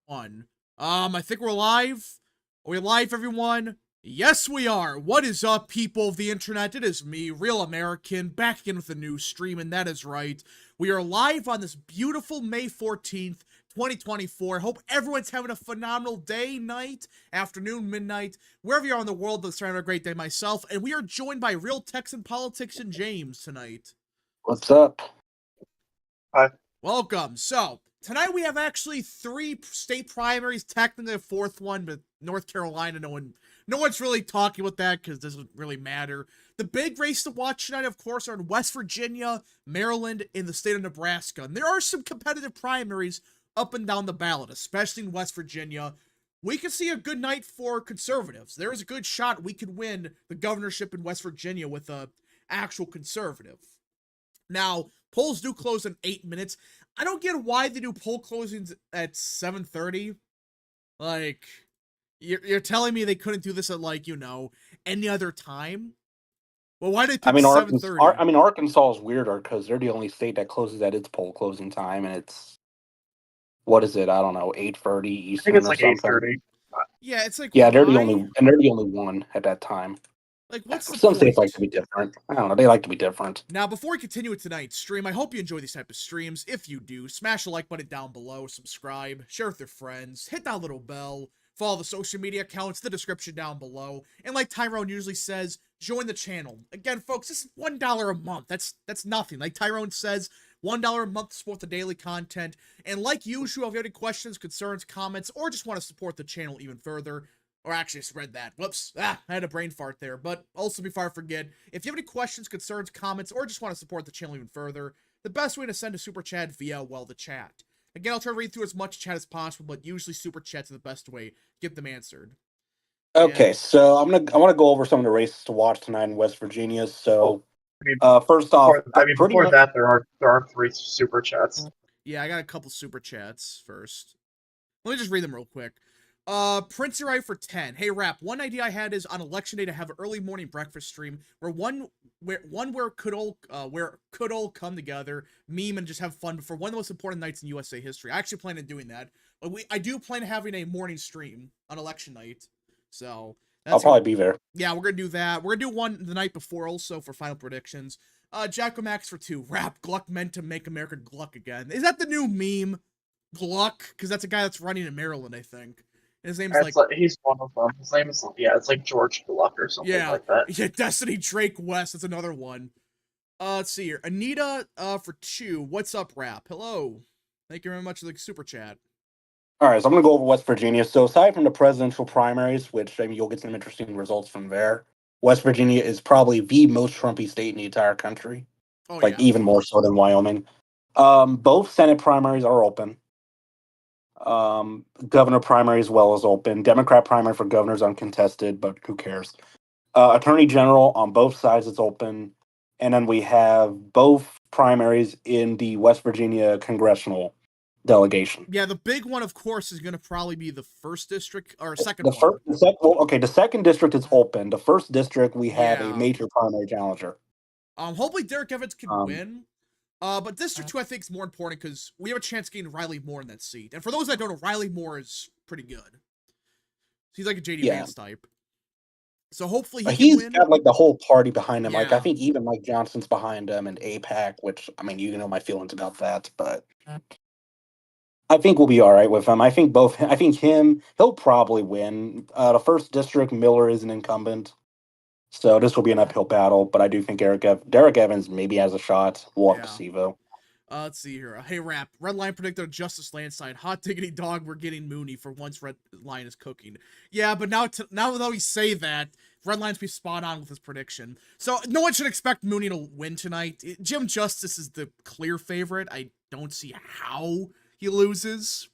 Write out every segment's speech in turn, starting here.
One. I think we're live. Are we live, everyone? Yes, we are. What is up, people of the internet? It is me, Real American, back again with a new stream, and that is right. We are live on this beautiful May 14th, 2024. Hope everyone's having a phenomenal day, night, afternoon, midnight, wherever you are in the world. Let's have a great day myself. And we are joined by Real Texan Politics and James tonight. What's up? Hi. Welcome. So, tonight we have actually 3 state primaries, technically a 4th one, but North Carolina, no one's really talking about that because it doesn't really matter. The big race to watch tonight, of course, are in West Virginia, Maryland, and the state of Nebraska. And there are some competitive primaries up and down the ballot, especially in West Virginia. We could see a good night for conservatives. There is a good shot we could win the governorship in West Virginia with a actual conservative. Now, polls do close in 8 minutes. I don't get why they do poll closings at 7:30. Like, you're telling me they couldn't do this at, like, any other time? Well, why did they pick 7:30? Arkansas is weirder because they're the only state that closes at its poll closing time, and it's, what is it? I don't know, 8:30 I Eastern think it's or like something. 8:30. Yeah, it's like, Yeah, they're the why? only one at that time. Like, what's the Some point? states like to be different. I don't know. They like to be different. Now, before we continue with tonight's stream, I hope you enjoy these type of streams. If you do, smash the like button down below, subscribe, share with your friends, hit that little bell, follow the social media accounts, the description down below, and like Tyrone usually says, join the channel. Again, folks, this is $1 a month. That's nothing. Like Tyrone says, $1 a month to support the daily content. And like usual, if you have any questions, concerns, comments, or just want to support the channel even further, or actually, I spread that. Whoops. I had a brain fart there. But also, before I forget, if you have any questions, concerns, comments, or just want to support the channel even further, the best way to send a super chat via, well, the chat. Again, I'll try to read through as much chat as possible, but usually super chats are the best way to get them answered. Okay, so I want to go over some of the races to watch tonight in West Virginia. So, first off, Before that, there are 3 super chats. Yeah, I got a couple super chats first. Let me just read them real quick. Prince Right for 10. Hey Rap, one idea I had is on election day to have an early morning breakfast stream where could all come together, meme, and just have fun for one of the most important nights in USA history. I actually plan on doing that. But I do plan on having a morning stream on election night. So I'll probably be there. Yeah, we're gonna do that. We're gonna do one the night before also for final predictions. Jacko Max for 2. Rap, Gluck meant to make America Gluck again. Is that the new meme? Gluck? Because that's a guy that's running in Maryland, I think. His name's he's one of them. His name is it's like George Gluck or something like that. Yeah, Destiny Drake West. That's another one. Let's see here. Anita for 2. What's up, Rap? Hello. Thank you very much for the super chat. All right, so I'm going to go over West Virginia. So aside from the presidential primaries, which you'll get some interesting results from there, West Virginia is probably the most Trumpy state in the entire country. Oh, even more so than Wyoming. Both Senate primaries are open. Governor primary as well is open. Democrat primary for governor is uncontested, but who cares? Attorney general on both sides is open. And then we have both primaries in the West Virginia congressional delegation. Yeah, the big one, of course, is going to probably be the 1st district or second one. The 2nd district is open. The 1st district, we have a major primary challenger. Hopefully Derek Evans can win. But District 2, I think, is more important because we have a chance of getting Riley Moore in that seat. And for those that don't know, Riley Moore is pretty good. He's like a JD Vance type. So hopefully he's can win. Got like the whole party behind him. Yeah. Like I think even Mike Johnson's behind him and APAC, which I mean, you know my feelings about that, but I think we'll be all right with him. I think he'll probably win. The 1st district, Miller is an incumbent. So this will be an uphill battle, but I do think Derek Evans maybe has a shot. We'll have to see, though. Let's see here. Hey, Rap. Red Line predicted a Justice landslide. Hot diggity dog, we're getting Mooney for once Red Line is cooking. Yeah, but now that we say that, Red Line's be spot on with his prediction. So no one should expect Mooney to win tonight. Jim Justice is the clear favorite. I don't see how he loses.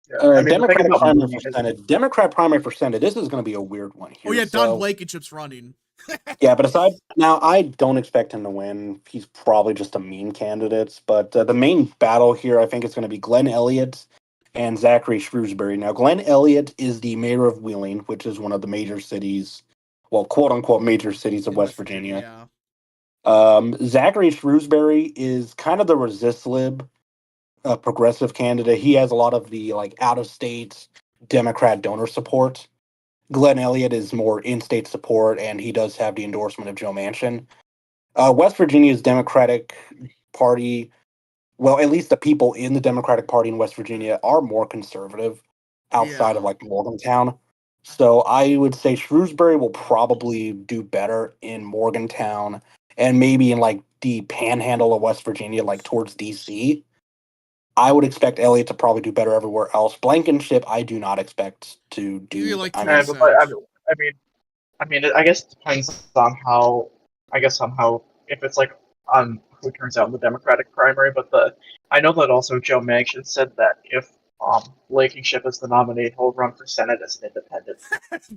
Yeah, Democrat primary for Senate. This is going to be a weird one here. Oh yeah, Don Blankenship's running. Yeah, but I don't expect him to win. He's probably just a meme candidate. But the main battle here, I think, is going to be Glenn Elliott and Zachary Shrewsbury. Now, Glenn Elliott is the mayor of Wheeling, which is one of the major cities, well, quote unquote, major cities of West Virginia. Zachary Shrewsbury is kind of the resist lib a progressive candidate. He has a lot of the like out of state Democrat donor support. Glenn Elliott is more in-state support, and he does have the endorsement of Joe Manchin. West Virginia's Democratic Party, well, at least the people in the Democratic Party in West Virginia are more conservative outside of Yeah. like Morgantown. So I would say Shrewsbury will probably do better in Morgantown and maybe in like the panhandle of West Virginia, like towards DC. I would expect Elliott to probably do better everywhere else. Blankenship, I do not expect to You do. like I 2 mean, But percent. I mean, I guess it depends on how. I guess on how if it's like on who turns out in the Democratic primary. But I know that also Joe Manchin said that if Blankenship is the nominee, he'll run for Senate as an independent.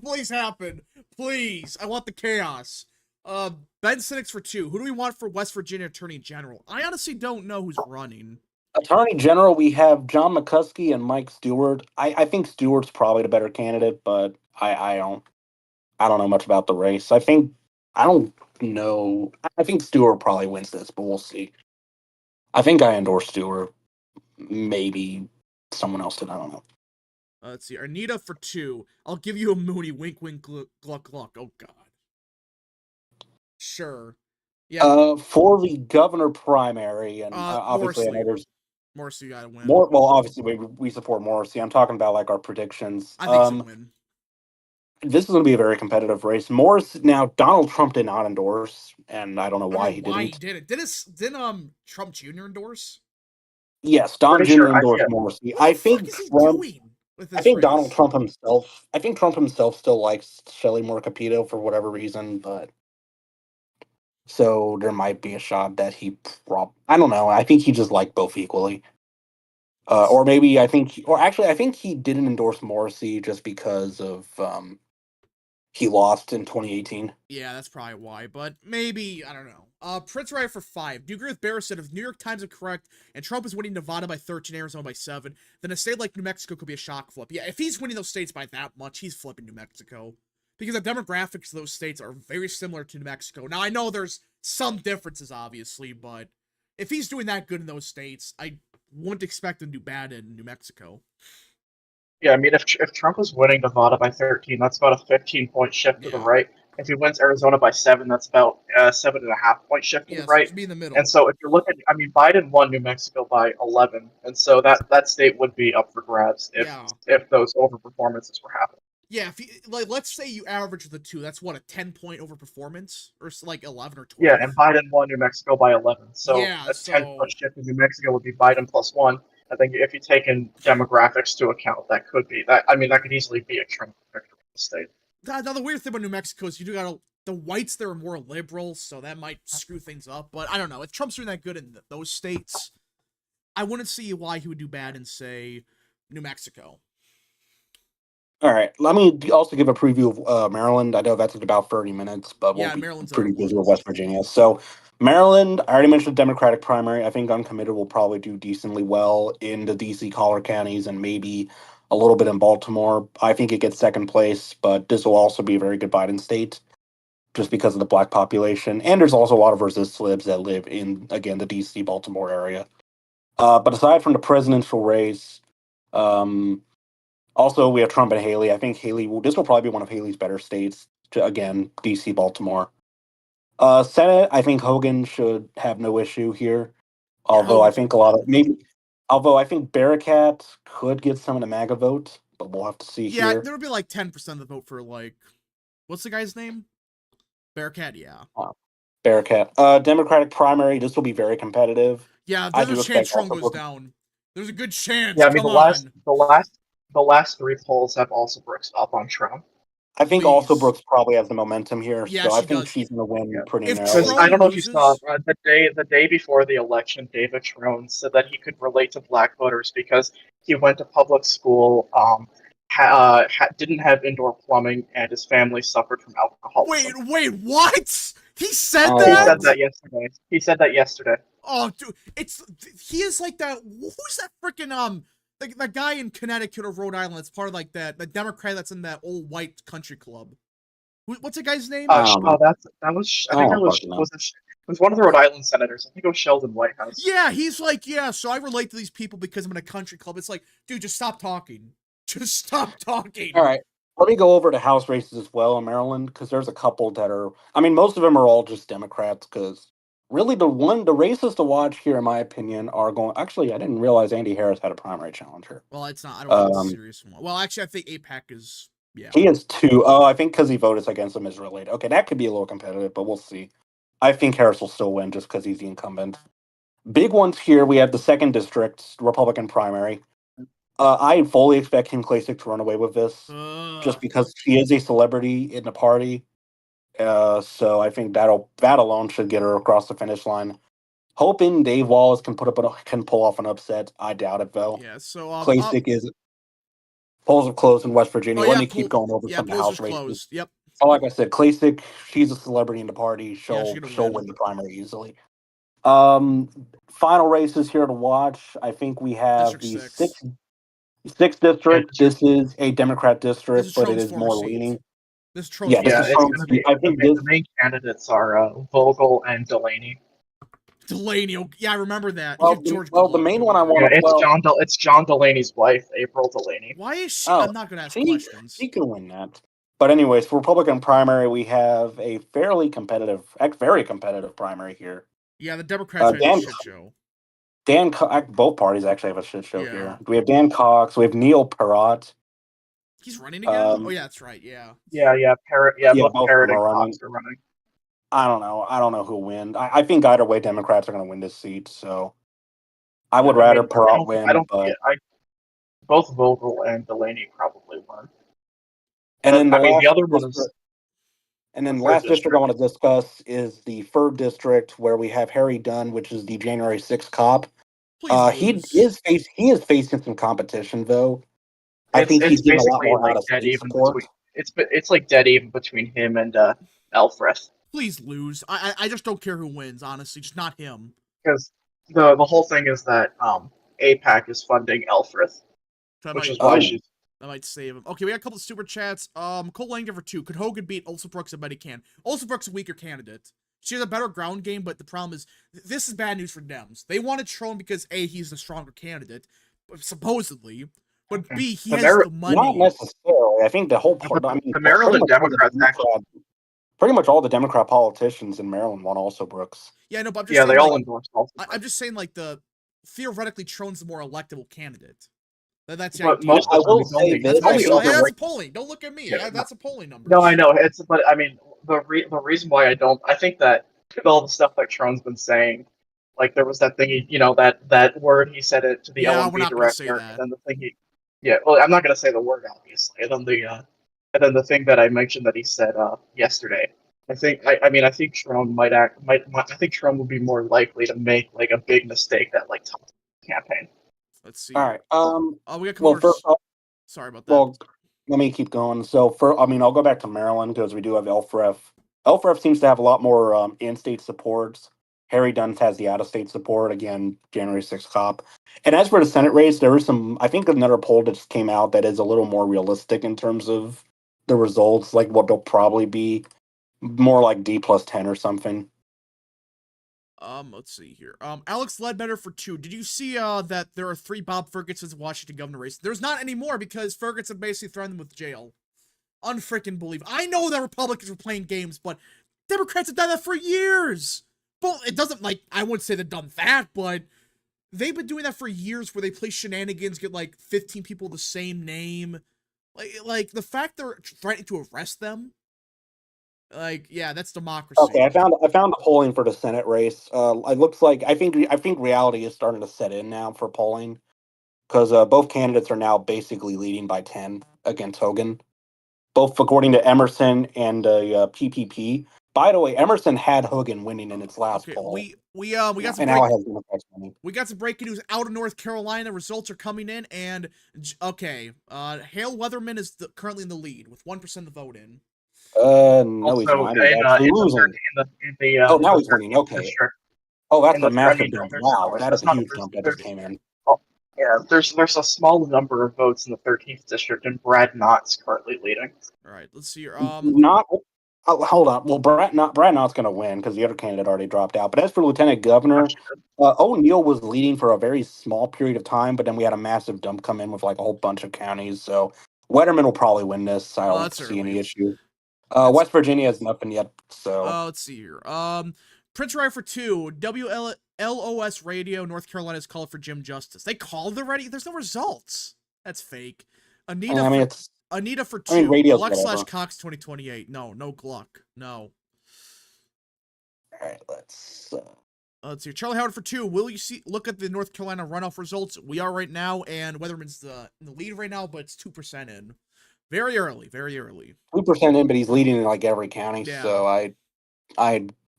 Please happen. Please. I want the chaos. Ben Sinnix for 2. Who do we want for West Virginia Attorney General? I honestly don't know who's running. Attorney General, we have John McCuskey and Mike Stewart. I think Stewart's probably the better candidate, but I don't know much about the race. I don't know. I think Stewart probably wins this, but we'll see. I think I endorse Stewart. Maybe someone else did. I don't know. Let's see. Arnita for 2. I'll give you a Mooney. Wink, wink, gluck, gluck. Oh, God. Sure. Yeah. For the governor primary, and obviously I know Morrisley. there's Morrisley got to win. more. Well, obviously we support Morrissey. I'm talking about like our predictions. I think she'll win. This is going to be a very competitive race. Morris now Donald Trump did not endorse, and I don't know I why don't he know why didn't. he did it. Didn't Trump Jr. endorse? Yes, Don Pretty Jr. sure. endorsed Morrissey. What the fuck is he doing with this I think race? Donald Trump himself. I think Trump himself still likes Shelley Moore Capito for whatever reason, but so there might be a shot that I don't know. I think he just liked both equally. Or maybe I think he didn't endorse Morrissey just because of he lost in 2018. Yeah, that's probably why, but maybe, I don't know. Prince Wright for 5. Do you agree with Barris that if New York Times are correct and Trump is winning Nevada by 13, Arizona by 7, then a state like New Mexico could be a shock flip? Yeah, if he's winning those states by that much, he's flipping New Mexico. Because the demographics of those states are very similar to New Mexico. Now, I know there's some differences, obviously, but if he's doing that good in those states, I wouldn't expect him to do bad in New Mexico. Yeah, I mean, if Trump was winning Nevada by 13, that's about a 15-point shift to the right. If he wins Arizona by 7, that's about a 7.5-point shift to the So it right. should be in the middle. And so if you're looking, I mean, Biden won New Mexico by 11, and so that state would be up for grabs if those overperformances were happening. Yeah, if you, like, let's say you average the two, that's what, a 10-point overperformance, or like 11 or 12. Yeah, and Biden won New Mexico by 11, so Yeah, a 10-point shift in New Mexico would be Biden plus 1. I think if you take in demographics to account, that could be that. I mean, that could easily be a Trump victory in the state. Now, the weird thing about New Mexico is you do got the whites there are more liberal, so that might screw things up. But I don't know. If Trump's doing that good in those states, I wouldn't see why he would do bad in, say, New Mexico. All right, let me also give a preview of Maryland. I know that's in about 30 minutes, but Yeah, we'll be Maryland's pretty busy with West Virginia. So Maryland, I already mentioned the Democratic primary. I think Uncommitted will probably do decently well in the DC collar counties and maybe a little bit in Baltimore. I think it gets second place, but this will also be a very good Biden state just because of the black population. And there's also a lot of resist libs that live in, again, the DC Baltimore area. But aside from the presidential race, also we have Trump and Haley. I think this will probably be one of Haley's better states. Again, DC, Baltimore. Senate, I think Hogan should have no issue here. Although I think although I think Bearcat could get some of the MAGA vote, but we'll have to see here. Yeah, there would be like 10% of the vote for like, what's the guy's name? Bearcat, yeah. Bearcat. Democratic primary, this will be very competitive. Yeah, there's a chance Trump goes down. There's a good chance. Yeah, I mean, the last 3 polls have also Brooks up on Trump. I think also Brooks probably has the momentum here, yeah, so I think she's going to win pretty narrowly. I don't know if you saw the day before the election, David Trone said that he could relate to black voters because he went to public school, didn't have indoor plumbing, and his family suffered from alcoholism. Wait, what? He said that? He said that yesterday. Oh, dude, he is like that. Who's that freaking that guy in Connecticut or Rhode Island? That's part of like the Democrat that's in that old white country club. What's the guy's name? I think that was was one of the Rhode Island senators. I think it was Sheldon Whitehouse. Yeah, he's like, yeah, so I relate to these people because I'm in a country club. It's like, dude, just stop talking. Just stop talking. All right. Let me go over to House races as well in Maryland because there's a couple that are. I mean, most of them are all just Democrats. Because really, the races to watch here, in my opinion, are going. Actually, I didn't realize Andy Harris had a primary challenger. Well, it's not. I don't think it's a Um, serious one. Well, actually, I think APAC is. Yeah. he has two. Oh, I think because he voted against him is related. Okay, that could be a little competitive, but we'll see. I think Harris will still win just because he's the incumbent. Big ones here. We have the second district Republican primary. I fully expect Kim Klacik to run away with this, just because she is a celebrity in the party. So I think that alone should get her across the finish line. Hoping Dave Wallace can can pull off an upset. I doubt it though. Yeah. So Klacik is polls have closed in West Virginia. Oh, Let yeah, me keep going over some of the polls House are races. closed. Yep. Oh, like I said, Klacik, she's a celebrity in the party. Yeah, She'll she's gonna win the primary easily. Final races here to watch. I think we have District the 6. sixth district. Yeah, This is a Democrat This district, is but it Trone's is former more seat. leaning. This is Trone's Yeah, this Yeah, is former it's seat. going to be. I think The main candidates are Vogel and Delaney. Delaney. Yeah, I remember that. well, You have George the Gluck main doing one I it. want Yeah, to it's John Delaney's wife, April Delaney. Why is she? Oh, I'm not gonna ask she questions. can win that. But anyways, for Republican primary, we have a very competitive primary here. Yeah, the Democrats had a Dan shit show. Both parties actually have a shit show Yeah. here. We have Dan Cox. We have Neil Perrott. He's running again. Oh Um, yeah, that's right. Yeah. Both both of Parrot them and are running. Cox are running. I don't know. I don't know who'll win. I think either way, Democrats are going to win this seat. So I would rather Perot win. Both Vogel and Delaney probably won. And then The other one is and then the the third last district I district. want to discuss is the third district where we have Harry Dunn, which is the January 6th cop. Please lose. He is facing some competition though. I think he's It's getting a lot basically more like out of dead state even support. between it's like dead even between him and Elfreth. Please lose. I just don't care who wins. Honestly, just not him. Because the whole thing is that APAC is funding Elfreth, That which might, is why she's that might save him. Okay, we got a couple of super chats. Cole Langdon for 2. Could Hogan beat Ulsa Brooks? I bet he can. Ulsa Brooks a weaker candidate. She has a better ground game, but the problem is this is bad news for Dems. They wanted Trone because A, he's the stronger candidate, supposedly, but B, he has the money. Not necessarily. I think the whole part. I mean, the Maryland Democrats actually. Pretty much all the Democrat politicians in Maryland want also Brooks. Yeah, no, but I'm just saying, they all endorsed also. I'm just saying, like, theoretically, Trone's the more electable candidate. That's the but idea. most I of will them say this. That's overweight. a polling. Don't look at me. Yeah, That's a polling number. No, I know but I mean the reason why I think that with all the stuff that Trone's been saying, like there was that thing that word he said it to the Yeah, we're LMB not gonna say director, that. and then the thing well, I'm not gonna say the word obviously, and then the thing that I mentioned that he said yesterday. I think Trone I think Trone would be more likely to make like a big mistake that like top campaign. Let's see. All right. We got Well, first, sorry about that. well, let me keep going. So, I'll go back to Maryland because we do have Elfreth. Elfreth seems to have a lot more in-state supports. Harry Dunn has the out-of-state support. Again, January 6th cop. And as for the Senate race, there is I think another poll that just came out that is a little more realistic in terms of the results, like what they'll probably be. More like D plus 10 or something. Let's see here. Alex Ledbetter for 2. Did you see that there are 3 Bob Ferguson's Washington governor race? There's not anymore because Ferguson basically threatened them with jail. Unfreaking believe. I know that Republicans were playing games, but Democrats have done that for years. Well, it doesn't, like, I wouldn't say they've done that, but they've been doing that for years where they play shenanigans, get like 15 people the same name. Like the fact they're threatening to arrest them. Like, yeah, that's democracy. Okay, I found the polling for the Senate race. It looks like I think reality is starting to set in now for polling because both candidates are now basically leading by 10 against Hogan, both according to Emerson and PPP. By the way, Emerson had Hogan winning in its last poll. We got some we got some breaking news out of North Carolina. Results are coming in, and Hale Weatherman is currently in the lead with 1% of the vote in. No, also, he's not. He's actually losing. Now he's winning. Okay. District, oh, that's a massive jump. Wow, that is a huge jump that just came in. Yeah, there's a small number of votes in the 13th district, and Brad Knott's currently leading. All right, let's see here. Oh, hold on. Well, Brad Nott's going to win because the other candidate already dropped out. But as for lieutenant governor, O'Neill was leading for a very small period of time, but then we had a massive dump come in with like a whole bunch of counties. So Wetterman will probably win this. I don't that's see early. any issue. That's West Virginia has nothing yet. So let's see here. Prince Ryan for 2. WLOS Radio, North Carolina's called for Jim Justice. They called already? There's no results. That's fake. Anita I mean, for I mean, 2. radio's Gluck whatever. / Cox 2028. No Gluck. No. All right, let's see. Charlie Howard for 2. Will you look at the North Carolina runoff results? We are right now, and Weatherman's in the lead right now, but it's 2% in. Very early. 2% in, but he's leading in like every county. Yeah. So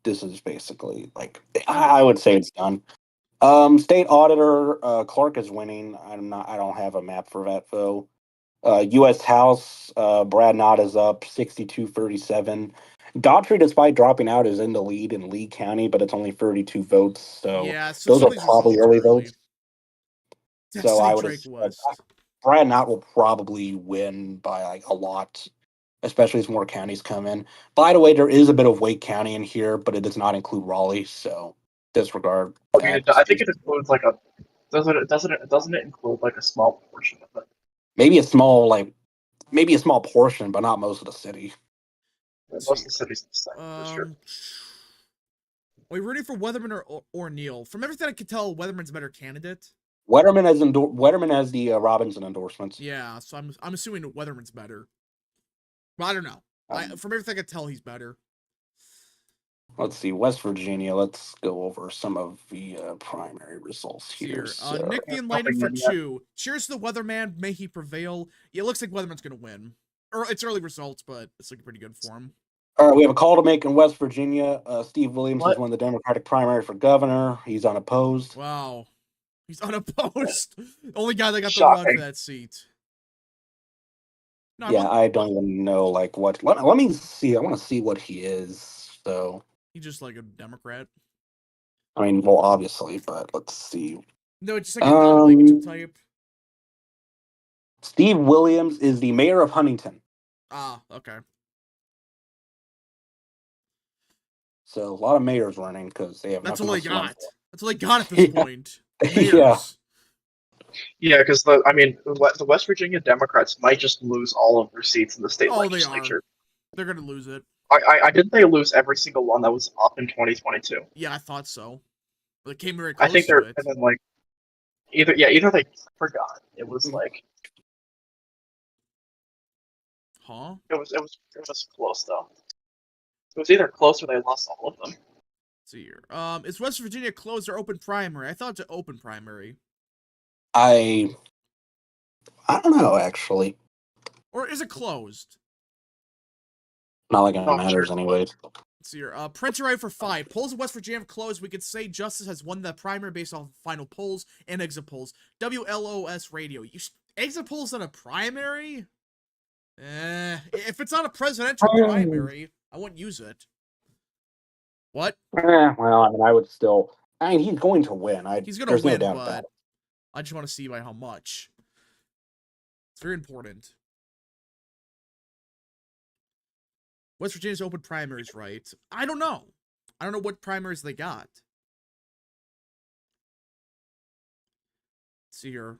this is basically like I would say it's done. State auditor Clark is winning. I don't have a map for that though. U.S. House Brad Knott is up 62-37. Daughtry, despite dropping out, is in the lead in Lee County, but it's only 32 votes. So yeah, so those some are of these probably results early are early. votes. So Destiny I would Drake West. Brad Knott will probably win by like a lot, especially as more counties come in. By the way, there is a bit of Wake County in here, but it does not include Raleigh, so disregard that. I think it includes like a doesn't it include like a small portion of it? Maybe a small portion, but not most of the city. Most of the cities the same, for sure. Are we rooting for Weatherman or Neal? From everything I can tell, Weatherman's a better candidate. Wetterman has the Robinson endorsements. Yeah, so I'm assuming Weatherman's better. Well, I don't know. From everything I can tell, he's better. Let's see, West Virginia. Let's go over some of the primary results here. Nick the Enlightened for 2. Cheers to the Weatherman. May he prevail. Yeah, it looks like Weatherman's going to win. It's early results, but it's looking pretty good for him. All right, we have a call to make in West Virginia. Steve Williams has won the Democratic primary for governor. He's unopposed. Wow. He's unopposed. The only guy that got the run for that seat. No, yeah, I don't even know like what. Let me see. I want to see what he is. So he's just like a Democrat. I mean, well, obviously, but let's see. No, it's just like a non-lingual type. Steve Williams is the mayor of Huntington. Ah, okay. So a lot of mayors running because they have. That's all they got. That's all they got at this point. Mayors. Yeah, because the West Virginia Democrats might just lose all of their seats in the state legislature. They're gonna lose it. I didn't they lose every single one that was up in 2022. Yeah, I thought so. They came very close. I think they're and then like either they forgot. It was like Huh? It was close though. It was either close or they lost all of them. Let's see here. Is West Virginia closed or open primary? I thought it's an open primary. I don't know actually. Or is it closed? Not like it matters anyways. Let's see here. Printer right for 5. Polls in West Virginia have closed. We could say Justice has won the primary based off final polls and exit polls. WLOS Radio. Exit polls on a primary? If it's not a presidential primary, I wouldn't use it. What? Well, I mean, I would still. I mean, he's going to win. He's going to win, no but I just want to see by how much. It's very important. West Virginia's open primaries, right? I don't know. I don't know what primaries they got. Let's see here.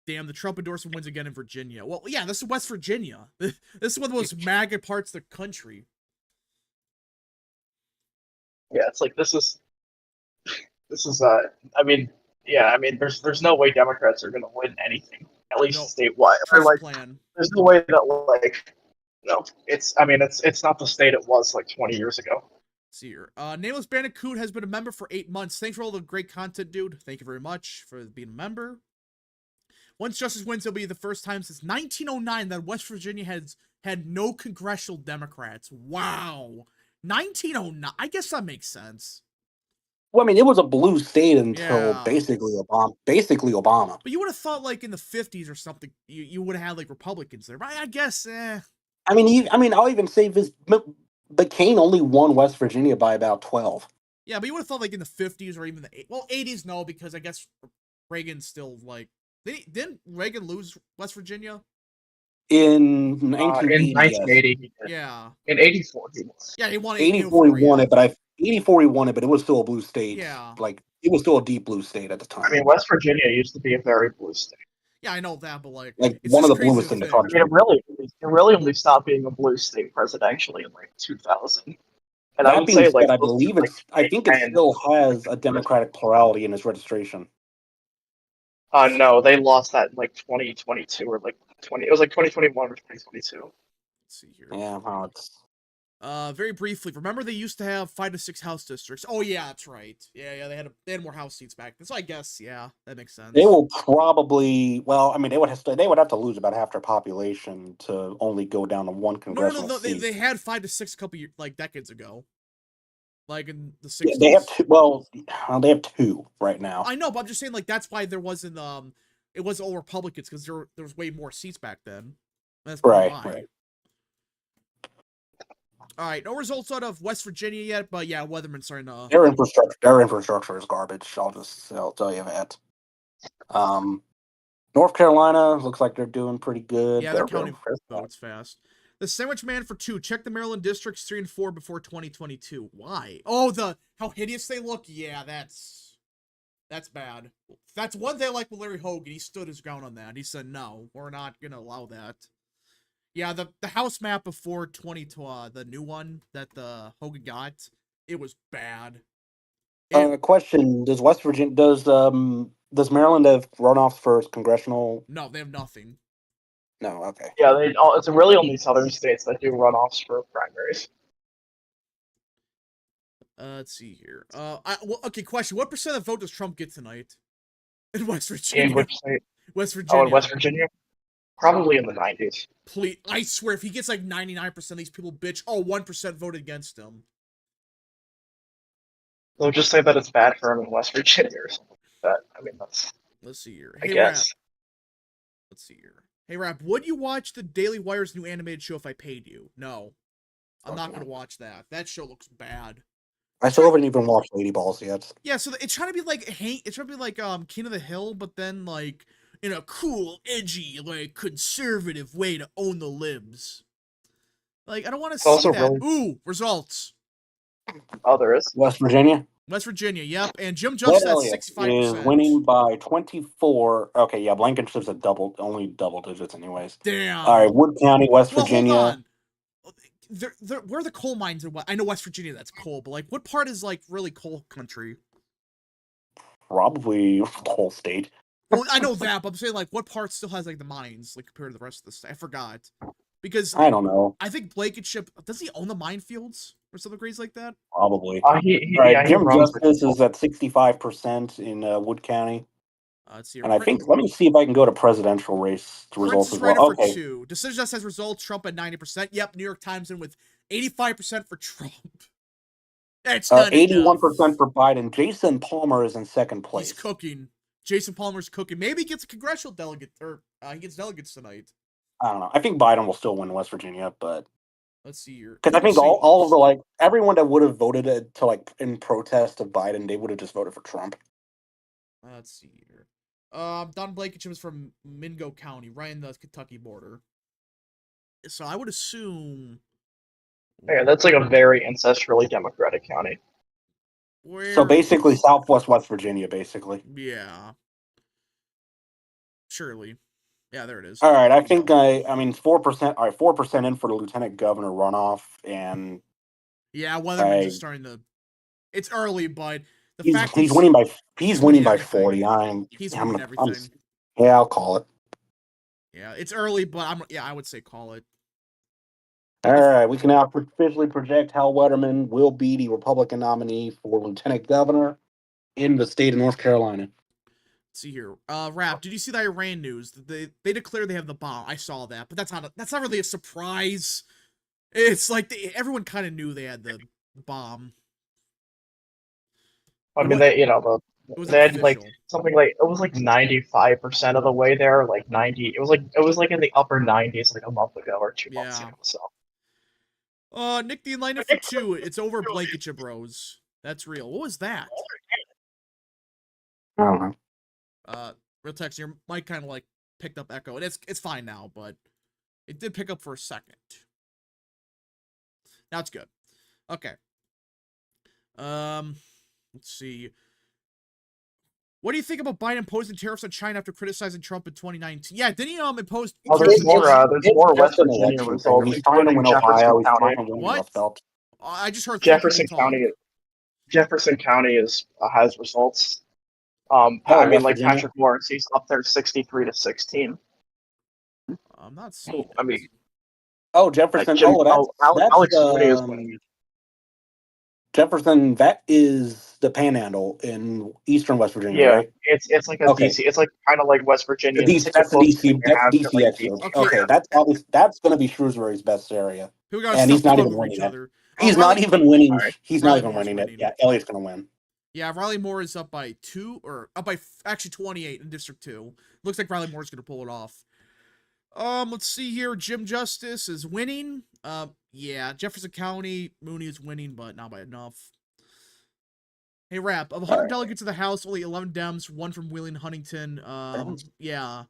Damn, the Trump endorsement wins again in Virginia. Well, yeah, this is West Virginia. This is one of the most MAGA parts of the country. Yeah, it's like this is I mean, there's no way Democrats are gonna win anything, at least statewide. There's no way that it's not the state it was like 20 years ago. Let's see here. Nameless Bandicoot has been a member for 8 months. Thanks for all the great content, dude. Thank you very much for being a member. Once Justice wins, it'll be the first time since 1909 that West Virginia has had no congressional Democrats. Wow. 1909. I guess that makes sense. Well, I mean, it was a blue state until basically Obama. But you would have thought, like, in the 50s or something, you would have had, like, Republicans there. But I guess, I mean, I'll even say this, McCain only won West Virginia by about 12. Yeah, but you would have thought, like, in the 50s or even the 80s, no, because I guess Reagan's still, like, didn't Reagan lose West Virginia? In In 1980, yes. 1980, he did. Yeah. In 84, he was. Yeah, he won it. 84 he won yeah. it, but 84 he won it, but it was still a blue state. Yeah. Like it was still a deep blue state at the time. I mean, West Virginia used to be a very blue state. Yeah, I know that, but like it's one of just the crazy bluest to in the think. I country. mean, it really only stopped being a blue state presidentially in like 2000. And I That would being say like said, I those believe like I think it 2010. still has a Democratic plurality in its registration. No, they lost that in like 2022 or like 20. It was like 2021 or 2022. Let's see here. Yeah, well, it's Very briefly, remember they used to have 5 to 6 House districts. Oh yeah, that's right. Yeah, they had more House seats back then. So I guess yeah, that makes sense. they will probably. Well, I mean, they would have to lose about half their population to only go down to one congressional No, seat. they had 5 to 6 a couple years, like decades ago. Like in the 60s. Yeah, they have two. Well, they have two right now. I know, but I'm just saying like that's why there wasn't it was all Republicans because there was way more seats back then. That's Right, why. right. All right, no results out of West Virginia yet, but yeah, Weatherman's starting to. Their infrastructure is garbage. I'll tell you that. North Carolina looks like they're doing pretty good. Yeah, they're counting votes fast. The Sandwich Man for 2. Check the Maryland districts 3 and 4 before 2022. Why? Oh, how hideous they look. Yeah, that's bad. That's one thing I like with Larry Hogan. He stood his ground on that. He said, no, we're not going to allow that. Yeah, the House map before the new one that the Hogan got, it was bad. Question: Does Maryland have runoffs for congressional? No, they have nothing. No, okay. Yeah, it's really only southern states that do runoffs for primaries. Let's see here. Okay, question. What percent of the vote does Trump get tonight? In West Virginia. In which state? West Virginia. Oh, in West Virginia? Probably in the 90s. Please, I swear, if he gets like 99% of these people bitch, 1% voted against him. They'll just say that it's bad for him in West Virginia or something like that. I mean, that's... Let's see here. I Hey, guess. Rap. Let's see here. Hey, Rap, would you watch the Daily Wire's new animated show if I paid you? No. I'm not going to watch that. That show looks bad. I still haven't even watched Lady Balls yet. Yeah, so it's trying to be like King of the Hill, but then like in a cool, edgy, like conservative way to own the libs. Like I don't want to see also that. really- Ooh, results. Oh, there is? West Virginia. West Virginia, yep, and Jim Justice at Elliott 65%. is winning by 24. Okay, yeah, Blankenship's only double digits, anyways. Damn. All right, Wood County, West Well, Virginia. hold on. Where are the coal mines in what? I know West Virginia, that's coal, but like, what part is like really coal country? Probably the whole state. Well, I know that, but I'm saying like, what part still has like the mines, like compared to the rest of the state? I forgot. Because I don't know. I think Blankenship, does he own the minefields or something crazy like that? Probably. All All right, right, Jim runs Justice is at 65% in Wood County. Let's see. And I think, let me see if I can go to presidential race results Prince as is well. right for Okay. 2. Decision Just has results. Trump at 90%. Yep, New York Times in with 85% for Trump. That's not 81% enough. for Biden. Jason Palmer is in second place. He's cooking. Jason Palmer's cooking. Maybe he gets a congressional delegate, or he gets delegates tonight. I don't know. I think Biden will still win West Virginia, but Let's see here. because I think all of the everyone that would have voted to in protest of Biden, they would have just voted for Trump. Let's see here. Don Blankenship is from Mingo County, right in the Kentucky border. So I would assume. Yeah, that's like a very ancestrally Democratic county. So basically, Southwest West Virginia, basically. Yeah. Surely. Yeah, there it is. All right, I think I mean 4%. All right, 4% in for the lieutenant governor runoff, and yeah, Weatherman's just starting to. It's early, but the fact he's winning by he's winning by everything. 40. He's winning everything. Yeah, I'll call it. Yeah, it's early, but I would say call it. All right, we can now officially project how Wetterman will be the Republican nominee for lieutenant governor in the state of North Carolina. Let's see here. Rap, did you see the Iran news? They declared they have the bomb. I saw that, but that's not really a surprise. It's like everyone kind of knew they had the bomb. I mean, they had like something like it was like 95% of the way there, like 90. It was like in the upper 90s like a month ago or 2 months ago. So. Nick the Enlightener for 2. It's over Blankenship Rose. That's real. What was that? I don't know. Real text, your mic kind of like picked up echo, and it's fine now, but It did pick up for a second. Now it's good. Okay. Let's see. What do you think about Biden imposing tariffs on China after criticizing Trump in 2019? Yeah, didn't he impose Oh, tariffs there's on more. China? There's It's more West just an Virginia election thing. results, He's trying to including win Jefferson Ohio. He's County. trying to win What? Rust Belt. I just heard three people Jefferson talk. County. Jefferson County has results. Oh, I mean, West like Virginia? Patrick Morrissey's up there, 63-16. I'm not seeing I it. mean, Oh, Jefferson. Jim, Oh, that's Alex Sweeney is winning. Jefferson. That is the Panhandle in eastern West Virginia, Yeah, right? it's like a Okay. DC. It's like kind of like West Virginia. That's the DC. That's DC excerpt. Okay. Okay, that's going to be Shrewsbury's best area, People gotta and stop he's not talking even over winning each it. other. He's not Riley, even winning. Alright. He's Riley not even Moore's winning winning. it. Yeah, Elliott's going to win. Yeah, Riley Moore is up by actually 28 in District 2. Looks like Riley Moore's gonna pull it off. Let's see here. Jim Justice is winning. Yeah, Jefferson County, Mooney is winning, but not by enough. Hey, Rap, of 100 delegates to the House, only 11 Dems, one from Wheeling, Huntington. Yeah.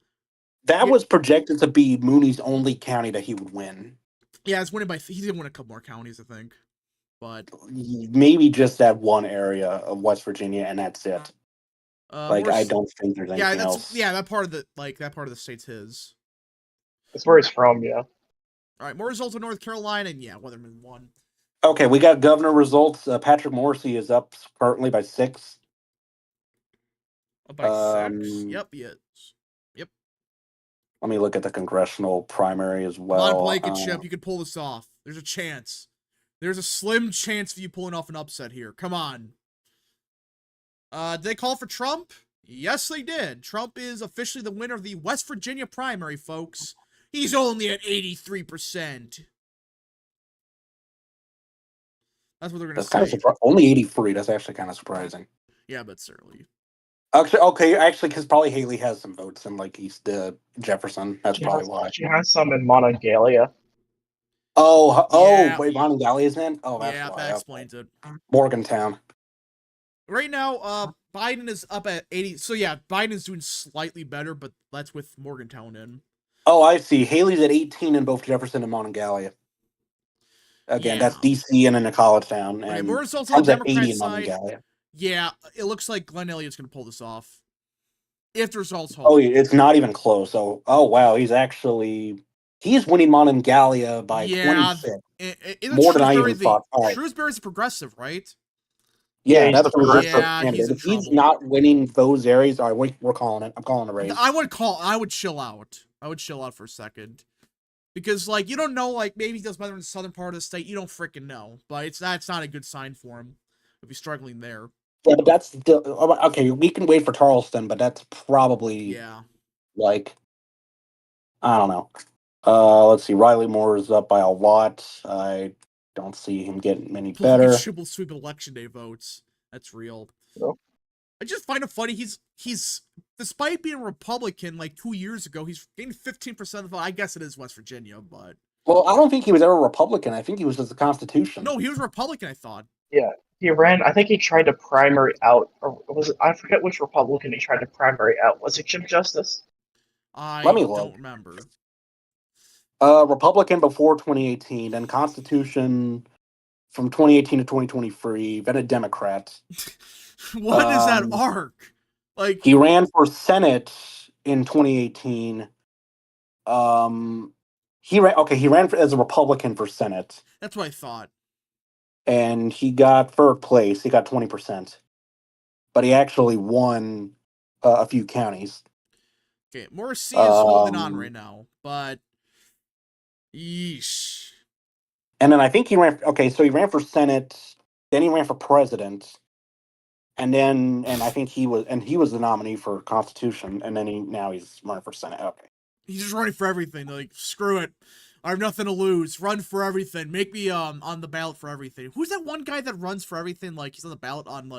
That was projected to be Mooney's only county that he would win. Yeah, it's winning by. He's gonna win a couple more counties, I think. But maybe just that one area of West Virginia, and that's it. I don't think there's anything else. Yeah, that part of the state's his. That's where he's from. Yeah. All right, more results in North Carolina, and yeah, Weatherman won. Okay, we got governor results. Patrick Morrissey is up currently by 6. Up by 6. Yep, he is. Yep. Let me look at the congressional primary as well. Come on, Blankenship, you could pull this off. There's a chance. There's a slim chance of you pulling off an upset here. Come on. Did they call for Trump? Yes, they did. Trump is officially the winner of the West Virginia primary, folks. He's only at 83%. That's what they're going to say. Kind of only 83. That's actually kind of surprising. Yeah, but certainly. Actually, because probably Haley has some votes in East Jefferson. That's probably why. She has some in Monongalia. Yeah. Wait, Monongalia's in? Oh, that's why. That explains it. Morgantown. Right now, Biden is up at 80. So yeah, Biden is doing slightly better, but that's with Morgantown in. Oh, I see. Haley's at 18 in both Jefferson and Monongalia. Again, that's DC and in a college town. And more results on the Democrat side. Monongalia. Yeah, it looks like Glenn Elliott's going to pull this off. If the results hold. Oh, it's not even close. Oh wow, he's winning Monongalia by 26. More than I even thought. Right. Shrewsbury's progressive, right? Yeah, that's progressive. Yeah, if he's not winning those areas, all right, we're calling it. I'm calling a raise. I would chill out. I would chill out for a second. Because, you don't know, maybe he does better in the southern part of the state. You don't freaking know. But that's not a good sign for him if he's struggling there. Yeah, but that's okay. We can wait for Charleston, but that's probably I don't know. Let's see. Riley Moore is up by a lot. I don't see him getting any better. Triple sweep election day votes. That's real. Yep. I just find it funny. He's despite being a Republican 2 years ago, he's gained 15% of the vote. I guess it is West Virginia, but well, I don't think he was ever a Republican. I think he was just the Constitution. No, he was a Republican. I thought. Yeah, he ran. I think he tried to primary out, or was it? I forget which Republican he tried to primary out. Was it Jim Justice? Let me don't remember. Republican before 2018, then Constitution from 2018 to 2023, then a Democrat. What is that arc? He ran for Senate in 2018. He ran as a Republican for Senate. That's what I thought. And he got third place. He got 20%, but he actually won a few counties. Okay, Morrissey is holding on right now, but yeesh. And then I think he ran. Okay, so he ran for Senate, then he ran for president, and I think he was the nominee for Constitution, and then he's running for Senate. Okay, he's just running for everything. Screw it. I have nothing to lose. Run for everything. Make me on the ballot for everything. Who's that one guy that runs for everything? He's on the ballot on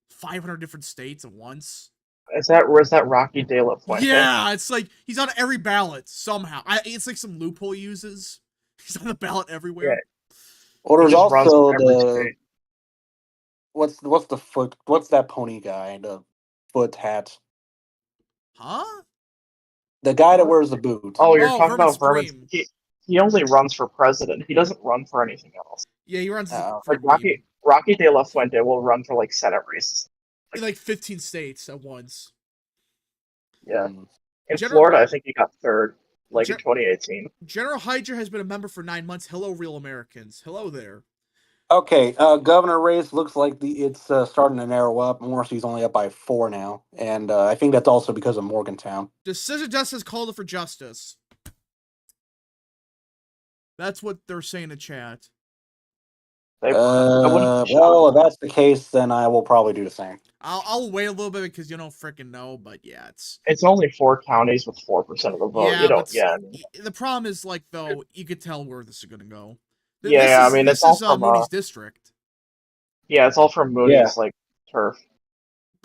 500 different states at once. Is that Rocky De La Fuente? Yeah, it's he's on every ballot somehow. It's some loophole he uses. He's on the ballot everywhere. Yeah. Well, there's also what's that pony guy? The foot hat. Huh? The guy that wears the boots. Oh, you're Oh, talking Vermin about Vermin. Supreme. He only runs for president. He doesn't run for anything else. Yeah, he runs Oh. for Like Rocky De La Fuente will run for like Senate races. in like 15 states at once. Yeah. Mm. In General- Florida, I think he got third, like in 2018. General Hydra has been a member for 9 months. Hello, real Americans. Hello there. Okay, governor race looks like it's starting to narrow up. Morrissey's only up by 4 now, and I think that's also because of Morgantown. Decision Justice called for justice. That's what they're saying in chat. Well, if that's the case, then I will probably do the same. I'll wait a little bit because you don't freaking know, but yeah, it's only 4 counties with 4% of the vote. The problem is like though you could tell where this is gonna go. It's all from Mooney's district. Yeah, it's all from Mooney's like turf.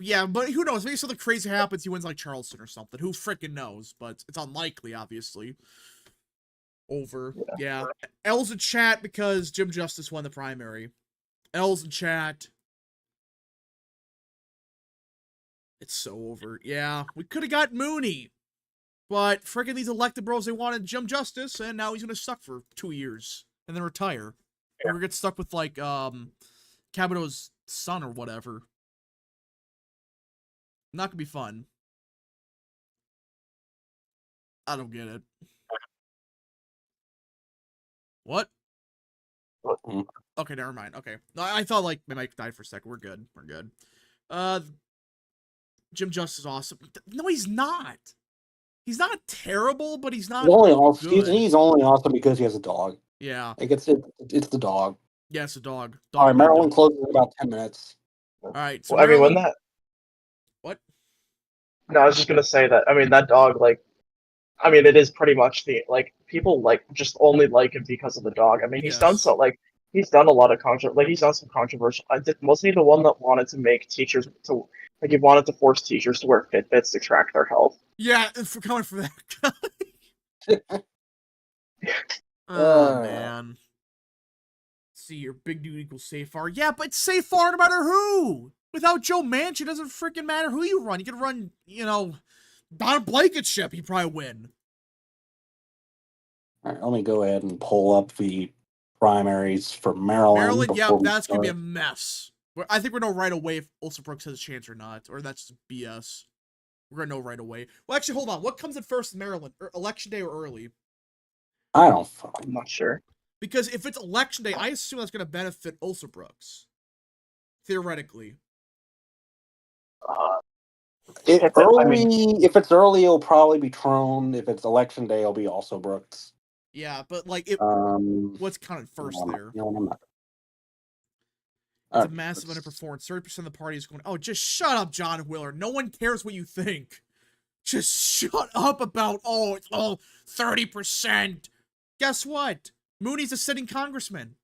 Yeah, but who knows? Maybe something crazy happens. He wins like Charleston or something. Who freaking knows? But it's unlikely, obviously. Over. Yeah. L's in chat because Jim Justice won the primary. L's in chat. It's so over. Yeah, we could have got Mooney. But freaking these elected bros, they wanted Jim Justice, and now he's gonna suck for 2 years and then retire. Yeah. Or we get stuck with like Cabino's son or whatever. Not gonna be fun. I don't get it. What? Okay, never mind. Okay. No, I thought like my mic died for a second. We're good. We're good. Jim Justice is awesome. No, he's not. He's not terrible, but he's not good. He's only awesome because he has a dog. Yeah. Like it's the dog. Yeah, it's a dog. All right, Maryland closes in about 10 minutes. All right. So well, when that. What? No, I was just gonna say that. That dog, it is pretty much people just only like him because of the dog. He's done so he's done a lot of he's done some controversial. Wasn't he the one that wanted to make teachers he wanted to force teachers to wear Fitbits to track their health? Yeah, for coming from that guy. Oh man. See, your big dude equals Safar. Yeah, but Safar no matter who. Without Joe Manchin, it doesn't freaking matter who you run. You can run, Don Blankenship, he'd probably win. All right, let me go ahead and pull up the primaries for Maryland. That's going to be a mess. I think we're going to know right away if Olson Brooks has a chance or not, or that's just BS. We're going to know right away. Well, actually, hold on. What comes in first in Maryland? Election day or early? I'm not sure. Because if it's election day, I assume that's going to benefit Olson Brooks. Theoretically. If it's early, it'll probably be Trone. If it's election day, it'll be also Brooks. Yeah, but what's counted first there? It's a massive underperformance. 30% of the party is going, oh, just shut up, John Willard. No one cares what you think. Just shut up about, it's all 30%. Guess what? Mooney's a sitting congressman.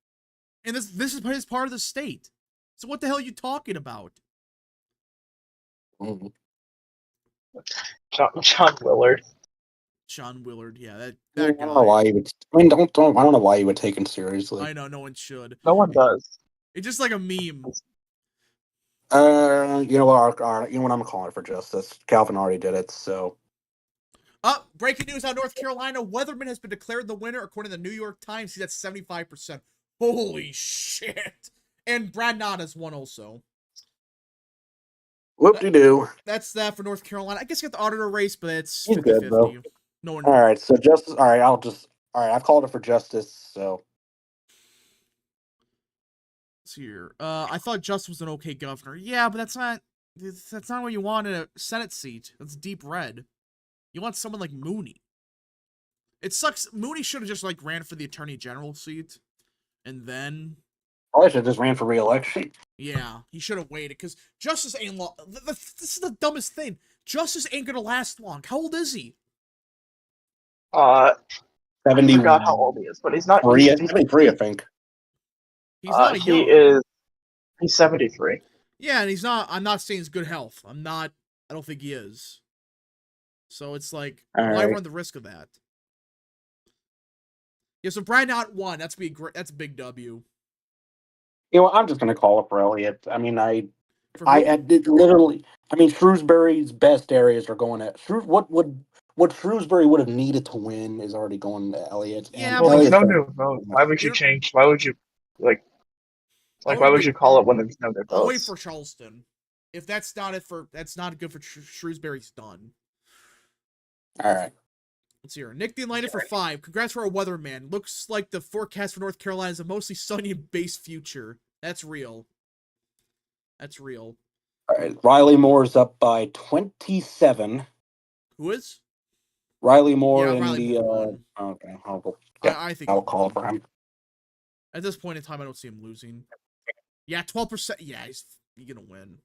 And this is his part of the state. So what the hell are you talking about? Mm-hmm. John Willard. John Willard, yeah, that guy. I don't know why you would. I don't know why you would take him seriously. I know, no one should. No one does. It's just like a meme. You know what? I'm calling it for justice. Calvin already did it, so. Breaking news out of North Carolina. Weatherman has been declared the winner according to the New York Times. He's at 75%. Holy shit! And Brad Nada's won also. Whoop-de-doo. That's that for North Carolina. I guess you got the auditor race, but it's 50-50. Good, though. No one. All right, so justice. All right, I've called it for justice. So. Let's see here. I thought Justice was an okay governor. Yeah, but that's not what you want in a Senate seat. That's deep red. You want someone like Mooney. It sucks. Mooney should have just ran for the attorney general seat, and then. I should have just ran for re-election. Yeah, he should have waited, because Justice ain't long. This is the dumbest thing. Justice ain't gonna last long. How old is he? 70. I forgot how old he is, but he's not. He's 73, I think. He's not young. He's 73. Yeah, and he's not. I'm not saying he's good health. I don't think he is. So it's why run the risk of that? Yeah, so Brian Knott won. That's a big W. I'm just gonna call it for Elliott. Literally. Shrewsbury's best areas are going at. What would what Shrewsbury would have needed to win is already going to Elliott. Yeah, And Well, there's Elliott's no gonna- new vote. Why would you You know- change? Why would you like? I'm Why would wait- you call it when there's no new I'll wait votes? for Charleston. If that's not good for Shrewsbury's done. All right. Let's hear. Nick the Atlanta for 5. Congrats for our weatherman. Looks like the forecast for North Carolina is a mostly sunny and base future. That's real. That's real. All right. Riley Moore's up by 27. Who is? Riley Moore Yeah, in Riley the. Moore won. Okay. I think I'll call for him. at this point in time, I don't see him losing. Yeah, 12%. Yeah, he's gonna win.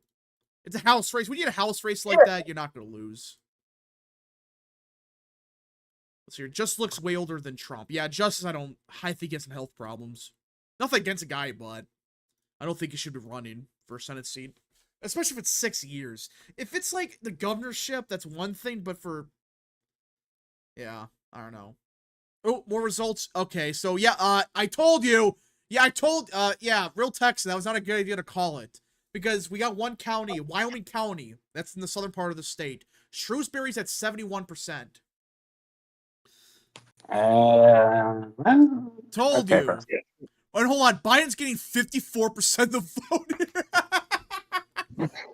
It's a house race. When you get a house race like that, you're not gonna lose. Let's hear. Just looks way older than Trump. Yeah, Justice, I think he has some health problems. Nothing against the guy, but I don't think he should be running for a Senate seat. Especially if it's 6 years. If it's like the governorship, that's one thing, but yeah, I don't know. Oh, more results. Okay, so yeah, I told you. Yeah, real text. That was not a good idea to call it. Because we got one county, Wyoming County. That's in the southern part of the state. Shrewsbury's at 71%. Told okay, you. And hold on, Biden's getting 54% of the vote.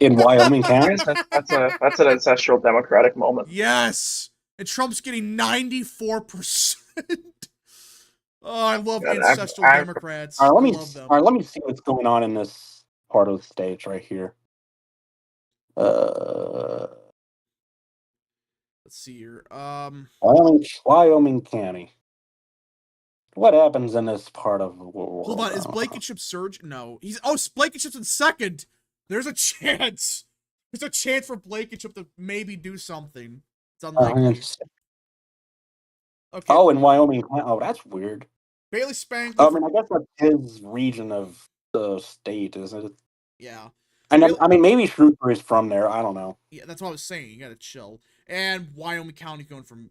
in Wyoming County. That's an ancestral democratic moment. Yes. And Trump's getting 94%. Oh, I love God, ancestral Democrats. All right, I love them. let me see what's going on in this part of the state right here. Let's see here. Wyoming County. What happens in this part of the world? Hold on, is Blankenship surge? No. Blankenship's in second. There's a chance. There's a chance for Blankenship to maybe do something. It's unlikely. Okay. Oh, in Wyoming. Oh, that's weird. Bailey Spangler. I mean, I guess that's his region of the state, isn't it? Yeah. And I mean, maybe Shrewsbury's from there. I don't know. Yeah, that's what I was saying. You gotta chill. And Wyoming County going from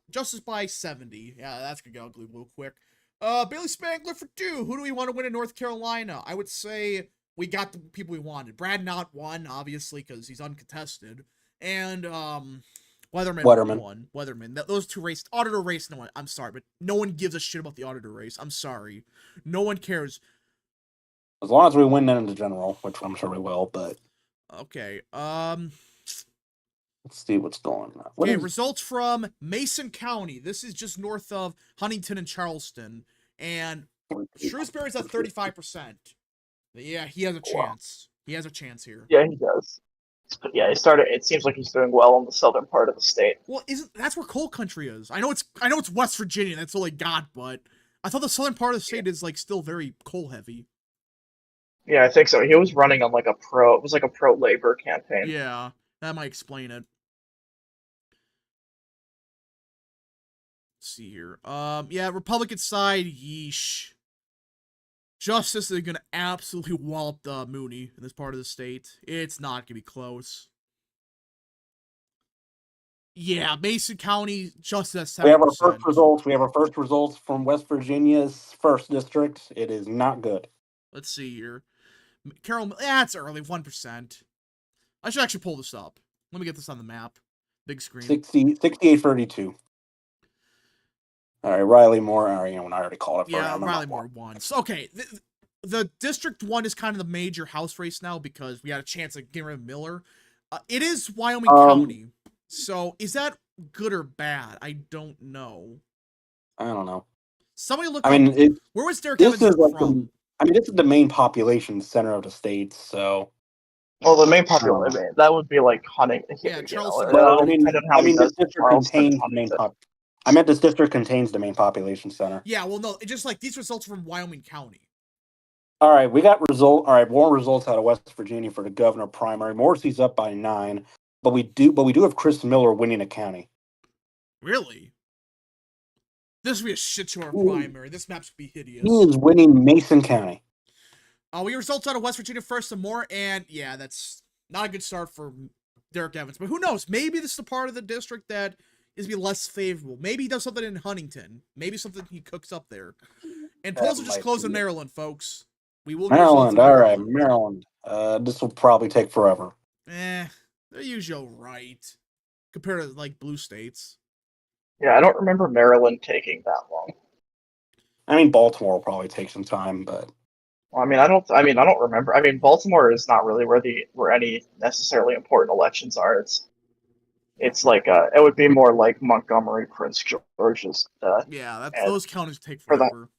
Justice by 70. Yeah, that's gonna get ugly real quick. Bailey Spangler for 2. Who do we want to win in North Carolina? I would say we got the people we wanted. Brad Knott won, obviously, because he's uncontested. And Weatherman won. Weatherman. Those two races. Auditor race, no one. I'm sorry, but no one gives a shit about the auditor race. I'm sorry. No one cares. As long as we win in the general, which I'm sure we will, but okay. Let's see what's going on. Okay, results from Mason County. This is just north of Huntington and Charleston. And Shrewsbury's at 35%. Yeah, he has a chance. He has a chance here. Yeah, he does. But yeah, it seems like he's doing well in the southern part of the state. Well, that's where coal country is. I know it's West Virginia, that's all I got, but I thought the southern part of the state is like still very coal heavy. Yeah, I think so. He was running on it was like a pro-labor campaign. Yeah, that might explain it. Let's see here. Yeah, Republican side, yeesh. Justice is gonna absolutely wallop Mooney in this part of the state. It's not gonna be close. Yeah, Mason County, Justice at 7%. We have our first results. We have our first results from West Virginia's 1st district. It is not good. Let's see here. Carroll, it's early, 1%. I should actually pull this up. Let me get this on the map. Big screen. 68-32. All right, Riley Moore. All right, I already called it. Yeah, Riley Moore won. So, okay, the District 1 is kind of the major house race now because we had a chance of getting rid of Miller. It is Wyoming County. So, is that good or bad? I don't know. I don't know. Somebody look I mean, where was Derek Evans from? This is the main population center of the state, so. Well, the main population, that would be like Huntington. Yeah, Charleston. Well, this district contains the main I meant this district contains the main population center. Yeah, well, no, it's just like these results are from Wyoming County. All right, we got more results out of West Virginia for the governor primary. Morrissey's up by 9, but we do have Chris Miller winning a county. Really? This would be a shit show primary. This map's gonna be hideous. He is winning Mason County. We results out of West Virginia first and more, and yeah, that's not a good start for Derek Evans. But who knows? Maybe this is the part of the district that is be less favorable. Maybe he does something in Huntington. Maybe something he cooks up there. And polls are just closed in Maryland, folks. We will Maryland. All right, Maryland. This will probably take forever. They're usually right. compared to like blue states. Yeah, I don't remember Maryland taking that long. I mean, Baltimore will probably take some time, but Well, I don't remember. I mean, Baltimore is not really where any necessarily important elections are. It's like it would be more like Montgomery, Prince George's, Yeah, and those counties take for that. forever.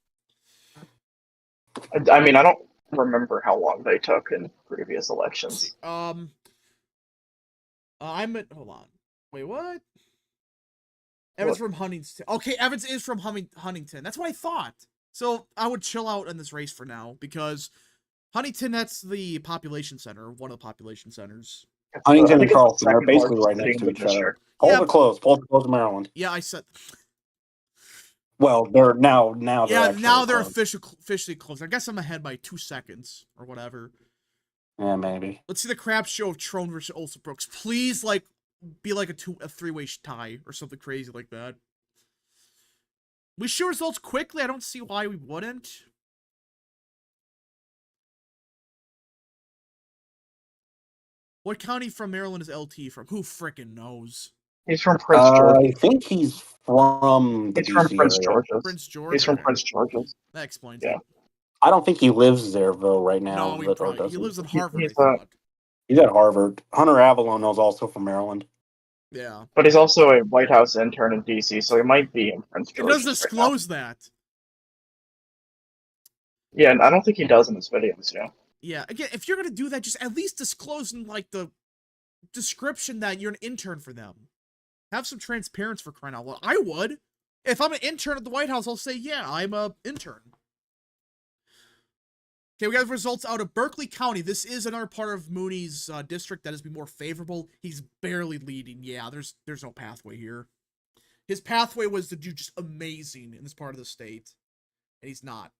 I mean, I don't remember how long they took in previous See, elections. hold on. Wait, what? Evans from Huntington. Okay, Evans is from Huntington. That's what I thought. So I would chill out in this race for now because Huntington, that's the population center, one of the population centers. I Huntington and think it's the Charleston, they're second basically largest right city next in to the each other. district. Polls Yeah. are closed. Polls are closed in Maryland. Yeah, I said. Well, they're now they're Yeah, actually now they're closed. officially closed. I guess I'm ahead by 2 seconds or whatever. Yeah, maybe. Let's see the crap show of Trone versus Olsen Brooks. Please, like, be like a 3-way tie or something crazy like that. We show results quickly. I don't see why we wouldn't. What county from Maryland is LT from? Who frickin' knows? He's from Prince George's. I think he's from the He's from DC Prince area. George's. Prince George? He's from Okay. Prince George's. That explains Yeah. it. I don't think he lives there though right now. No, he lives in He- Harvard, he's, I thought. He's at Harvard. Hunter Avalon is also from Maryland. Yeah. But he's also a White House intern in DC, so he might be in Prince It George's does right now. disclose that. Yeah, and I don't think he does in his videos, yeah. Yeah, again, if you're gonna do that, just at least disclose in, like, the description that you're an intern for them. Have some transparency for crying out loud. I would. If I'm an intern at the White House, I'll say, yeah, I'm a intern. Okay, we got the results out of Berkeley County. This is another part of Mooney's district that has been more favorable. He's barely leading. Yeah, there's no pathway here. His pathway was to do just amazing in this part of the state, and he's not.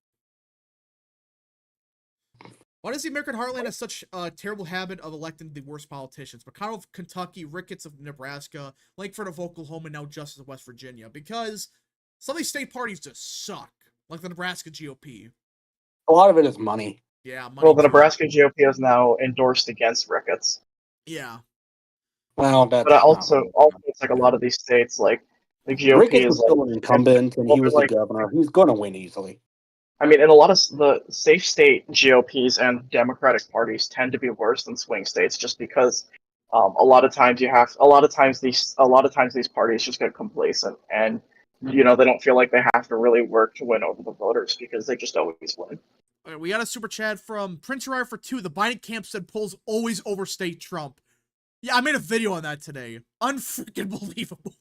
Why does the American heartland have such a terrible habit of electing the worst politicians? McConnell of Kentucky, Ricketts of Nebraska, Lankford of Oklahoma, and now Justice of West Virginia. Because some of these state parties just suck. Like the Nebraska GOP. A lot of it is money. Yeah, money Well, the too. Nebraska GOP is now endorsed against Ricketts. Yeah. Well, that's But also it's like a lot of these states, like the GOP Ricketts is was still an incumbent, and he was the like, governor. He's going to win easily. I mean, in a lot of the safe state GOPs and Democratic parties tend to be worse than swing states, just because a lot of times these parties just get complacent, and they don't feel like they have to really work to win over the voters because they just always win. All right, we got a super chat from Prince Ryan for 2. The Biden camp said polls always overstate Trump. Yeah, I made a video on that today. Unfreaking believable.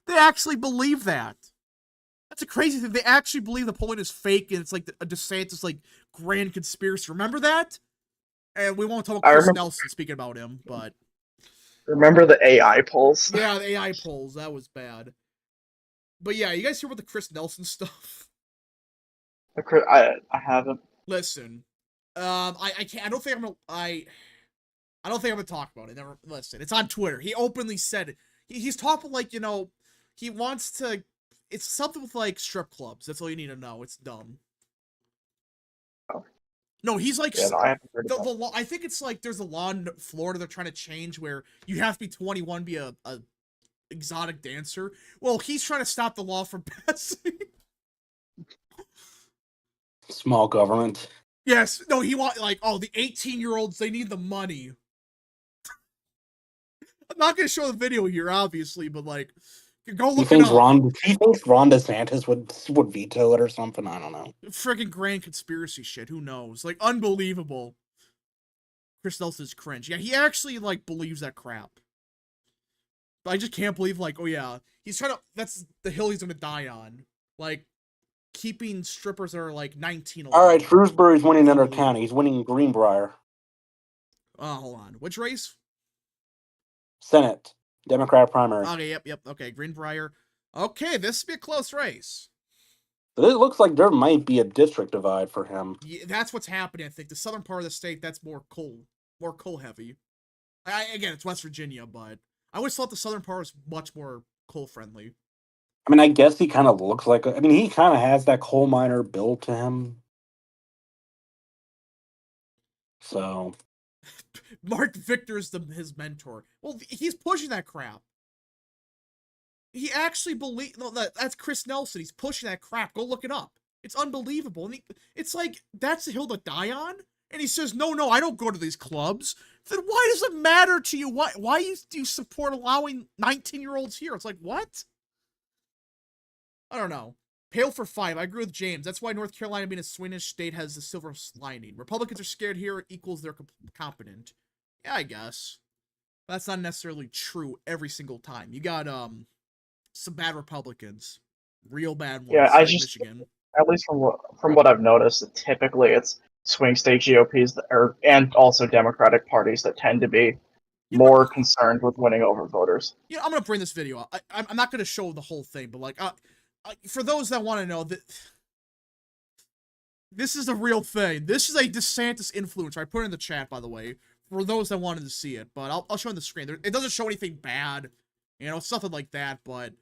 They actually believe that. That's a crazy thing. They actually believe the polling is fake and it's like a DeSantis like grand conspiracy. Remember that? And we won't talk about Chris Nelson speaking about him, but remember the AI polls? Yeah, the AI polls. That was bad. But yeah, you guys hear about the Chris Nelson stuff? I haven't. Listen, I can't. I don't think I'm gonna talk about it. Never listen. It's on Twitter. He openly said it. He's talking like he wants to. It's something with like strip clubs. That's all you need to know. It's dumb. Oh. No, he's like Yeah, no, I haven't heard the law. I think it's like there's a law in Florida they're trying to change where you have to be 21 to be a exotic dancer. Well, he's trying to stop the law from passing. Small government. Yes. No, he want the 18-year-olds, they need the money. I'm not gonna show the video here, obviously, but like, go look it up. He thinks Ron DeSantis would veto it or something. I don't know. Freaking grand conspiracy shit. Who knows? Like, unbelievable. Chris Nelson's cringe. Yeah, he actually like believes that crap. But I just can't believe oh yeah, he's trying to. That's the hill he's gonna die on. Like, keeping strippers that are like 19. All right, Shrewsbury's winning another county. He's winning Greenbrier. Hold on. Which race? Senate. Democrat primary. Okay, yep. Okay, Greenbrier. Okay, this will be a close race. But it looks like there might be a district divide for him. Yeah, that's what's happening, I think. The southern part of the state, that's more coal heavy. Again, it's West Virginia, but I always thought the southern part was much more coal friendly. I mean, I guess he kind of looks like he kind of has that coal miner build to him. So, Mark Victor's his mentor. Well, he's pushing that crap. He actually that's Chris Nelson. He's pushing that crap. Go look it up. It's unbelievable. And it's like, that's the hill to die on? And he says, no, I don't go to these clubs. Then why does it matter to you? Why do you support allowing 19-year-olds here? It's like, what? I don't know. Pale for 5. I agree with James. That's why North Carolina being a swinish state has the silver lining. Republicans are scared here. It equals they're competent. Yeah, I guess. That's not necessarily true every single time. You got, some bad Republicans. Real bad ones. Yeah, like Michigan. At least from what I've noticed, typically it's swing state GOPs and also Democratic parties that tend to be more concerned with winning over voters. You know, I'm gonna bring this video up. I'm not gonna show the whole thing, but like, for those that want to know, that this is a real thing. This is a DeSantis influencer. I put it in the chat, by the way, for those that wanted to see it. But I'll show on the screen. It doesn't show anything bad, you know, something like that. But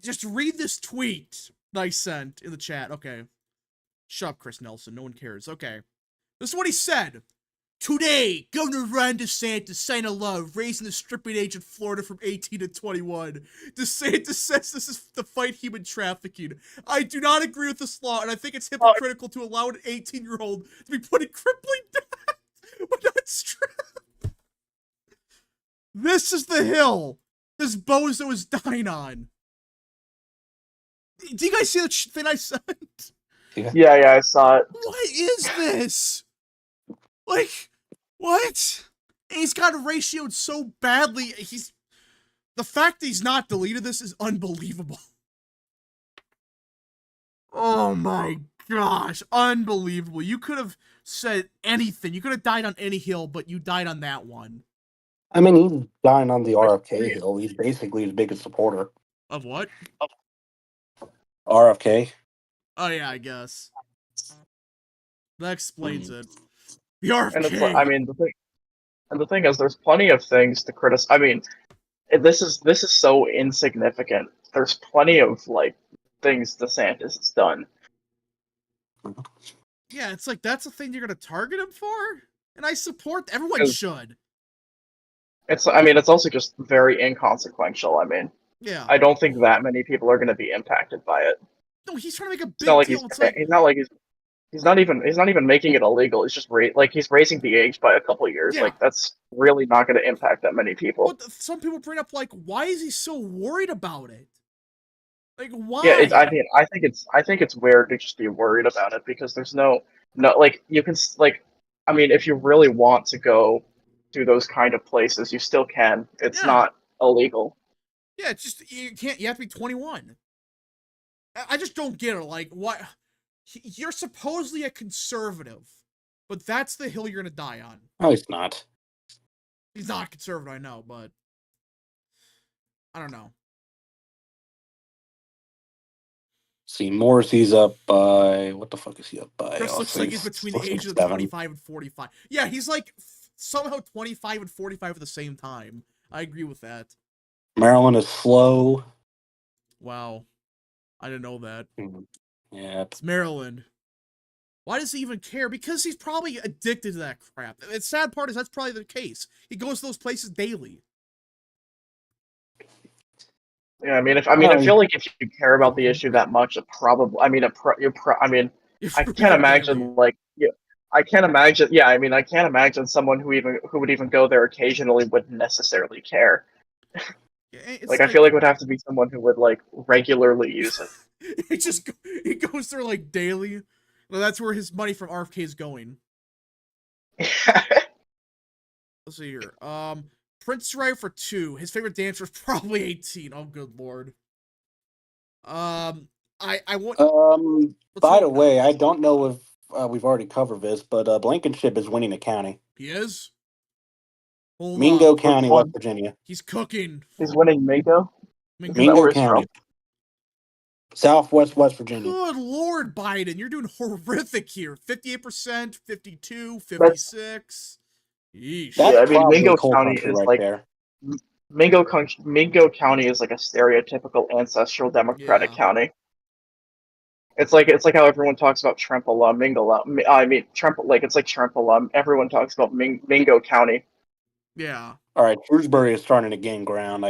just read this tweet that I sent in the chat. Okay. Shut up, Chris Nelson. No one cares. Okay. This is what he said. Today, Governor Ron DeSantis signed a law raising the stripping age in Florida from 18 to 21. DeSantis says this is to fight human trafficking. I do not agree with this law, and I think it's hypocritical to allow an 18-year-old to be put in crippling debt but not stripped. This is the hill this bozo is dying on. Do you guys see the thing I sent? Yeah, I saw it. What is this? Like, what? And he's got ratioed so badly. The fact that he's not deleted this is unbelievable. Oh my gosh, unbelievable. You could have said anything. You could have died on any hill, but you died on that one. I mean, he's dying on the RFK hill. He's basically his biggest supporter. Of what? RFK. Oh yeah, I guess. That explains it. The RFK. And it's, I mean, the thing is, there's plenty of things to criticize. I mean, this is so insignificant. There's plenty of like things DeSantis has done. Yeah, it's like that's the thing you're gonna target him for, and I support. Everyone should. I mean, it's also just very inconsequential. I mean, yeah, I don't think that many people are going to be impacted by it. No, he's trying to make a big deal. He's not even making it illegal. He's just he's raising the age by a couple of years. Yeah. Like that's really not going to impact that many people. But some people bring up like, why is he so worried about it? Like, why? Yeah, I think it's weird to just be worried about it because there's no like you can like, I mean, if you really want to go to those kind of places, you still can. It's not illegal. Yeah, it's just you can't. You have to be 21. I just don't get it. Like, what? You're supposedly a conservative, but that's the hill you're gonna die on. No, he's not. He's not conservative, I know, but I don't know. See, Morrissey's up by what the fuck is he up by? Chris looks like he's between the ages of 25 and 45. Yeah, he's like somehow 25 and 45 at the same time. I agree with that. Maryland is slow. Wow. I didn't know that. Yeah. It's Maryland. Why does he even care? Because he's probably addicted to that crap. The sad part is that's probably the case. He goes to those places daily. Yeah, I feel like if you care about the issue that much, it probably. I can't imagine like. Yeah, I can't imagine. Yeah, I mean, I can't imagine someone who would even go there occasionally wouldn't necessarily care. Like, I feel like it would have to be someone who would like regularly use it. He goes there like daily. Well, that's where his money from RFK is going. Let's see here. Prince Ray for 2. His favorite dancer is probably 18. Oh, good lord. I want. By the way, I don't know if we've already covered this, but Blankenship is winning the county. He is. Mingo County, West Virginia. He's cooking. He's winning Mingo. Mingo County. Southwest West Virginia. Good lord, Biden. You're doing horrific here. 58%, 52, 56. Yeesh. Yeah, I mean, Mingo County is right like there. Mingo County is like a stereotypical ancestral Democratic county. It's like how everyone talks about Trempealeau, Mingo. I mean Trempe, like it's like Trempealeau. Everyone talks about Mingo County. Yeah. All right, Shrewsbury is starting to gain ground.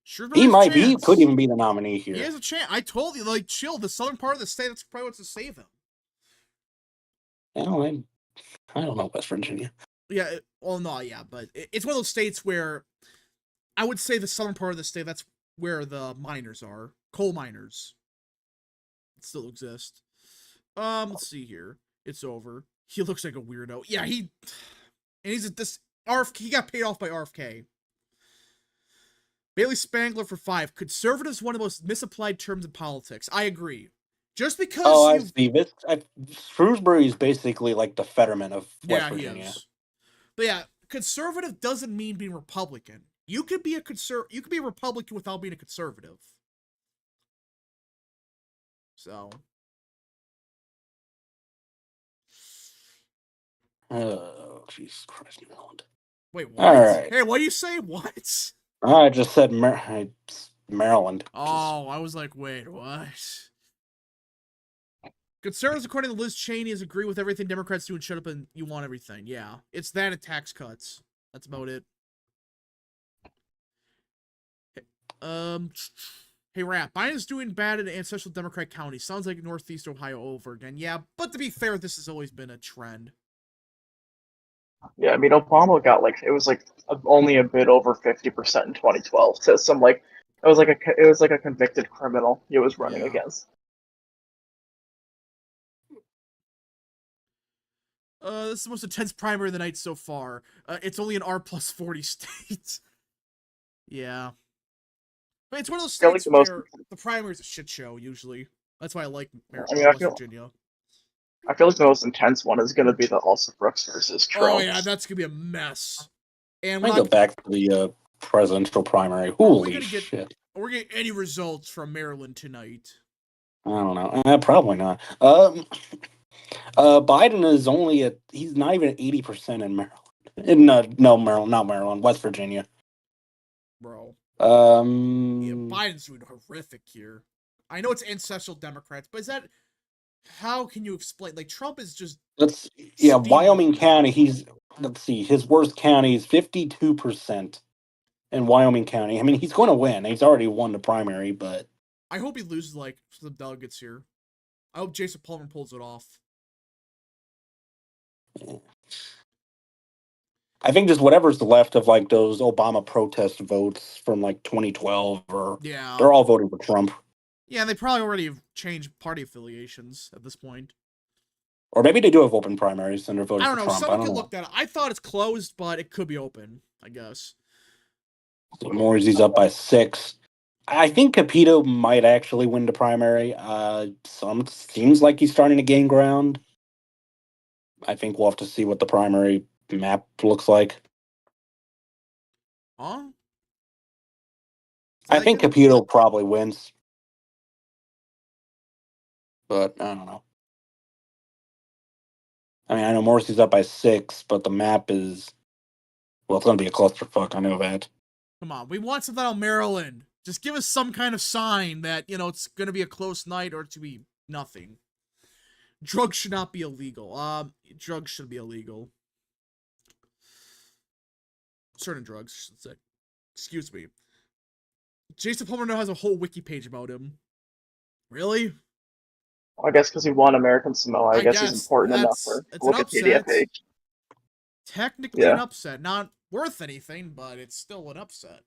Shrewsbury He has a might be. He could chance. even be the nominee He here. has a chance. I told you, like, chill. The southern part of the state, that's probably what's to save him. Well, I don't know West Virginia. Yeah, well, no, yeah, but it's one of those states where I would say the southern part of the state, that's where the miners are. Coal miners. Still exist. Let's see here. It's over. He looks like a weirdo. Yeah, and he's at this RFK. He got paid off by RFK. Bailey Spangler for 5. Conservatives one of the most misapplied terms in politics. I agree. Just because Oh, I see. Shrewsbury is basically like the Fetterman of West yeah, he Virginia. is. But yeah, conservative doesn't mean being Republican. You could be a Republican without being a conservative. So. Oh, Jesus Christ, Maryland. Wait, what? All right. Hey, what do you say? What? I just said Maryland. Oh, I was like, wait, what? Conservatives, according to Liz Cheney, is agree with everything Democrats do and shut up and you want everything. Yeah, it's that and tax cuts. That's about it. Hey, Rap, Biden's doing bad in ancestral Democrat counties. Sounds like Northeast Ohio over again. Yeah, but to be fair, this has always been a trend. Yeah, I mean Obama got it was like only a bit over 50% in 2012. So some it was like a convicted criminal he was running Yeah. against. This is the most intense primary of the night so far. It's only an R+40 state. Yeah. But it's one of those I feel like states the most. where the primary is a shit show, usually. That's why I like I mean, West Virginia. I feel like the most intense one is going to be the Elsa Brooks versus Trump. Oh, yeah, that's going to be a mess. And Let me go back to the presidential primary. Holy shit. We're getting any results from Maryland tonight. I don't know. Probably not. Biden is he's not even at 80% in Maryland. No, Maryland, not Maryland, West Virginia. Bro. Yeah, Biden's doing horrific here. I know it's ancestral Democrats, but how can you explain? Like, Trump is just. Wyoming County, let's see, his worst county is 52% in Wyoming County. I mean, he's going to win. He's already won the primary, but. I hope he loses, some delegates here. I hope Jason Palmer pulls it off. I think just whatever's left of those Obama protest votes from 2012, they're all voting for Trump. Yeah, they probably already have changed party affiliations at this point. Or maybe they do have open primaries and they're voting for Trump. Someone could look that up. I thought it's closed, but it could be open, I guess. So Morrissey's up by 6. I think Capito might actually win the primary. Seems like he's starting to gain ground. I think we'll have to see what the primary map looks like. Huh? I think Capito probably wins. But I don't know. I mean, I know Morrissey's up by 6, but the map is... Well, it's going to be a clusterfuck. I know that. Come on. We want something out of Maryland. Just give us some kind of sign that, it's going to be a close night or to be nothing. Drugs should not be illegal. Drugs should be illegal. Certain drugs, I should say. Excuse me. Jason Palmer now has a whole wiki page about him. Really? I guess because he won American Samoa. I guess he's important enough for Wikipedia page. Technically an upset. Not worth anything, but it's still an upset.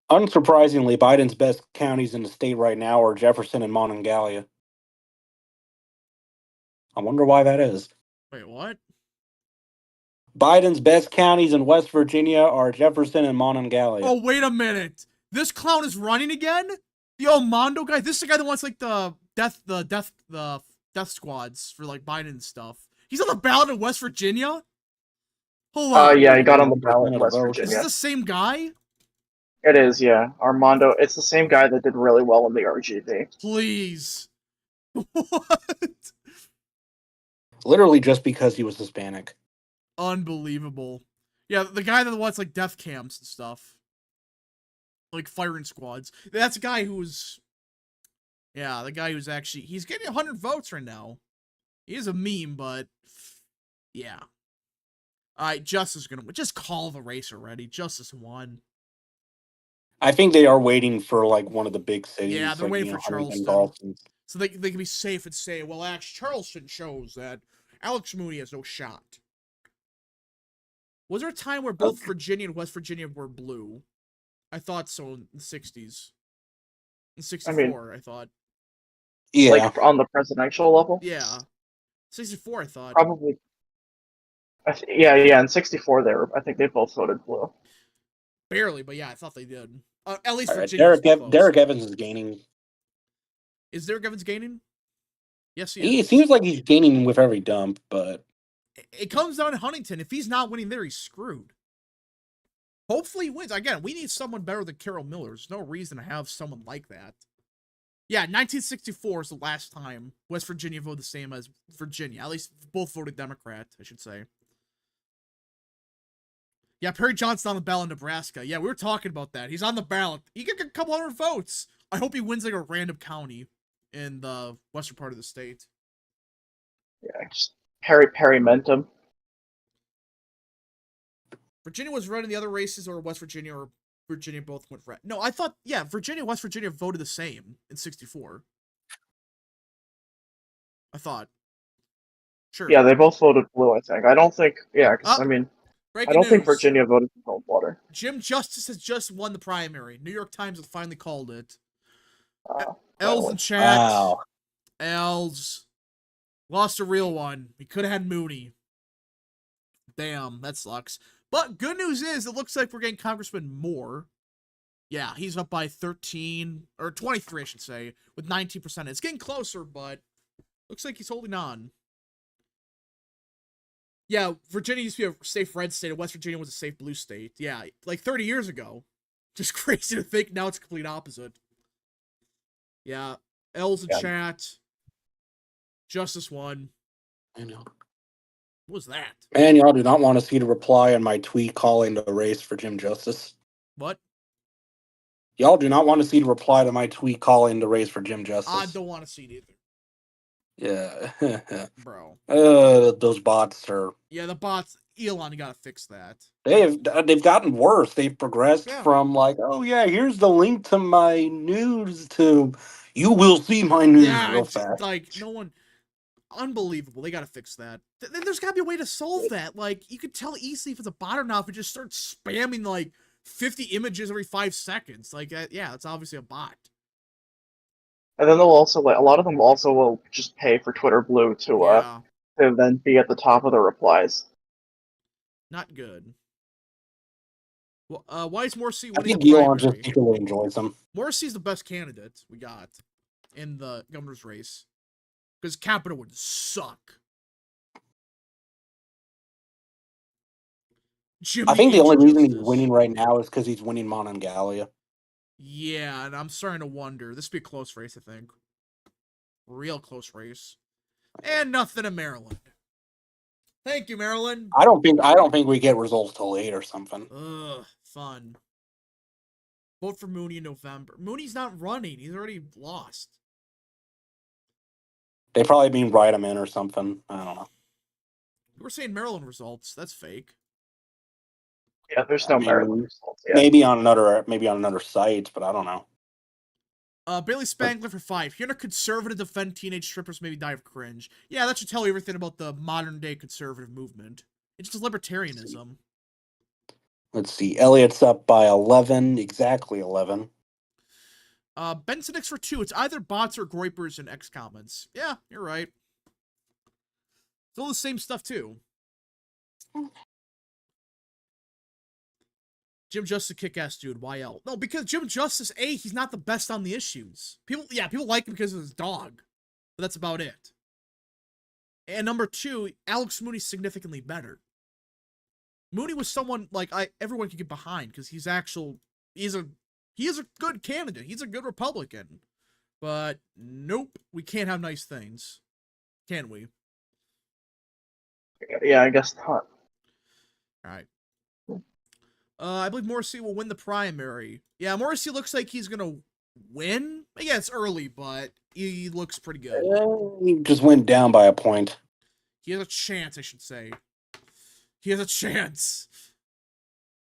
Unsurprisingly, Biden's best counties in the state right now are Jefferson and Monongalia. I wonder why that is. Wait, what? Biden's best counties in West Virginia are Jefferson and Monongalia. Oh, wait a minute. This clown is running again? The old Mondo guy? This is the guy that wants, the death squads for, Biden and stuff. He's on the ballot in West Virginia? Hold on. Yeah, he got on the ballot in West Virginia. Is this the same guy? It is, yeah. Armando. It's the same guy that did really well in the RGB. Please. What? Literally just because he was Hispanic. Unbelievable. Yeah, the guy that wants, death camps and stuff. Firing squads. That's a guy who's... Yeah, the guy who's actually he's getting 100 votes right now. He is a meme, but yeah. All right, Justice is gonna win. Just call the race already. Justice won. I think they are waiting for like one of the big Yeah, cities, they're like waiting for Huntington, Charleston. Charleston. So they can be safe and say, well, actually, Charleston shows that Alex Mooney has no shot. Was there a time where both Virginia and West Virginia were blue? I thought so in the 60s. In 64, I thought. Yeah. Like on the presidential level? Yeah. 64, I thought. Probably. Yeah. In '64, I think they both voted blue. Barely, but yeah, I thought they did. At least All right, Virginia was close. Derek Evans is gaining. Is Derek Evans gaining? Yes, He is. seems like he's gaining with every dump, but It comes down to Huntington. If he's not winning there, he's screwed. Hopefully he wins. Again, we need someone better than Carol Miller. There's no reason to have someone like that. Yeah, 1964 is the last time West Virginia voted the same as Virginia. At least both voted Democrat, I should say. Yeah, Perry Johnson on the ballot in Nebraska. Yeah, we were talking about that. He's on the ballot. He could get a couple hundred votes. I hope he wins like a random county in the western part of the state. Yeah, just Perry Mentum. Virginia was red in the other races, or West Virginia or Virginia both went red. No, I thought, yeah, Virginia and West Virginia voted the same in 64. I thought. Sure. Yeah, they both voted blue, I think. I don't think, yeah, because, I mean, I don't think Virginia voted for Goldwater. Jim Justice has just won the primary. New York Times has finally called it. Wow. Els in chat. wow. Els. Lost a real one. He could have had Mooney. Damn, that sucks. But good news is, it looks like we're getting Congressman Moore. Yeah, he's up by 13, or 23, I should say, with 19%. It's getting closer, but looks like he's holding on. Yeah, Virginia used to be a safe red state, and West Virginia was a safe blue state. Yeah, like 30 years ago. Just crazy to think now it's complete opposite. Yeah, L's in chat. Justice won. I know. What was that? Man, y'all do not want to see the reply on my tweet calling the race for Jim Justice. What? Y'all do not want to see the reply to my tweet calling the race for Jim Justice. I don't want to see it either. Yeah. Bro. Those bots are... Yeah, the bots, Elon, you gotta fix that. They've gotten worse. They've progressed from like, oh yeah, here's the link to my news to you will see my news real fast. Like, no one... Unbelievable. They gotta fix that. There's gotta be a way to solve that. Like, you could tell easily if it's a bot or not if it just starts spamming, like, 50 images every 5 seconds. Like, yeah, it's obviously a bot. And then they'll also, like, a lot of them also will just pay for Twitter Blue to then be at the top of the replies. Not good. Well, why is Morrissey I winning think Elon just secretly enjoys them. Morrissey's the best candidate we got in the governor's race. Because Capita would suck. I think the only reason he's winning right now is because he's winning Monongalia. Yeah, and I'm starting to wonder. This would be a close race, I think. Real close race. And nothing in Maryland. Thank you, Maryland. I don't think we get results till late or something. Ugh, fun. Vote for Mooney in November. Mooney's not running. He's already lost. They probably mean write him in or something. I don't know. We're saying Maryland results. That's fake. Yeah, there's no Maryland results yet. Maybe on another site, but I don't know. Bailey Spangler for 5. Hearing a conservative defend teenage strippers maybe die of cringe. Yeah, that should tell you everything about the modern day conservative movement. It's just libertarianism. Let's see. Elliot's up by 11, exactly 11. Benson X for 2. It's either bots or groypers in X comments. Yeah, you're right. It's all the same stuff too. Jim Justice, kick-ass dude. YL. No, because Jim Justice, A, he's not the best on the issues. People like him because of his dog. But that's about it. And number 2, Alex Mooney's significantly better. Mooney was someone, like, everyone could get behind, because he is a good candidate. He's a good Republican. But, nope, we can't have nice things. Can we? Yeah, I guess not. Alright. I believe Morrissey will win the primary. Yeah, Morrissey looks like he's gonna win. Yeah, it's early, but he looks pretty good. He just went down by a point. He has a chance, I should say. He has a chance.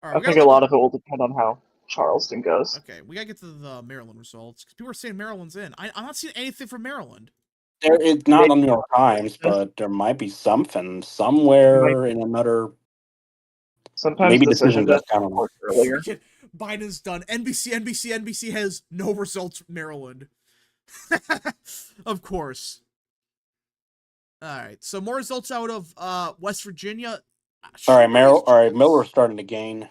All right, I think a lot of it will depend on how Charleston goes. Okay, we gotta get to the Maryland results because people are saying Maryland's in. I'm not seeing anything from Maryland. It's not on New York Times, but there might be something somewhere in another. Sometimes Maybe decision decision desk. desk I don't know. earlier. Biden's done. NBC has no results from Maryland. Of course. All right, so more results out of West Virginia. All right, Miller's starting to gain.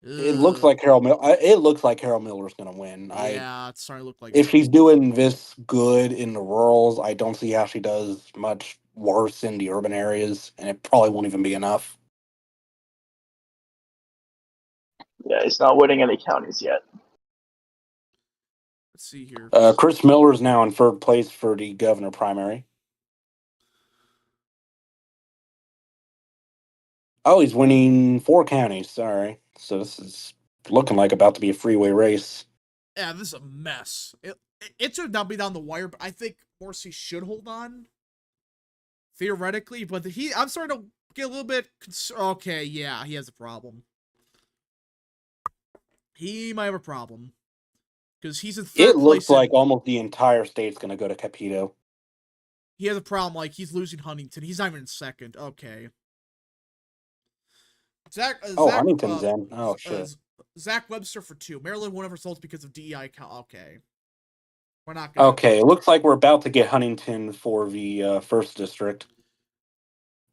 It looks like Harold Miller's going to win. Yeah, it's starting to look like. If she's doing this good in the rurals, I don't see how she does much worse in the urban areas, and it probably won't even be enough. Yeah, he's not winning any counties yet. Let's see here. Chris Miller's now in third place for the governor primary. Oh, he's winning 4 counties. Sorry. So this is looking like about to be a freeway race. Yeah, this is a mess. It should not be down the wire, but I think Morrissey should hold on. Theoretically, but I'm starting to get a little bit okay, yeah, he has a problem. He might have a problem. Because he's in third place. It looks like almost the entire state's going to go to Capito. He has a problem, like, he's losing Huntington. He's not even in second. Okay. Huntington's in. Oh, shit. Zach Webster for 2. Maryland won over results because of DEI count. Okay. We're not going to... Okay, it looks like we're about to get Huntington for the 1st district.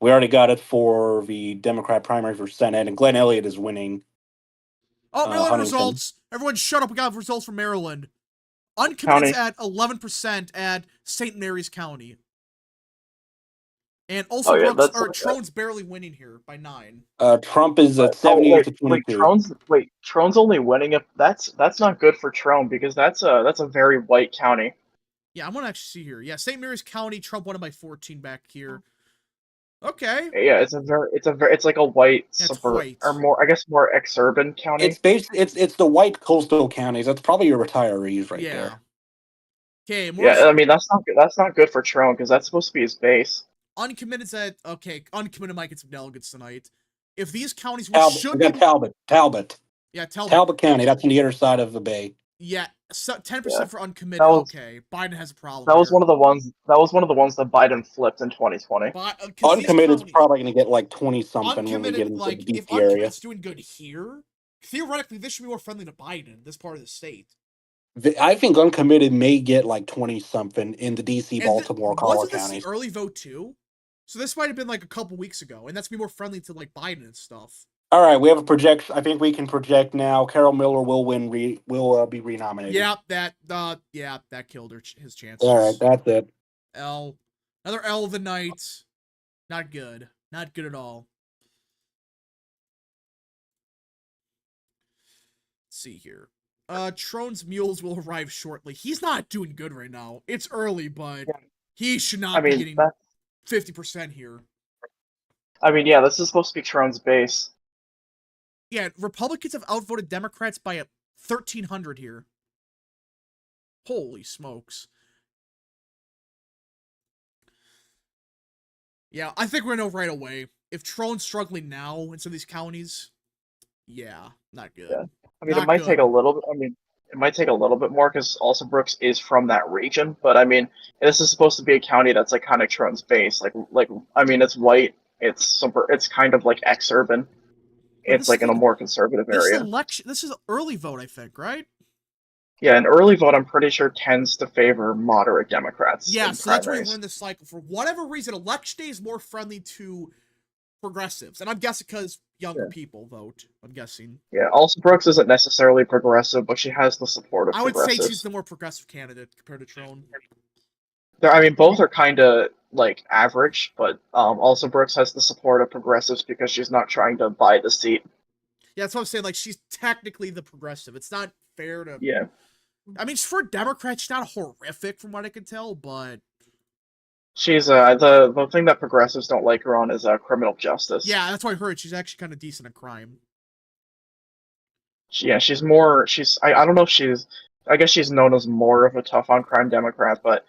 We already got it for the Democrat primary for Senate, and Glenn Elliott is winning. Oh, Maryland results. Everyone shut up. We got results from Maryland. Uncommitted's at 11% at St. Mary's County. And also, Trone's barely winning here by 9. Trump is at 78 to 22. Trone's only winning if that's not good for Trone because that's a very white county. Yeah, I'm gonna actually see here. Yeah, St. Mary's County, Trump won it by 14 back here. Okay. Yeah, it's like a white suburb or more ex-urban county. It's the white coastal counties. That's probably your retirees right there. Okay. Yeah, I mean that's not good for Trone because that's supposed to be his base. Uncommitted said, okay, uncommitted might get some delegates tonight. If these counties Talbot. Yeah, Talbot County. That's on the other side of the bay. Yeah, 10% for uncommitted. Okay, Biden has a problem. That was one of the ones. That was one of the ones that Biden flipped in 2020. Uncommitted is probably going to get like 20 something when we get into the DC area. If uncommitted's doing good here, theoretically, this should be more friendly to Biden. This part of the state. I think uncommitted may get like 20 something in the DC, Baltimore, Colorado counties. Wasn't this the early vote too? So this might have been like a couple weeks ago, and that's be more friendly to like Biden and stuff. All right, we have a projection. I think we can project now. Carol Miller will win. Will be renominated. Yeah, that killed his chances. All right, that's it. Another L of the night. Not good. Not good at all. Let's see here. Trone's mules will arrive shortly. He's not doing good right now. It's early, but he should not be getting 50% here. I mean, yeah, this is supposed to be Trone's base. Yeah, Republicans have outvoted Democrats by 1,300 here. Holy smokes. Yeah, I think we're going to know right away. If Trone's struggling now in some of these counties, yeah, not good. Yeah. I mean, it might take a little bit. I mean, it might take a little bit more because Alsabrooks is from that region. But I mean, this is supposed to be a county that's like kind of Trone's base. Like I mean, it's white. It's kind of like ex-urban. It's like in a more conservative area. This is early vote, I think, right? Yeah, an early vote, I'm pretty sure, tends to favor moderate Democrats. Yeah, so that's where we learned this cycle. For whatever reason, election day is more friendly to progressives. And I'm guessing because younger people vote, I'm guessing. Yeah, Alsabrooks isn't necessarily progressive, but she has the support of progressives. I would say she's the more progressive candidate compared to Trone. I mean, both are kind of like average, but Alsabrooks has the support of progressives because she's not trying to buy the seat. Yeah, that's what I'm saying. Like, she's technically the progressive. It's not fair to... Yeah. I mean, for a Democrat, she's not horrific from what I can tell, but... She's, the thing that progressives don't like her on is criminal justice. Yeah, that's what I heard. She's actually kind of decent at crime. Yeah, she's more... I don't know if I guess she's known as more of a tough on crime Democrat, but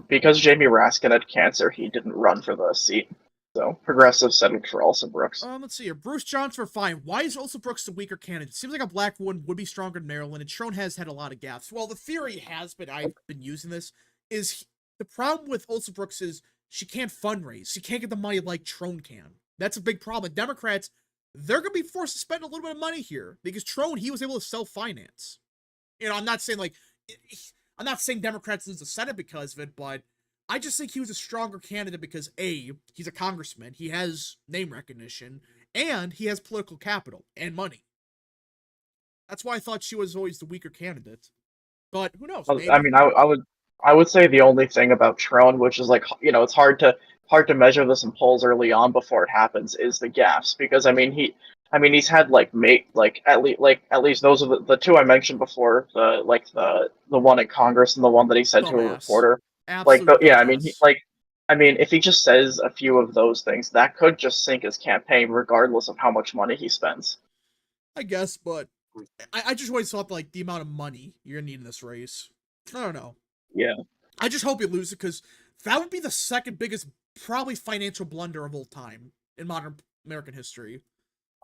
because Jamie Raskin had cancer, he didn't run for the seat. So progressives settled for Elsa Brooks. Let's see here. Bruce Johnson for fine. Why is Elsa Brooks the weaker candidate? Seems like a black woman would be stronger than Maryland, and Trone has had a lot of gaps. Well, the theory has been, I've been using this, is the problem with Elsa Brooks is she can't fundraise. She can't get the money like Trone can. That's a big problem. Democrats, they're going to be forced to spend a little bit of money here because Trone, he was able to self-finance. You know, I'm not saying Democrats lose the Senate because of it, but I just think he was a stronger candidate because A, he's a congressman, he has name recognition, and he has political capital and money. That's why I thought she was always the weaker candidate. But who knows? Maybe. I mean, I would say the only thing about Trone, which is like, you know, it's hard to measure this in polls early on before it happens, is the gaps, because he's had at least those are the two I mentioned before, the one in Congress and the one that he said to a reporter. If he just says a few of those things, that could just sink his campaign, regardless of how much money he spends. I guess, but I just always thought like the amount of money you're gonna need in this race. I don't know. Yeah. I just hope you lose it because that would be the second biggest, probably financial blunder of all time in modern American history.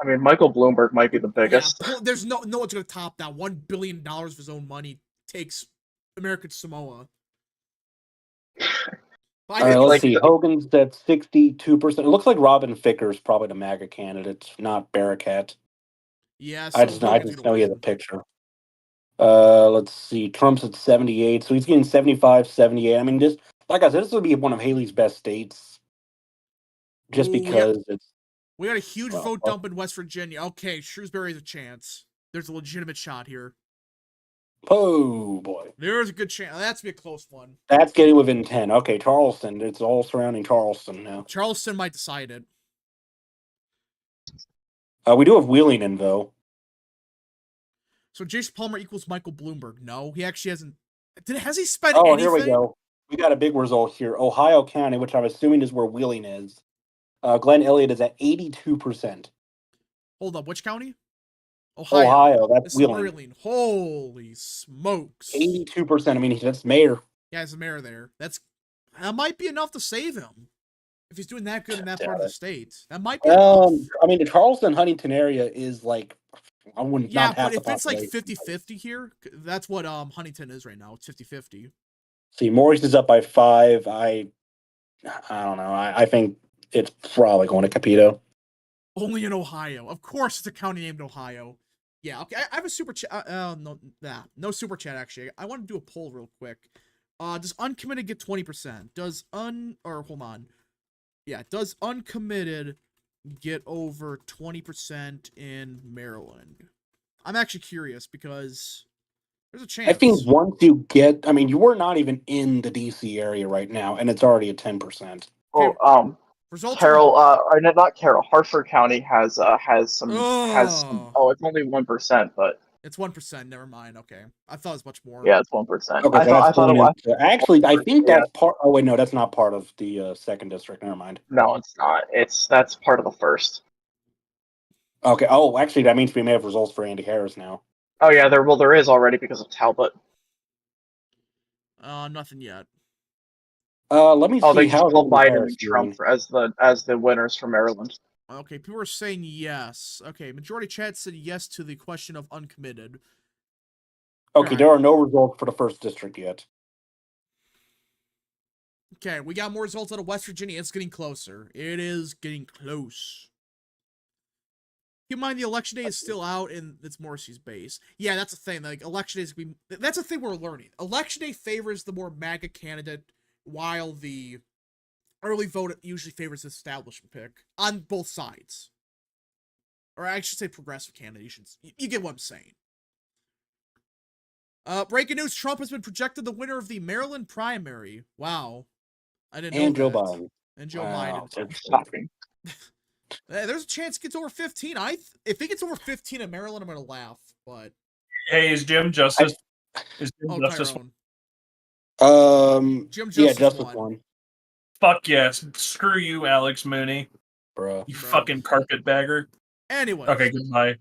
I mean, Michael Bloomberg might be the biggest. Yeah, there's no one's gonna top that. $1 billion of his own money takes American Samoa. All right, let's see. Hogan's at 62%. It looks like Robin Ficker's probably the MAGA candidate, not Barracat. Yeah, so I just know he has a picture. Let's see. Trump's at 78, so he's getting 75, 78. I mean, just like I said, this would be one of Haley's best states, just because we got a huge vote dump in West Virginia. Okay, Shrewsbury has a chance. There's a legitimate shot here. Oh boy, there's a good chance. That's be a close one. That's getting within 10. Okay, Charleston. It's all surrounding Charleston now. Charleston might decide it. We do have Wheeling in though. So Jason Palmer equals Michael Bloomberg. No, he actually hasn't. Has he spent anything? Here we go. We got a big result here. Ohio County, which I'm assuming is where Wheeling is. Glenn Elliott is at 82%. Hold up, which county? Ohio. That's Wheeling. Holy smokes. 82%. I mean, that's mayor. Yeah, he's the mayor there. That might be enough to save him. If he's doing that good in that part of the state. That might be enough. I mean, the Charleston-Huntington area is like, I wouldn't not have the population. But if it's like 50-50 here, that's what Huntington is right now. It's 50-50. See, Maurice is up by 5. I don't know. I think it's probably going to Capito. Only in Ohio. Of course, it's a county named Ohio. Yeah, okay. I have a super chat. No super chat, actually. I want to do a poll real quick. Does uncommitted get 20%? Does does uncommitted get over 20% in Maryland? I'm actually curious because there's a chance. I think once you get, I mean, you were not even in the DC area right now, and it's already at 10%. Oh, not Carroll. Harford County has some. Oh, it's only 1%, but it's 1%. Never mind. Okay, I thought it was much more. Yeah, it's 1%. Okay, I thought it was. Actually, I think that's part. Oh wait, no, that's not part of the second district. Never mind. No, it's not. That's part of the first. Okay. Oh, actually, that means we may have results for Andy Harris now. Oh yeah, there is already because of Talbot. Nothing yet. Let me see. They just called Biden and Trump as the winners for Maryland. Okay, people are saying yes. Okay, majority chat said yes to the question of uncommitted. Okay, there are no results for the first district yet. Okay, we got more results out of West Virginia. It's getting closer. It is getting close. Keep in mind the election day is still out and it's Morrissey's base. Yeah, that's the thing. Like election day is that's the thing we're learning. Election day favors the more MAGA candidate, while the early vote usually favors the establishment pick on both sides. Or I should say progressive candidates. You get what I'm saying. Breaking news, Trump has been projected the winner of the Maryland primary. Wow. I didn't know that. Joe Biden. And Joe Biden. That's shocking. There's a chance it gets over 15. If it gets over 15 in Maryland, I'm going to laugh. But hey, is Jim Justice? Justice? Jim Justice won. Fuck yes. Screw you, Alex Mooney. Bro. You fucking carpetbagger. Anyway. Okay, goodbye.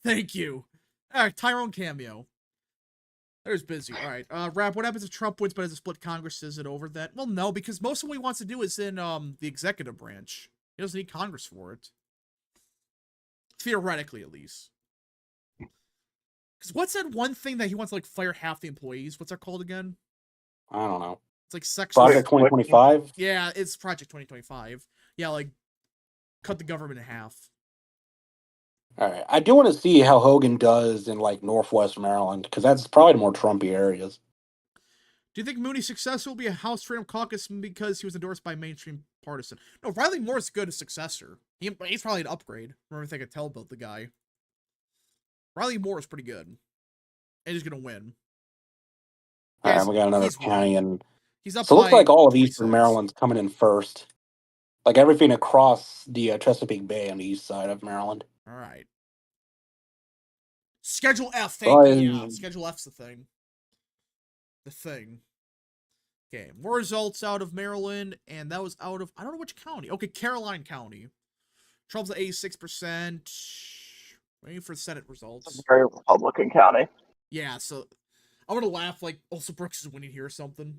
Thank you. All right, Tyrone cameo. There's busy. All right. Rap, what happens if Trump wins but has a split Congress? Is it over that? Well, no, because most of what he wants to do is in the executive branch. He doesn't need Congress for it. Theoretically, at least. Because what's that one thing that he wants to, like, fire half the employees? What's that called again? I don't know. It's like sex. Project 2025? Yeah, it's Project 2025. Yeah, like, cut the government in half. All right. I do want to see how Hogan does in, like, Northwest Maryland, because that's probably the more Trumpy areas. Do you think Mooney's successor will be a House Freedom Caucus because he was endorsed by mainstream partisan? No, Riley Moore's good as successor. He's probably an upgrade from everything I could tell about the guy. Riley Moore is pretty good. And he's going to win. All right, we got another he's county, winning. and He's up so it looks by like all of Eastern 26. Maryland's coming in first. Like everything across the Chesapeake Bay on the east side of Maryland. All right. Schedule F, thank you. Yeah, Schedule F's the thing. The thing. Okay, more results out of Maryland, and that was out of, I don't know which county. Okay, Caroline County. Trump's at 86%. Waiting for Senate results. It's a very Republican county. Yeah, so I'm gonna laugh like Olsa Brooks is winning here or something.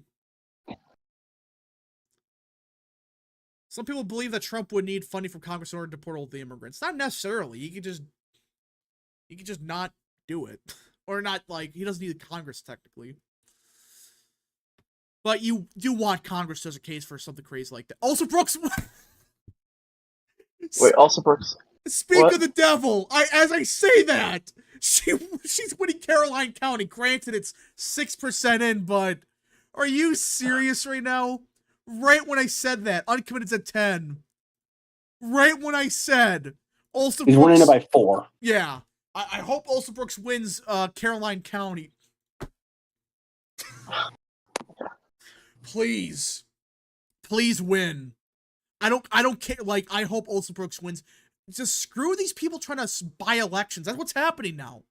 Some people believe that Trump would need funding from Congress in order to deport all the immigrants. Not necessarily. He could just not do it. Or not, like, he doesn't need Congress technically. But you do want Congress to as a case for something crazy like that. Also, Brooks. Wait, also Brooks. Speak of the devil. As I say that, she's winning Caroline County. Granted, it's 6% in, but are you serious right now? Right when I said that, uncommitted's at 10. Right when I said, Olsa He's Brooks, winning it by 4. Yeah, I hope Olsa Brooks wins Caroline County. Please win. I don't care. Like, I hope Olsa Brooks wins. Just screw these people trying to buy elections. That's what's happening now.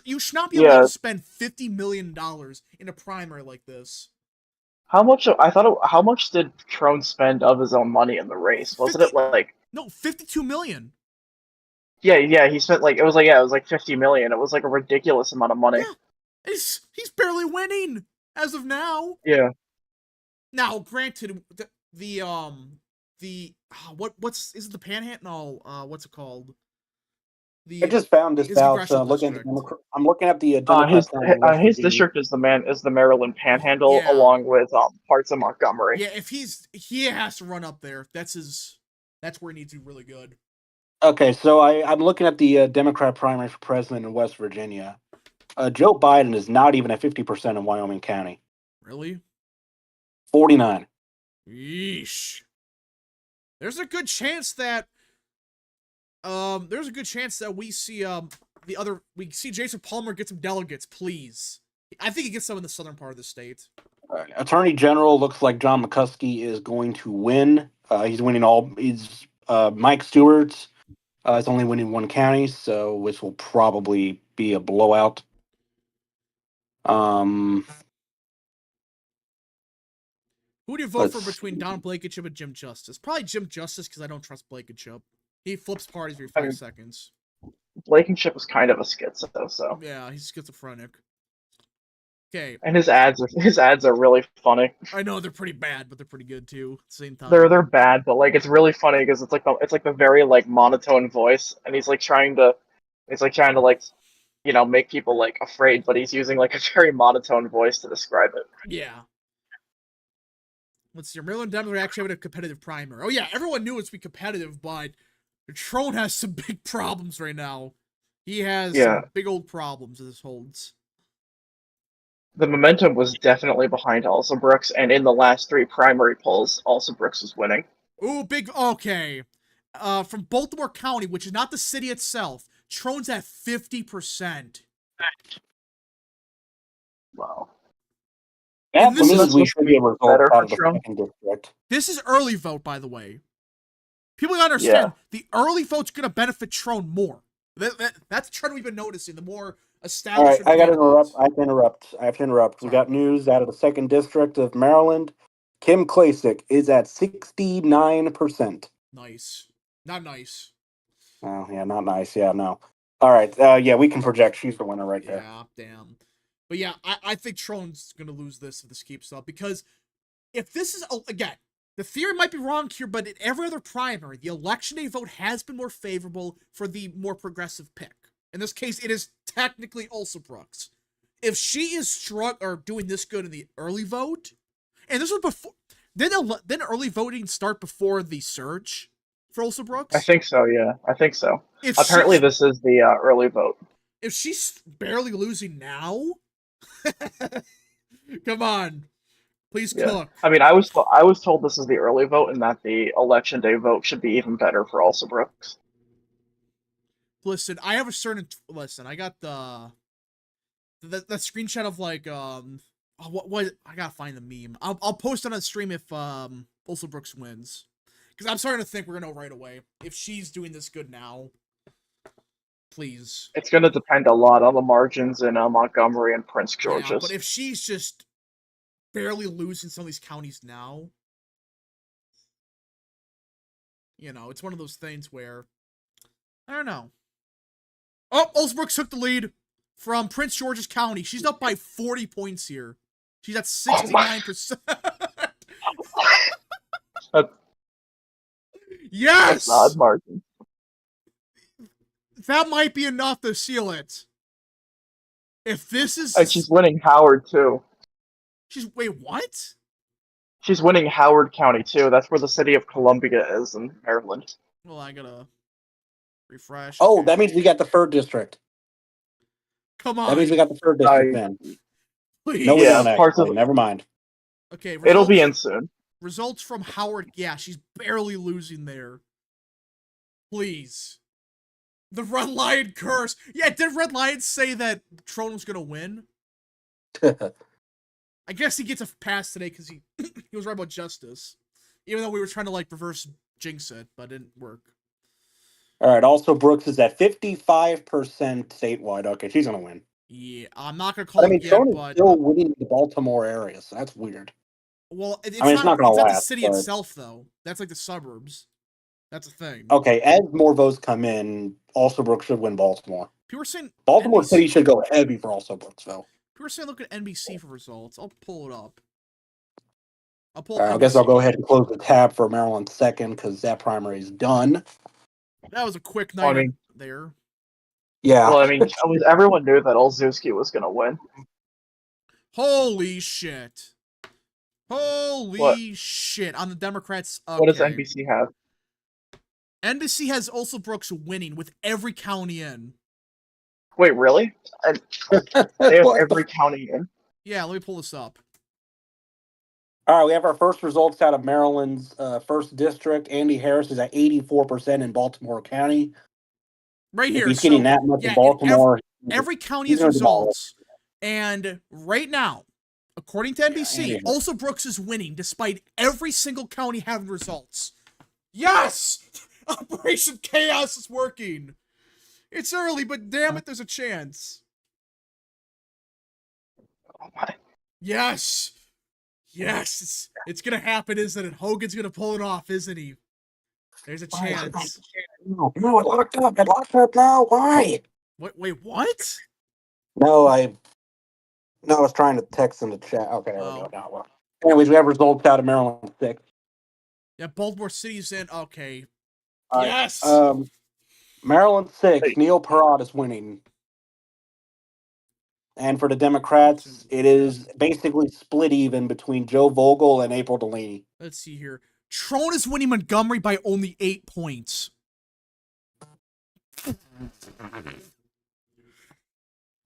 You should not be allowed to spend $50 million in a primary like this. How much? How much did Trone spend of his own money in the race? Wasn't it like? No, $52 million. Yeah. He spent it was like $50 million. It was like a ridiculous amount of money. Yeah, he's barely winning as of now. Yeah. Now, granted, what's is it the Panhandle? No, what's it called? I just found this out. I'm looking at the his district is the Maryland Panhandle, along with parts of Montgomery. Yeah, if he has to run up there. That's where he needs to be really good. Okay, so I'm looking at the Democrat primary for president in West Virginia. Joe Biden is not even at 50% in Wyoming County. Really? 49. Yeesh. There's a good chance that we see Jason Palmer get some delegates, please. I think he gets some in the southern part of the state. Attorney General looks like John McCuskey is going to win. He's winning all. Mike Stewart's is only winning one county, so which will probably be a blowout. Who do you vote for between Don Blankenship and Jim Justice? Probably Jim Justice, because I don't trust Blankenship. He flips parties every 5 seconds. Blankenship is kind of a schizo, so. Yeah, he's schizophrenic. Okay. And his ads are really funny. I know they're pretty bad, but they're pretty good too. At the same time. They're bad, but like it's really funny because it's like the very like monotone voice, and he's trying to make people like afraid, but he's using like a very monotone voice to describe it. Yeah. Let's see. Maryland Democrats are actually having a competitive primary. Oh yeah, everyone knew it would be competitive, but Trone has some big problems right now. He has some big old problems as this holds. The momentum was definitely behind Olsa Brooks, and in the last 3 primary polls, Olsa Brooks was winning. Ooh, okay. From Baltimore County, which is not the city itself, Trone's at 50%. Wow. That means we should be a result out of the second district. This is early vote, by the way. People gotta understand, the early vote's gonna benefit Trone more. That's the trend we've been noticing. The more established. All right, I have to interrupt. We got news out of the second district of Maryland. Kim Klacik is at 69%. Nice. Not nice. Oh, yeah, not nice. Yeah, no. All right. Yeah, we can project. She's the winner right there. Yeah, damn. But yeah, I think Trone's gonna lose this if this keeps up, because if this is, again, the theory might be wrong here, but in every other primary, the election day vote has been more favorable for the more progressive pick. In this case, it is technically also Brooks. If she is doing this good in the early vote, and this was before, then early voting start before the surge for Olsa Brooks. I think so. Yeah, I think so. If Apparently, this is the early vote. If she's barely losing now, come on, please cook. I mean, I was told this is the early vote, and that the election day vote should be even better for Olsa Brooks. Listen, I have a certain listen. I got the screenshot of like what I gotta find the meme. I'll post it on stream if Olsa Brooks wins, because I'm starting to think we're gonna know right away if she's doing this good now. Please. It's going to depend a lot on the margins in Montgomery and Prince George's. Yeah, but if she's just barely losing some of these counties now, you know, it's one of those things where, I don't know. Oh, Olsa Brooks took the lead from Prince George's County. She's up by 40 points here. She's at 69%. Yes! That's odd margin. That might be enough to seal it. If this is... And she's winning Howard, too. Wait, what? She's winning Howard County, too. That's where the city of Columbia is in Maryland. Well, I gotta refresh. Oh, Okay. that means we got the 3rd district. Come on. That means we got the 3rd district then. Please. No, we Yeah, don't parts actually. of Never mind. Okay, it'll be in soon. Results from Howard. Yeah, she's barely losing there. Please. The Red Lion curse. Yeah, did Red Lion say that Trone was gonna win? I guess he gets a pass today because he he was right about justice. Even though we were trying to like reverse jinx it, but it didn't work. All right. Also, Brooks is at 55% statewide. Okay, she's gonna win. Yeah, I'm not gonna call I mean, it yet, Trone is but still winning the Baltimore area, so that's weird. well, it's it's not gonna it's not the last, city but- itself though. That's like the suburbs. That's a thing. Okay, as more votes come in, also Brooks should win Baltimore. People were saying Baltimore NBC City should go heavy for also Brooks, though. People were saying look at NBC for results. I'll pull it up. I'll pull. All right, up I guess I'll NBC. go ahead and close the tab for Maryland 2nd because that primary is done. That was a quick night I mean, there. Yeah. well, I mean, everyone knew that Olszewski was going to win. Holy shit. Holy shit. On the Democrats. Okay. What does NBC have? NBC has also Brooks winning with every county in. Wait, really? They have What every county in? Yeah, let me pull this up. All right, we have our first results out of Maryland's 1st district. Andy Harris is at 84% in Baltimore County. Right here. If he's getting that much in Baltimore, every county he's has gonna demolish. results. And right now, according to NBC, Yeah. also Brooks is winning despite every single county having results. Yes! Operation Chaos is working. It's early, but damn it, there's a chance. Oh my. Yes! Yes! It's gonna happen, isn't it? Hogan's gonna pull it off, isn't he? There's a chance. No, it locked up. It locked up now. Why? Wait, what? No, I was trying to text in the chat. Okay, there we Oh. go. Now, well. Anyways, we have results out of Maryland 6. Yeah, Baltimore City's in. Okay. All right, Yes! Maryland 6, Hey. Neil Perot is winning. And for the Democrats, it is basically split even between Joe Vogel and April Delaney. Let's see here. Trone is winning Montgomery by only 8 points.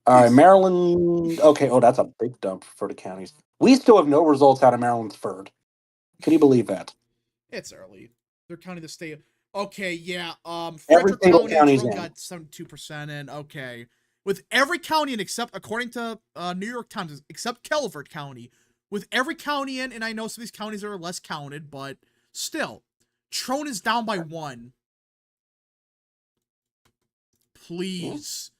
All right, Maryland. Okay, that's a big dump for the counties. We still have no results out of Maryland's 3rd. Can you believe that? It's early. They're counting the state. Okay, yeah. Every Frederick single County county's Trone in. got 72% in. Okay. With every county in except, according to New York Times, except Calvert County, with every county in, and I know some of these counties are less counted, but still, Trone is down by 1. Please.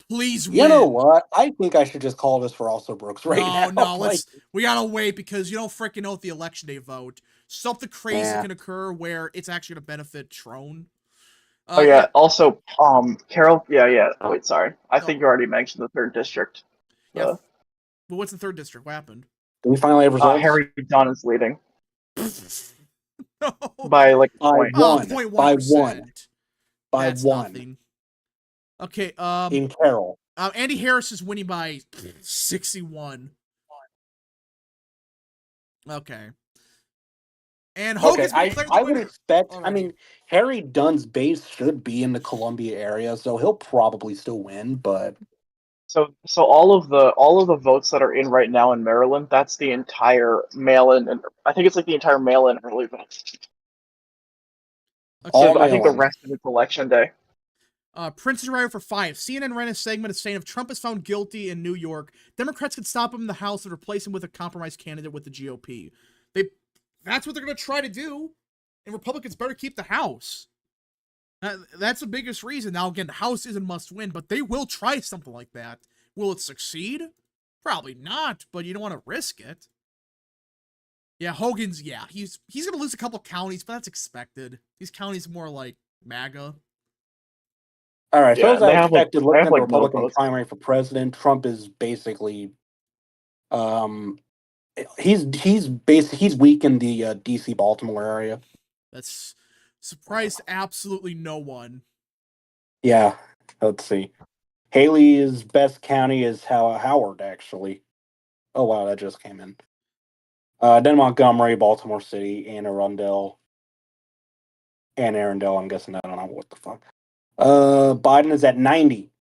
Please win. You know what? I think I should just call this for also Brooks right now. No, we gotta wait because you don't freaking know with the election day vote. Something crazy can occur where it's actually gonna benefit Trone. Oh yeah. Also, Carol. Yeah. Oh, wait, sorry. I think you already mentioned the 3rd district. Yeah. But what's the third district? What happened? Do we finally have results? Harry Dunn is leading No. by like a By point. Oh, one. 0.1%. By one. By That's one. nothing. Okay, In Carroll. Andy Harris is winning by 61. Okay. And Hogan's Okay, declared the I would winner expect. already. I mean, Harry Dunn's base should be in the Columbia area, so he'll probably still win. But So all of the votes that are in right now in Maryland, that's the entire mail-in, and I think it's like the entire mail-in early vote. Okay. all So I think the mail-in. rest of it's election day. Prince is arriving for 5. CNN ran a segment of saying if Trump is found guilty in New York, Democrats could stop him in the House and replace him with a compromise candidate with the GOP. That's what they're going to try to do, and Republicans better keep the House. That's the biggest reason. Now, again, the House is a must-win, but they will try something like that. Will it succeed? Probably not, but you don't want to risk it. Yeah, Hogan's, he's going to lose a couple counties, but that's expected. These counties are more like MAGA. All right, so Yeah, as they I have, like- expected, they looking have, at the like, no Republican votes. primary for president, Trump is basically, he's weak in the D.C. Baltimore area. That's surprised absolutely no one. Yeah, let's see. Haley's best county is Howard, actually. Oh wow, that just came in. Then Montgomery, Baltimore City, Anne Arundel, I'm guessing. I don't know what the fuck. Biden is at 90.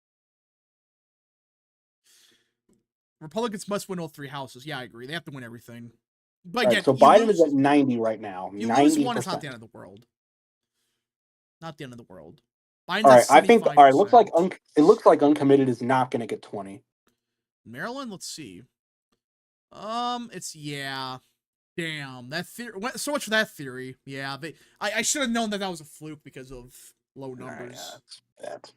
Republicans must win all 3 houses. Yeah, I agree. They have to win everything. But All again, right, so you Biden lose, is at 90 right now. you lose 90%. one, it's not the end of the world. Not the end of the world. Biden's All right, at I think. 75%. All right, it looks like uncommitted is not going to get 20. Maryland, let's see. It's Damn, that theory. So much for that theory. Yeah, I should have known that was a fluke because of low numbers. Yeah, that's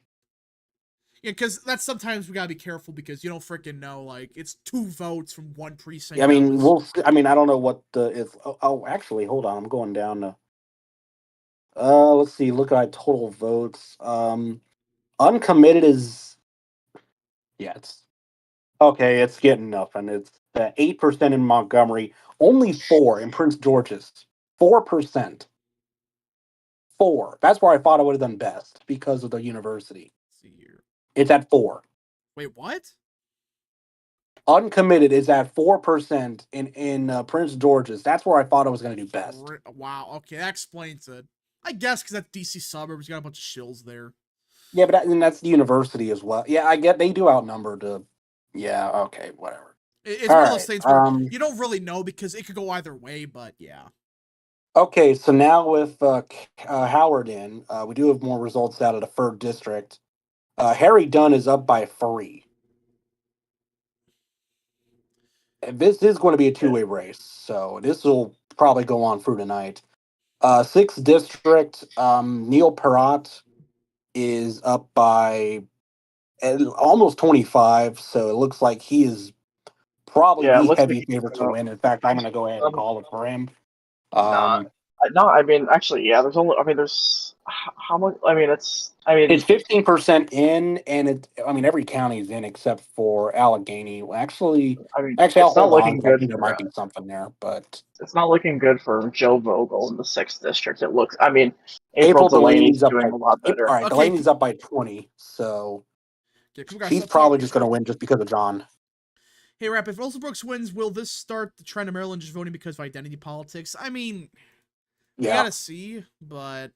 Yeah, because that's sometimes we gotta be careful because you don't freaking know. Like, it's 2 votes from one precinct. I mean, I mean, I don't know what the if. Oh, actually, hold on. I'm going down to. Let's see. Look at total votes. Uncommitted is. Yeah, it's okay. It's getting nothing. It's 8% in Montgomery. Only 4 in Prince George's. 4%. 4. That's where I thought I would have done best because of the university. Let's see here. It's at 4. Wait, what? Uncommitted is at 4% in Prince George's. That's where I thought I was going to do best. Wow. Okay, that explains it. I guess because that's DC suburbs. You got a bunch of shills there. Yeah, but and that's the university as well. Yeah, I get they do outnumber the. Yeah. Okay. Whatever. It's All one of those right, things where you don't really know because it could go either way. But yeah. Okay. So now with Howard in, we do have more results out of the third district. Harry Dunn is up by 3. And this is going to be a 2-way race, so this will probably go on through tonight. 6th district, Neil Perrott is up by almost 25, so it looks like he is probably Yeah, it the looks like heavy he's favorite to gonna- win. In fact, I'm going to go ahead and call it for him. No, I mean, actually, yeah. There's only. I mean, there's how much? I mean, it's. I mean, it's 15% in, and I mean, every county is in except for Allegheny. Actually, I'll it's not hold on. looking 'Cause I good think there for. might be something there, but It's not looking good for Joe Vogel in the 6th district. It looks. I mean, April April Delaney's up doing by a lot better. all right. Okay. Delaney's up by 20, so Yeah, she's probably just going to win just because of John. Hey, Rap, if Rosa Brooks wins, will this start the trend of Maryland just voting because of identity politics? I mean, we gotta see, but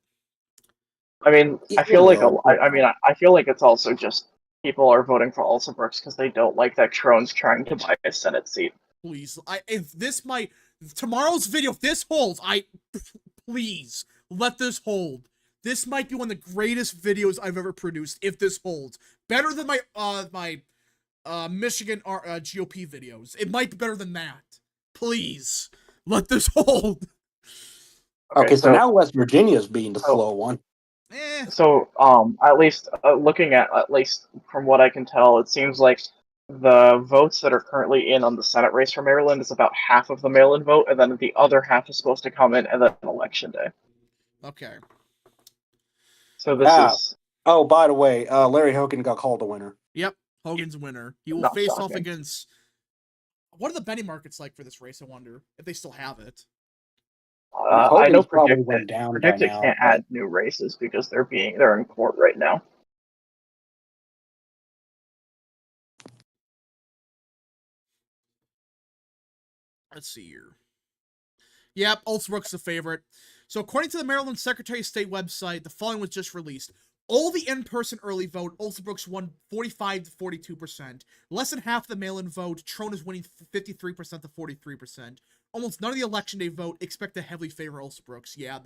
I mean, I It feel like will. I feel like it's also just people are voting for Elsa Brooks because they don't like that Crone's trying to buy a Senate seat. please, if this might tomorrow's video, if this holds, please let this hold. This might be one of the greatest videos I've ever produced. If this holds, better than my Michigan GOP videos. It might be better than that. Please let this hold. Okay, so now West Virginia is being the slow one. So, at least looking at least from what I can tell, it seems like the votes that are currently in on the Senate race for Maryland is about half of the mail-in vote, and then the other half is supposed to come in and then election day. Okay. So this is. Oh, by the way, Larry Hogan got called a winner. Yep, Hogan's winner. He will Not face off shocking. against What are the betting markets like for this race? I wonder if they still have it. I know probably went down by Predicted now. can't add new races because they're in court right now. Let's see here. Yep, Ulsterbrook's the favorite. So according to the Maryland Secretary of State website, the following was just released. All the in-person early vote, Ulsterbrook's won 45 to 42%. Less than half the mail-in vote, Trone is winning 53% to 43%. Almost none of the election day vote expect to heavily favor Ulsterbrooks. Yeah,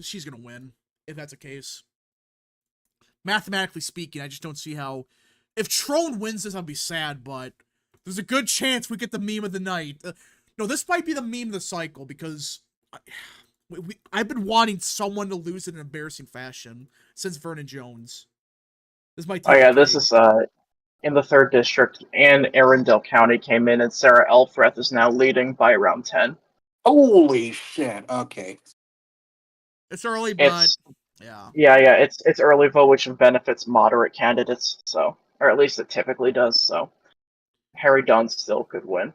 she's gonna win if that's the case. Mathematically speaking, I just don't see how. If Trone wins this, I'll be sad, but there's a good chance we get the meme of the night. No, this might be the meme of the cycle because I've been wanting someone to lose in an embarrassing fashion since Vernon Jones. This might. Oh yeah, this is in the 3rd district, and Arundel County came in, and Sarah Elfreth is now leading by around 10. Holy shit! Okay, It's early, but yeah. Yeah, it's early vote, which benefits moderate candidates, so, or at least it typically does. So, Harry Dunn still could win.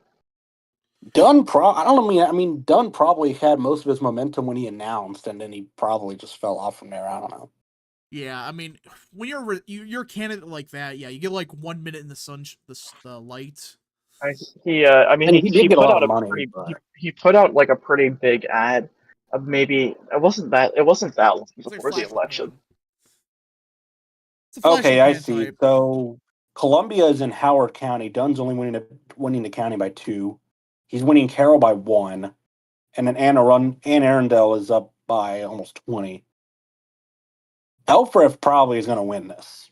Dunn I mean, Dunn probably had most of his momentum when he announced, and then he probably just fell off from there. I don't know. Yeah, I mean, when you're a candidate like that, yeah, you get like 1 minute in the sun, the light. He did get a put lot out of money. he put out like a pretty big ad. Maybe it wasn't that long before the election. Okay, I see. Type. So Columbia is in Howard County. Dunn's only winning the county by 2. He's winning Carroll by 1, and then Anne Arundel is up by almost 20. Elfreth probably is going to win this.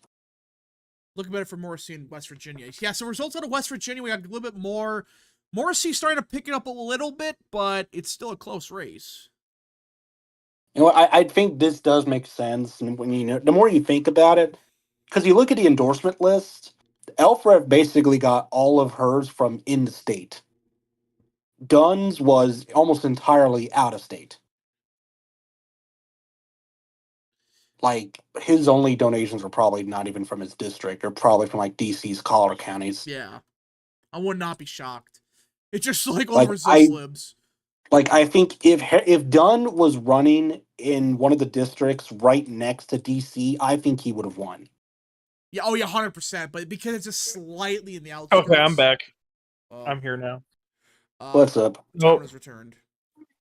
Looking better for Morrissey in West Virginia. Yeah, so results out of West Virginia, we got a little bit more. Morrissey starting to pick it up a little bit, but it's still a close race. You know, I think this does make sense when the more you think about it, because you look at the endorsement list, Elfreth basically got all of hers from in the state. Dunn's was almost entirely out of state. Like, his only donations were probably not even from his district. They're probably from, like, DC's collar counties. Yeah. I would not be shocked. It's just like all the resist libs. Like, I think if Dunn was running in one of the districts right next to DC, I think he would have won. Yeah, 100%. But because it's just slightly in the outskirts. Okay, I'm back. I'm here now. What's up? Tone has returned.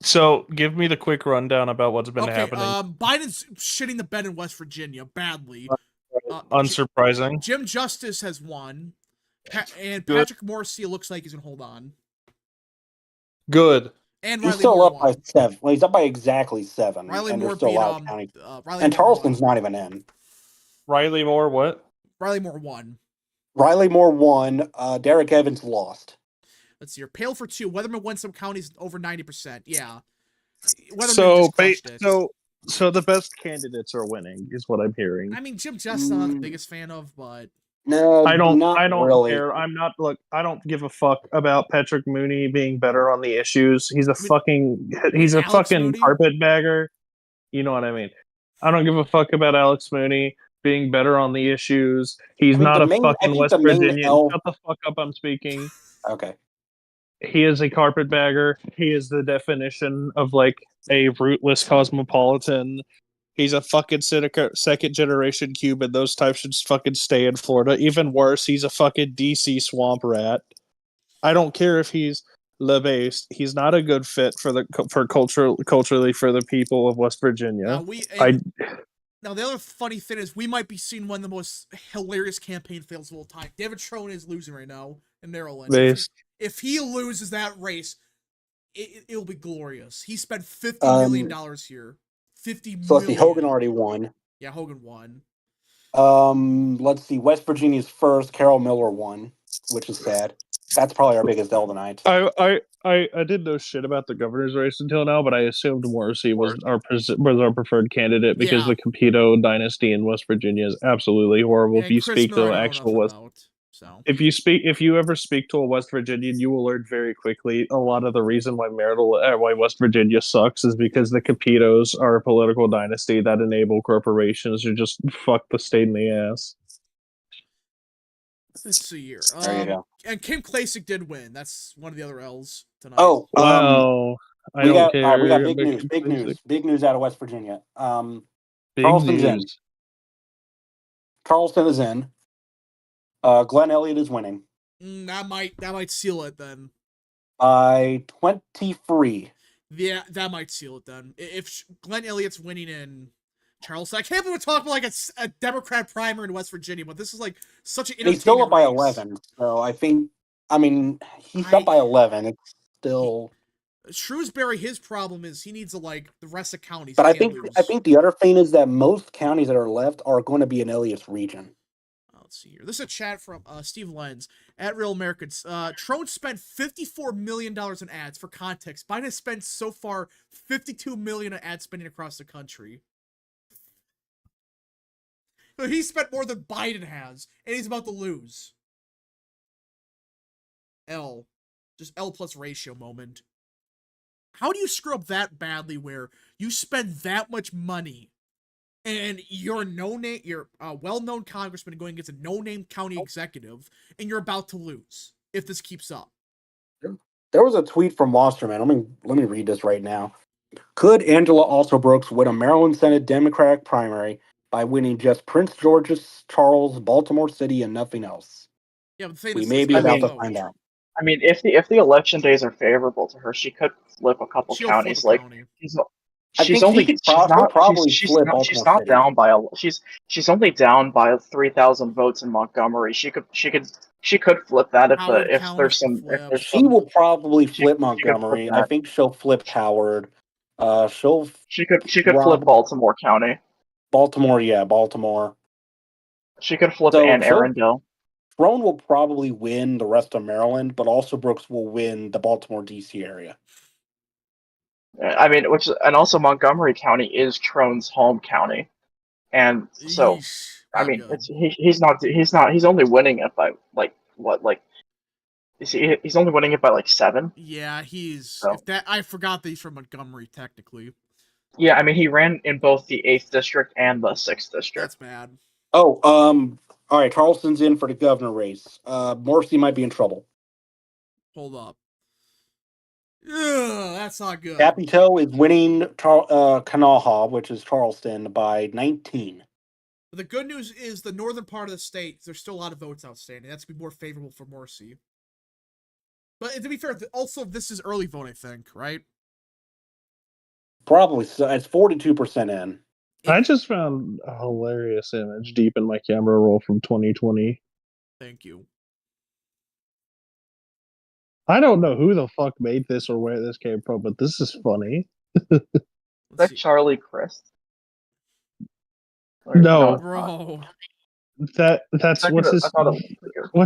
So, give me the quick rundown about what's been happening. Biden's shitting the bed in West Virginia badly. Unsurprising. Jim Justice has won, and Patrick Morrissey looks like he's gonna hold on. Good. And he's Riley still Moore up by 7. Well, he's up by exactly 7. Riley and Moore still beat county. Riley and Moore Charleston's won. not even in. Riley Moore, what? Riley Moore won. Riley Moore won. Derek Evans lost. Let's see here. Pale for 2. Weatherman won some counties over 90%. Yeah. So the best candidates are winning, is what I'm hearing. I mean, Jim Justice, I'm not the biggest fan of, but no, I don't really. care. I don't give a fuck about Patrick Mooney being better on the issues. He's a fucking carpetbagger. You know what I mean? I don't give a fuck about Alex Mooney being better on the issues. He's not a fucking West Virginian. Shut the fuck up, I'm speaking. Okay. He is a carpetbagger. He is the definition of like a rootless cosmopolitan. He's a fucking second generation Cuban. Those types should fucking stay in Florida. Even worse, he's a fucking DC swamp rat. I don't care if he's LeBased. He's not a good fit culturally for the people of West Virginia. Now, the other funny thing is we might be seeing one of the most hilarious campaign fails of all time. David Trone is losing right now in Maryland. If he loses that race, it'll be glorious. He spent $50 million here. $50 million. So let's see, Hogan already won. Yeah, Hogan won. Let's see, West Virginia's first. Carol Miller won, which is sad. That's probably our biggest L tonight. I didn't know shit about the governor's race until now, but I assumed Morrissey was our preferred candidate because the Capito dynasty in West Virginia is absolutely horrible. If you speak to actual West, if you ever speak to a West Virginian, you will learn very quickly a lot of the reason why West Virginia sucks is because the Capitos are a political dynasty that enable corporations to just fuck the state in the ass. Let's see here. There you go. And Kim Klasick did win. That's one of the other L's tonight. Oh, Wow. I we don't got care. we got I'm big news out of West Virginia. Big Charleston's in. news. Charleston is in. Glenn Elliott is winning That might seal it then. by 23. Yeah, that might seal it then. If Glenn Elliott's winning in Charleston, I can't believe we're talking about like a Democrat primary in West Virginia, but this is like such an And he's still up by race. 11. So he's up by 11. It's still. Shrewsbury, his problem is he needs the rest of counties. But He I can't think lose. the other thing is that most counties that are left are going to be in Elliott's region. Let's see here. This is a chat from Steve Lenz at Real Americans. Trone spent $54 million in ads. For context, Biden has spent so far $52 million in ad spending across the country. So he spent more than Biden has, and he's about to lose. Just L plus ratio moment. How do you screw up that badly where you spend that much money and you're a well-known congressman going against a no-name county executive, and you're about to lose if this keeps up? There was a tweet from Wasserman. Let me read this right now. Could Angela Alsobrooks win a Maryland Senate Democratic primary by winning just Prince George's, Charles, Baltimore City, and nothing else? Yeah, but the thing We is, may be about to find out. I mean, if the election days are favorable to her, she could flip a couple She'll counties. flip a Like county. she's only Baltimore not City. down by she's only down by 3,000 votes in Montgomery. She could flip that Howard if County there's she some if there's She some will probably she flip could flip Montgomery. I that. think she'll flip Howard. She could flip Baltimore County. Baltimore. She could flip So Anne Arundel. Trone will probably win the rest of Maryland, but also Brooks will win the Baltimore D.C. area. I mean, and also Montgomery County is Trone's home county, and so Yeesh, I not mean, good. he's only winning it by he's only winning it by like 7. Yeah, So. I forgot that he's from Montgomery technically. Yeah, I mean, he ran in both the 8th district and the 6th district. That's bad. Oh, all right. Charleston's in for the governor race. Morrissey might be in trouble. Hold up. Ugh, that's not good. Capito is winning Kanawha, which is Charleston, by 19. But the good news is the northern part of the state, there's still a lot of votes outstanding. That's going to be more favorable for Morrissey. But to be fair, also this is early vote, I think, right? Probably so. It's 42% in. I just found a hilarious image deep in my camera roll from 2020. Thank you. I don't know who the fuck made this or where this came from, but this is funny. That's Charlie Crist. No, bro. That's what's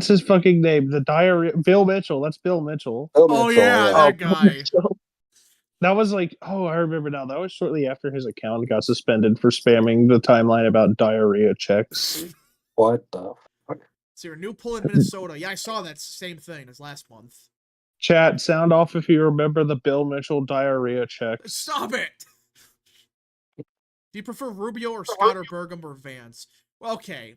his fucking name? The diarrhea. Bill Mitchell. That's Bill Mitchell. Oh yeah, that guy. That was like, oh, I remember now. That was shortly after his account got suspended for spamming the timeline about diarrhea checks. What the fuck? So your new pull in Minnesota. Yeah, I saw that same thing as last month. Chat, sound off if you remember the Bill Mitchell diarrhea checks. Stop it! Do you prefer Rubio or Scott or Burgum or Vance? Well, okay.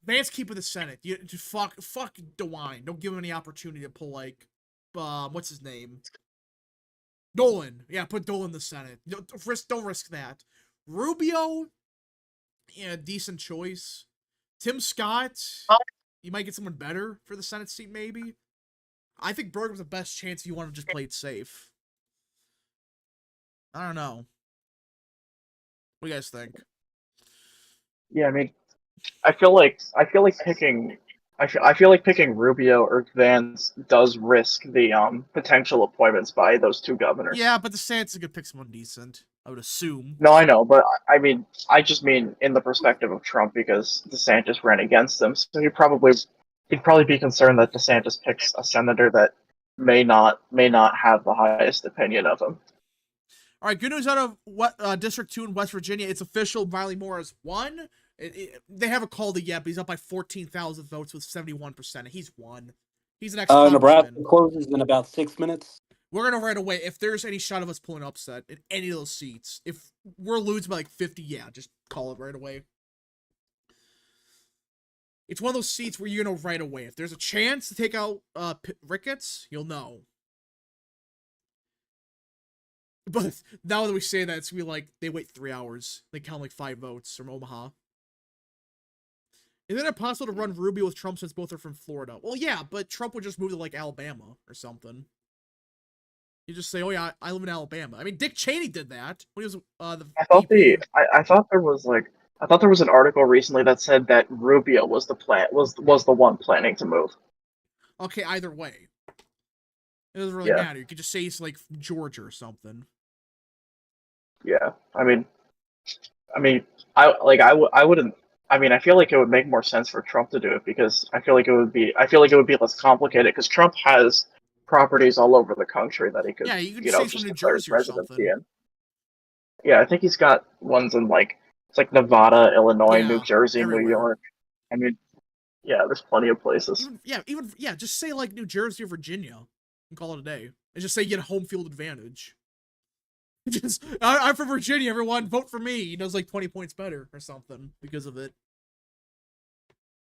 Vance keeping the Senate. You fuck DeWine. Don't give him any opportunity to pull like what's his name? Dolan. Yeah, put Dolan in the Senate. Don't risk that. Rubio, yeah, decent choice. Tim Scott, you might get someone better for the Senate seat, maybe. I think Burgum's the best chance if you want to just play it safe. I don't know. What do you guys think? Yeah, I mean, I feel like picking Rubio or Vance does risk the potential appointments by those two governors. Yeah, but DeSantis could pick someone decent, I would assume. No, I know, but I just mean in the perspective of Trump because DeSantis ran against him, so he'd probably be concerned that DeSantis picks a senator that may not have the highest opinion of him. All right, good news out of District 2 in West Virginia. It's official. Riley Moore has won. They haven't called it yet, but he's up by 14,000 votes with 71%. He's won. He's an ex-congressman. Nebraska closes in about 6 minutes. We're going to right away, if there's any shot of us pulling upset in any of those seats, if we're losing by like 50, yeah, just call it right away. It's one of those seats where you know right away. If there's a chance to take out Ricketts, you'll know. But now that we say that, it's gonna be like they wait 3 hours. They count like 5 votes from Omaha. Isn't it possible to run Rubio with Trump since both are from Florida? Well, yeah, but Trump would just move to like Alabama or something. You just say, "Oh yeah, I live in Alabama." I mean, Dick Cheney did that when he was the VP. I thought there was an article recently that said that Rubio was the one planning to move. Okay, either way, it doesn't really Yeah. matter. You could just say he's like from Georgia or something. Yeah, I wouldn't. I mean, I feel like it would make more sense for Trump to do it because I feel like it would be less complicated because Trump has properties all over the country that he could, Yeah, you could say just from New declare his Jersey or residency something. in. Yeah, I think he's got ones in it's like Nevada, Illinois, Yeah, New Jersey, everywhere. New York. I mean, yeah, there's plenty of places. Even just say like New Jersey or Virginia and call it a day. And just say you get a home field advantage. Just I'm from Virginia, everyone vote for me. He does like 20 points better or something because of it.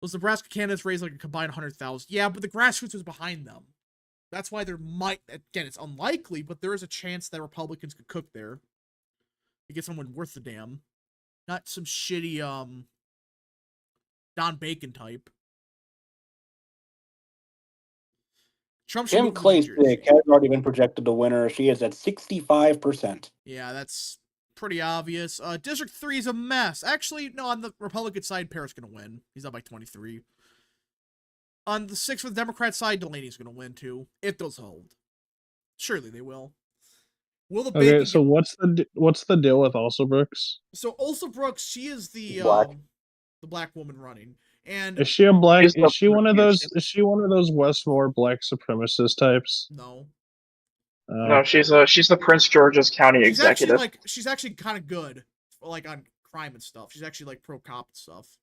Those Nebraska candidates raised like a combined 100,000. Yeah, but the grassroots was behind them. That's why there might, again, it's unlikely, but there is a chance that Republicans could cook there. To get someone worth the damn. Not some shitty Don Bacon type. Trump should Kim move to New Jersey. Klacik has already been projected the winner. She is at 65%. Yeah, that's pretty obvious. District 3 is a mess. Actually, no, on the Republican side, Parrot's going to win. He's up by 23. On the 6th for the Democrat side, Delaney's going to win, too. If those hold. Surely they will. Will the Okay, so what's the deal with Also Brooks? So Ulsa Brooks, she is the black woman running. And is she a black? She's Is she one of those? she's- Is she one of those Westmore black supremacist types? no. No, she's the Prince George's County executive. She's actually kind of good, like on crime and stuff. She's actually like pro cop and stuff.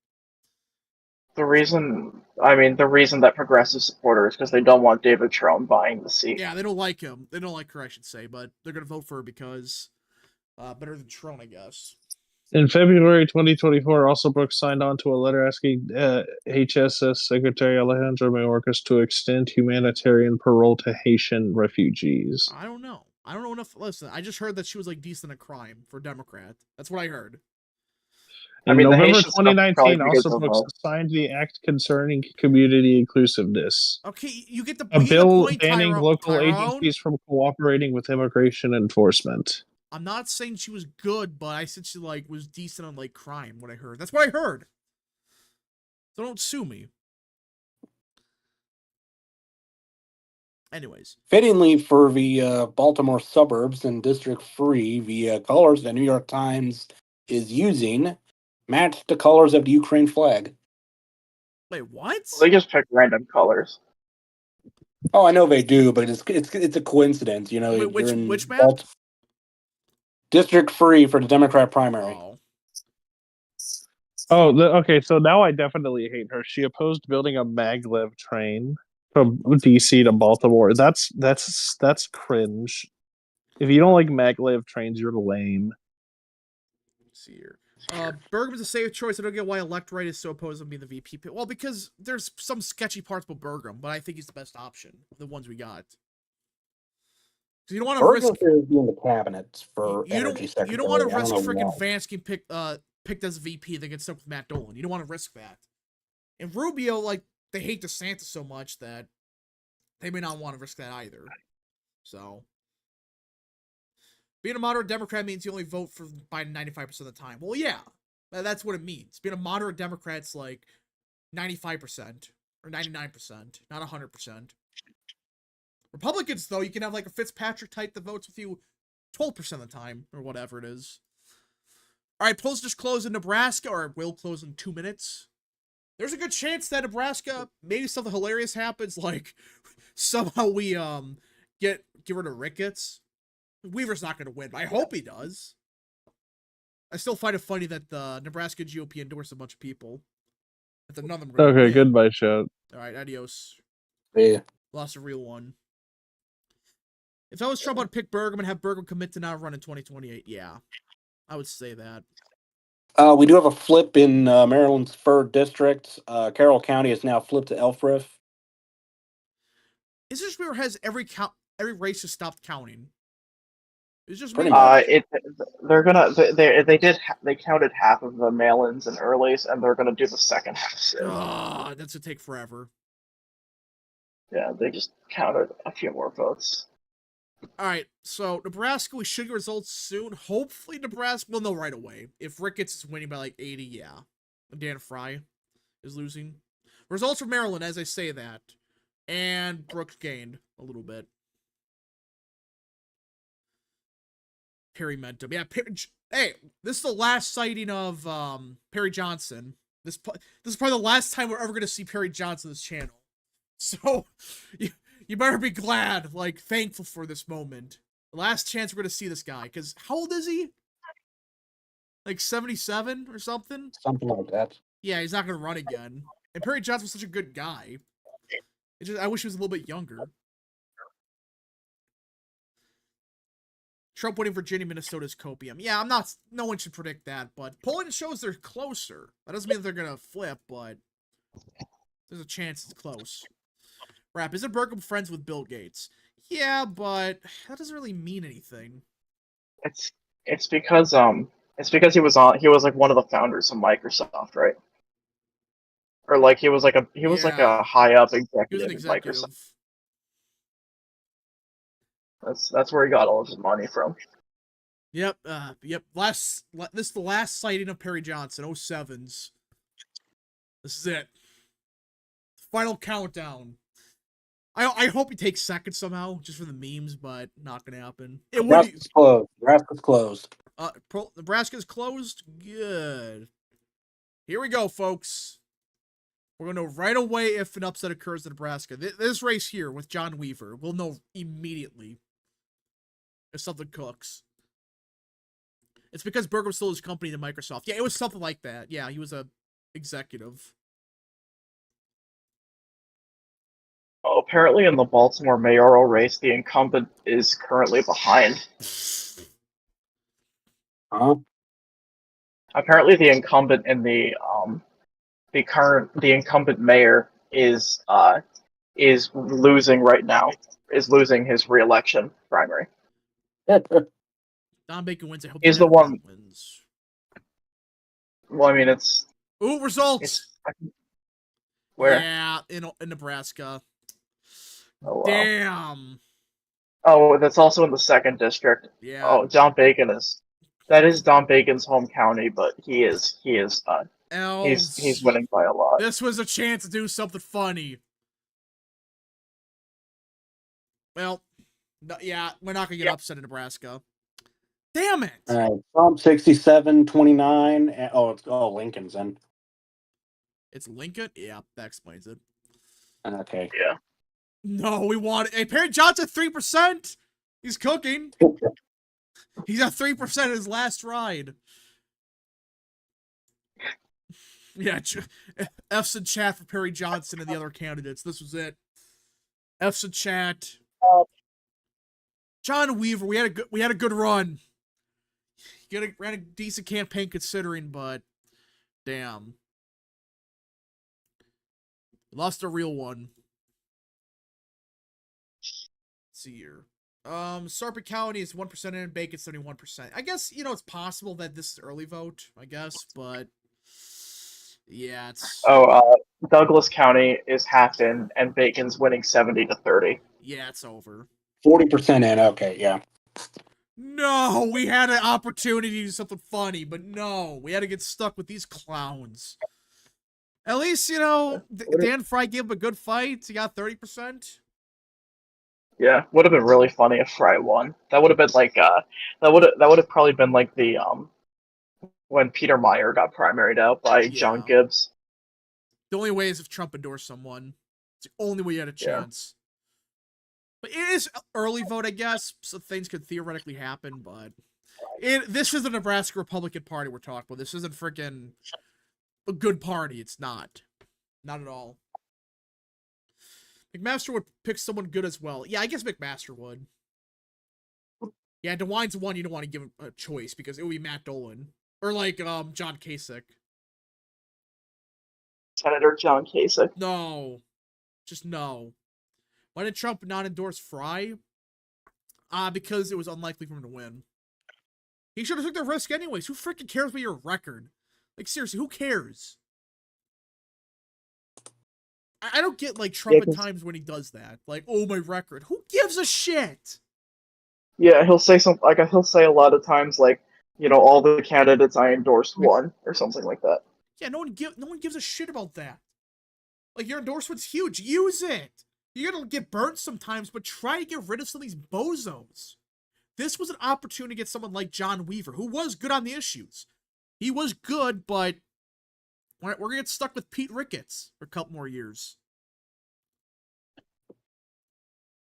The reason that progressive support her is because they don't want David Trump buying the seat. Yeah, they don't like him. They don't like her, I should say, but they're gonna vote for her because better than Trump, I guess. In February 2024, Also Brooks signed on to a letter asking HSS Secretary Alejandro Mayorkas to extend humanitarian parole to Haitian refugees. I don't know. I don't know enough. Listen, I just heard that she was like decent at crime for Democrat. That's what I heard. In November 2019, Also Brooks signed the Act Concerning Community Inclusiveness. Okay, you get the a bill point, banning local Tyrone. agencies from cooperating with immigration enforcement. I'm not saying she was good, but I said she like was decent on like crime. What I heard. That's what I heard. So don't sue me. Anyways. Fittingly for the Baltimore suburbs and District 3, the colors the New York Times is using match the colors of the Ukraine flag. Wait, what? Well, they just pick random colors. Oh, I know they do, but it's a coincidence, you know. Wait, which map? District 3 for the Democrat primary. Okay, so now I definitely hate her. She opposed building a maglev train from DC to Baltimore. That's cringe. If you don't like maglev trains, you're lame. Let's see here. Bergman's a safe choice. I don't get why Electright is so opposed to being the VP. Well, because there's some sketchy parts about Bergman, but I think he's the best option. The ones we got. So you don't want to risk being the cabinet for energy secretary. You don't want to risk freaking Vance getting picked as VP. They get stuck with Matt Dolan. You don't want to risk that. And Rubio, like, they hate DeSantis so much that they may not want to risk that either. So being a moderate Democrat means you only vote for Biden 95% of the time. Well, yeah, that's what it means. Being a moderate Democrat's like 95% or 99%, not 100%. Republicans, though, you can have like a Fitzpatrick type that votes with you 12% of the time or whatever it is. All right, polls just closed in Nebraska, or will close in 2 minutes. There's a good chance that Nebraska, maybe something hilarious happens, like somehow we get rid of Ricketts. Weaver's not going to win, but I hope he does. I still find it funny that the Nebraska GOP endorsed a bunch of people. That none of them okay, win. Goodbye, shout. All right, adios. Yeah. Lost a real one. If I was Trump, I'd pick Bergman and have Bergman commit to not run in 2028. Yeah, I would say that. We do have a flip in Maryland's 3rd district. Carroll County is now flipped to Elfrith. Is this where has every race has stopped counting? It's just Pretty me. much. They counted half of the mail-ins and earlies, and they're gonna do the second half soon. That's gonna take forever. Yeah, they just counted a few more votes. All right, so Nebraska, we should get results soon. Hopefully, Nebraska will know right away. If Ricketts is winning by like 80, yeah. Dan Fry is losing. Results from Maryland, as I say that. And Brooks gained a little bit. Perry Mentum. Yeah, hey, this is the last sighting of Perry Johnson. This is probably the last time we're ever going to see Perry Johnson on this channel. So, you better be glad, like, thankful for this moment. The last chance we're going to see this guy. Because how old is he? Like 77 or something? Something like that. Yeah, he's not going to run again. And Perry Johnson was such a good guy. It's just, I wish he was a little bit younger. Trump winning Virginia, Minnesota is copium. Yeah, no one should predict that, but polling shows they're closer. That doesn't mean they're going to flip, but there's a chance it's close. Rap, isn't Burkham friends with Bill Gates? Yeah, but that doesn't really mean anything. It's because he was like one of the founders of Microsoft, right? Or like he was like a high up He was executive an in executive. Microsoft. That's where he got all of his money from. Yep, yep. This is the last sighting of Perry Johnson, 07s. This is it. Final countdown. I hope he takes second somehow, just for the memes, but not gonna happen. It would. Nebraska's closed. Nebraska's closed. Nebraska's closed. Good. Here we go, folks. We're gonna know right away if an upset occurs in Nebraska. This race here with John Weaver, we'll know immediately if something cooks. It's because Burkham sold his company to Microsoft. Yeah, it was something like that. Yeah, he was a executive. Oh, apparently in the Baltimore mayoral race, the incumbent is currently behind. Huh? Apparently, the incumbent in the incumbent mayor is losing right now. Is losing his re-election primary. Don Bacon wins. I hope He's the the one- Democrat wins. Well, I mean, it's Ooh, results. where? Yeah, in Nebraska. Oh, wow. Damn. Oh, that's also in the 2nd district. Yeah. Oh, that is Don Bacon's home county, but he's winning by a lot. This was a chance to do something funny. Well, yeah, we're not gonna get upset in Nebraska. Damn it! All right. Trump 67-29. Lincoln's in. It's Lincoln? Yeah, that explains it. Okay. Yeah. No, we want it. Hey, Perry Johnson, 3%! He's cooking. He's at 3% in his last ride. Yeah, F's in chat for Perry Johnson and the other candidates. This was it. F's in chat. John Weaver, we had a good run. Ran a decent campaign considering, but damn. Lost a real one. Let's see here. Sarpy County is 1% in, Bacon 71%. I guess, it's possible that this is early vote, I guess, but yeah, it's Douglas County is half in, and Bacon's winning 70-30. Yeah, it's over. 40% in. Okay, yeah. No, we had an opportunity to do something funny, but no, we had to get stuck with these clowns. At least, Dan Fry gave him a good fight. He got 30%. Yeah, would have been really funny if Fry won. That would have been like that would have probably been like the when Peter Meyer got primaried out by John Gibbs. The only way is if Trump endorsed someone. It's the only way you had a chance. But it is early vote, I guess, so things could theoretically happen, but this is the Nebraska Republican Party we're talking about. This isn't freaking a good party. It's not. Not at all. McMaster would pick someone good as well. Yeah, I guess McMaster would. Yeah, DeWine's one you don't want to give him a choice because it would be Matt Dolan. Or like John Kasich. Senator John Kasich. No. Just no. Why did Trump not endorse Fry? Because it was unlikely for him to win. He should have took the risk anyways. Who freaking cares about your record? Like, seriously, who cares? I don't get, like, Trump at times when he does that. Like, oh, my record. Who gives a shit? Yeah, he'll say he'll say a lot of times, like, you know, all the candidates I endorsed won, or something like that. Yeah, no one gives a shit about that. Like, your endorsement's huge. Use it. You're gonna get burnt sometimes, but try to get rid of some of these bozos. This was an opportunity to get someone like John Weaver, who was good on the issues. He was good, but we're gonna get stuck with Pete Ricketts for a couple more years.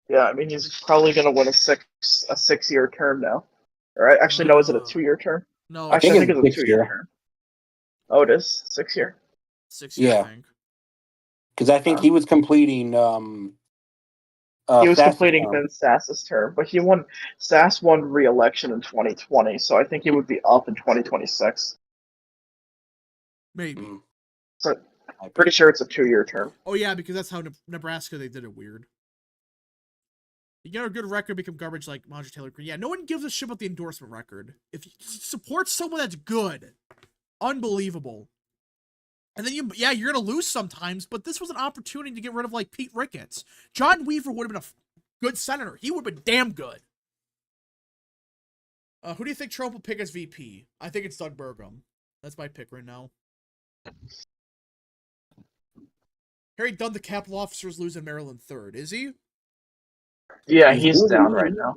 Yeah, I mean, he's probably gonna win a 6-year term now. Or actually, no, is it a 2-year term? No, Actually, I think it's it's a 2-year 6-year. term. Oh, it is 6-year. 6 year, Yeah. I think. Because I think he was completing. He was Sass's completing term. Ben Sass's term, but Sass won re-election in 2020, so I think he would be up in 2026. Maybe. Mm. So pretty sure it's a 2-year term. Oh yeah, because that's how Nebraska they did it weird. You get a good record, become garbage like Marjorie Taylor Greene. Yeah, no one gives a shit about the endorsement record. If you support someone that's good, unbelievable. And then you're gonna lose sometimes, but this was an opportunity to get rid of like Pete Ricketts. John Weaver would have been a good senator. He would have been damn good. Who do you think Trump will pick as VP? I think it's Doug Burgum. That's my pick right now. Harry Dunn, the Capitol officer, is losing Maryland 3rd. Is he? Yeah, he's down right now.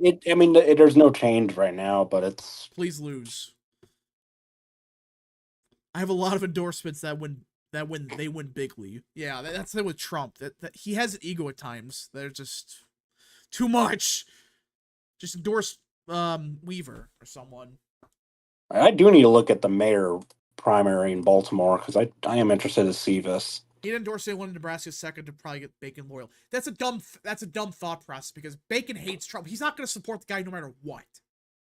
There's no change right now, but it's. Please lose. I have a lot of endorsements that they win bigly. Yeah, that's the thing with Trump. That he has an ego at times. They're just too much. Just endorse Weaver or someone. I do need to look at the mayor primary in Baltimore because I am interested to see this. He'd endorse anyone in Nebraska second to probably get Bacon loyal. That's a dumb thought process because Bacon hates Trump. He's not going to support the guy no matter what.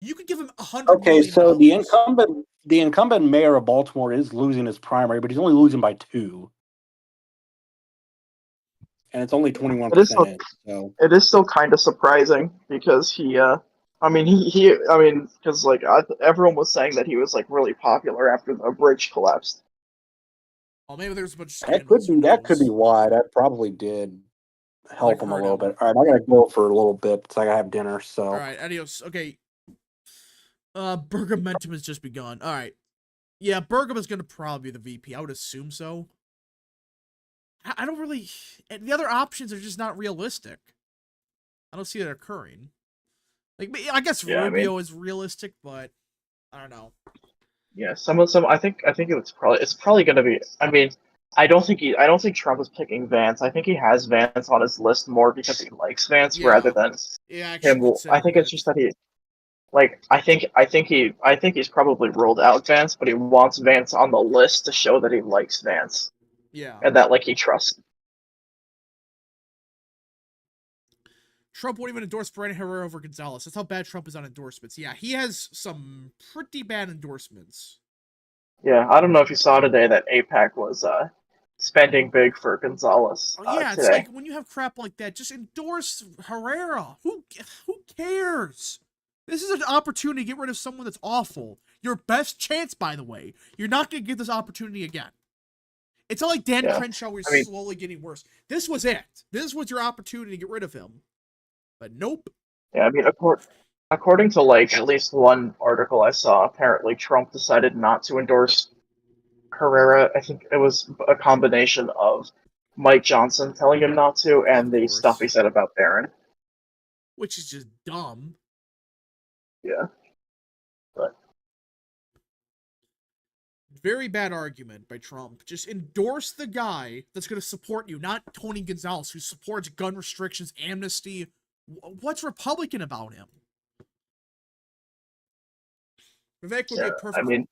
You could give him $100 Okay, million. so the incumbent mayor of Baltimore is losing his primary, but he's only losing by 2, and it's only 21% in. So it is still kind of surprising because because like everyone was saying that he was like really popular after the bridge collapsed. Oh, maybe there's a bunch of that scandals. could be why. That probably did help him a little bit. All right, I gotta go for a little bit because I gotta have dinner. So all right, adios. Okay. Burgum momentum has just begun. All right. Yeah, Burgum is going to probably be the VP. I would assume so. I don't really... The other options are just not realistic. I don't see that occurring. Like, I guess Rubio is realistic, but I don't know. Yeah, I think it's probably going to be. I mean, I don't think Trump is picking Vance. I think he has Vance on his list more because he likes Vance rather than him. I think it's just that he. Like I think he's probably ruled out Vance, but he wants Vance on the list to show that he likes Vance. Yeah. And that like he trusts. Trump won't even endorse Brandon Herrera over Gonzalez. That's how bad Trump is on endorsements. Yeah, he has some pretty bad endorsements. Yeah, I don't know if you saw today that AIPAC was spending big for Gonzalez. Yeah, it's today. like when you have crap like that, just endorse Herrera. Who cares? This is an opportunity to get rid of someone that's awful. Your best chance, by the way. You're not going to get this opportunity again. It's not like Dan Crenshaw was slowly getting worse. This was it. This was your opportunity to get rid of him. But nope. Yeah, I mean, according to like at least one article I saw, apparently Trump decided not to endorse Herrera. I think it was a combination of Mike Johnson telling him not to and the stuff he said about Barron. Which is just dumb. Yeah. But very bad argument by Trump. Just endorse the guy that's going to support you, not Tony Gonzalez, who supports gun restrictions, amnesty. What's Republican about him? Vivek would be a perfect... I mean...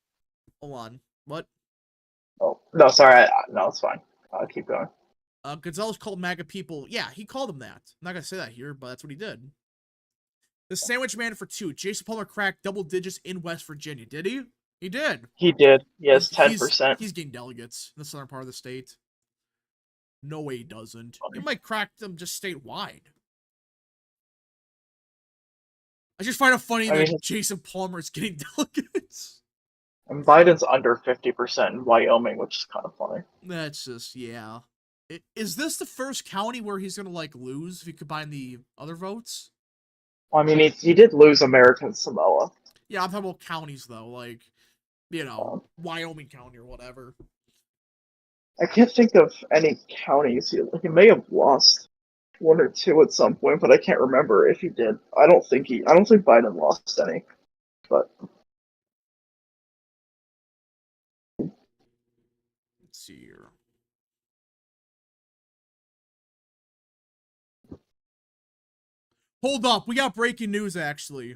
Hold on. What? Oh, no, sorry. No, it's fine. I'll keep going. Gonzalez called MAGA people... Yeah, he called them that. I'm not going to say that here, but that's what he did. The Sandwich Man for 2. Jason Palmer cracked double digits in West Virginia. Did he? He did. He did. Yes, He's 10%. he's getting delegates in the southern part of the state. No way he doesn't. He might crack them just statewide. I just find it funny I that mean, Jason Palmer is getting delegates. and Biden's under 50% in Wyoming, which is kind of funny. That's just, yeah. Is this the first county where he's gonna, like, lose if you combine the other votes? Well, I mean, he did lose American Samoa. Yeah, I'm talking about counties, though. Like, you know, Wyoming County or whatever. I can't think of any counties. He may have lost one or two at some point, but I can't remember if he did. I don't think Biden lost any. But Let's see here. Hold up, we got breaking news, actually.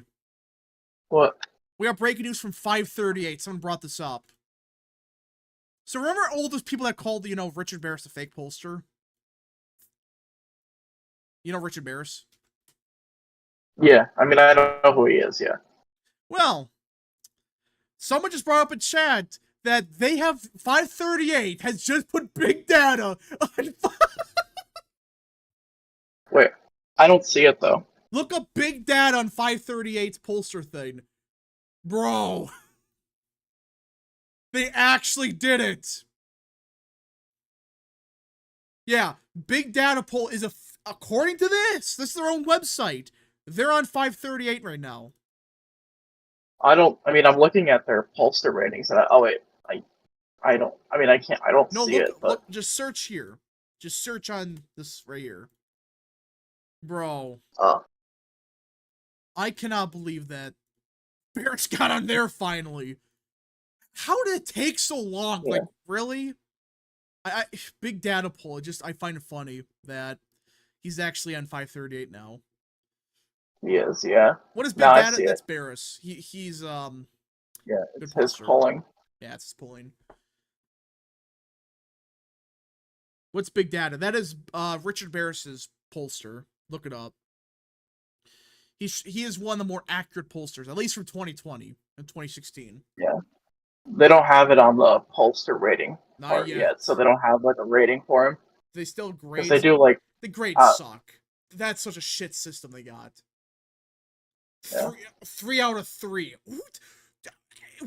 what? We got breaking news from 538. Someone brought this up. So remember all those people that called, you know, Richard Barris a fake pollster? You know Richard Barris? Yeah, I mean, I don't know who he is. Yeah. Well, someone just brought up in chat that they have 538 has just put big data on. Wait, I don't see it though. Look up big data on 538's pollster thing. Bro. They actually did it. Yeah, big data poll is according to this is their own website. They're on 538 right now. I mean, I'm looking at their pollster ratings, and I don't No, see it. But look, just search here. Just search on this right here. Bro. I cannot believe that Barrett's got on there finally. How did it take so long? Yeah. Like, really? I big data poll. I find it funny that he's actually on 538 now. he is, yeah. What is big No, I data? see That's it. Barris. He's Yeah, good it's his pollster. polling. Yeah, it's his polling. What's big data? That is Richard Barris's pollster. Look it up. He is one of the more accurate pollsters, at least from 2020 and 2016. Yeah. They don't have it on the pollster rating Not part yet. yet, so they don't have like a rating for him. They still Because grade. they do like The grades suck. That's such a shit system they got. Yeah. 3 out of 3.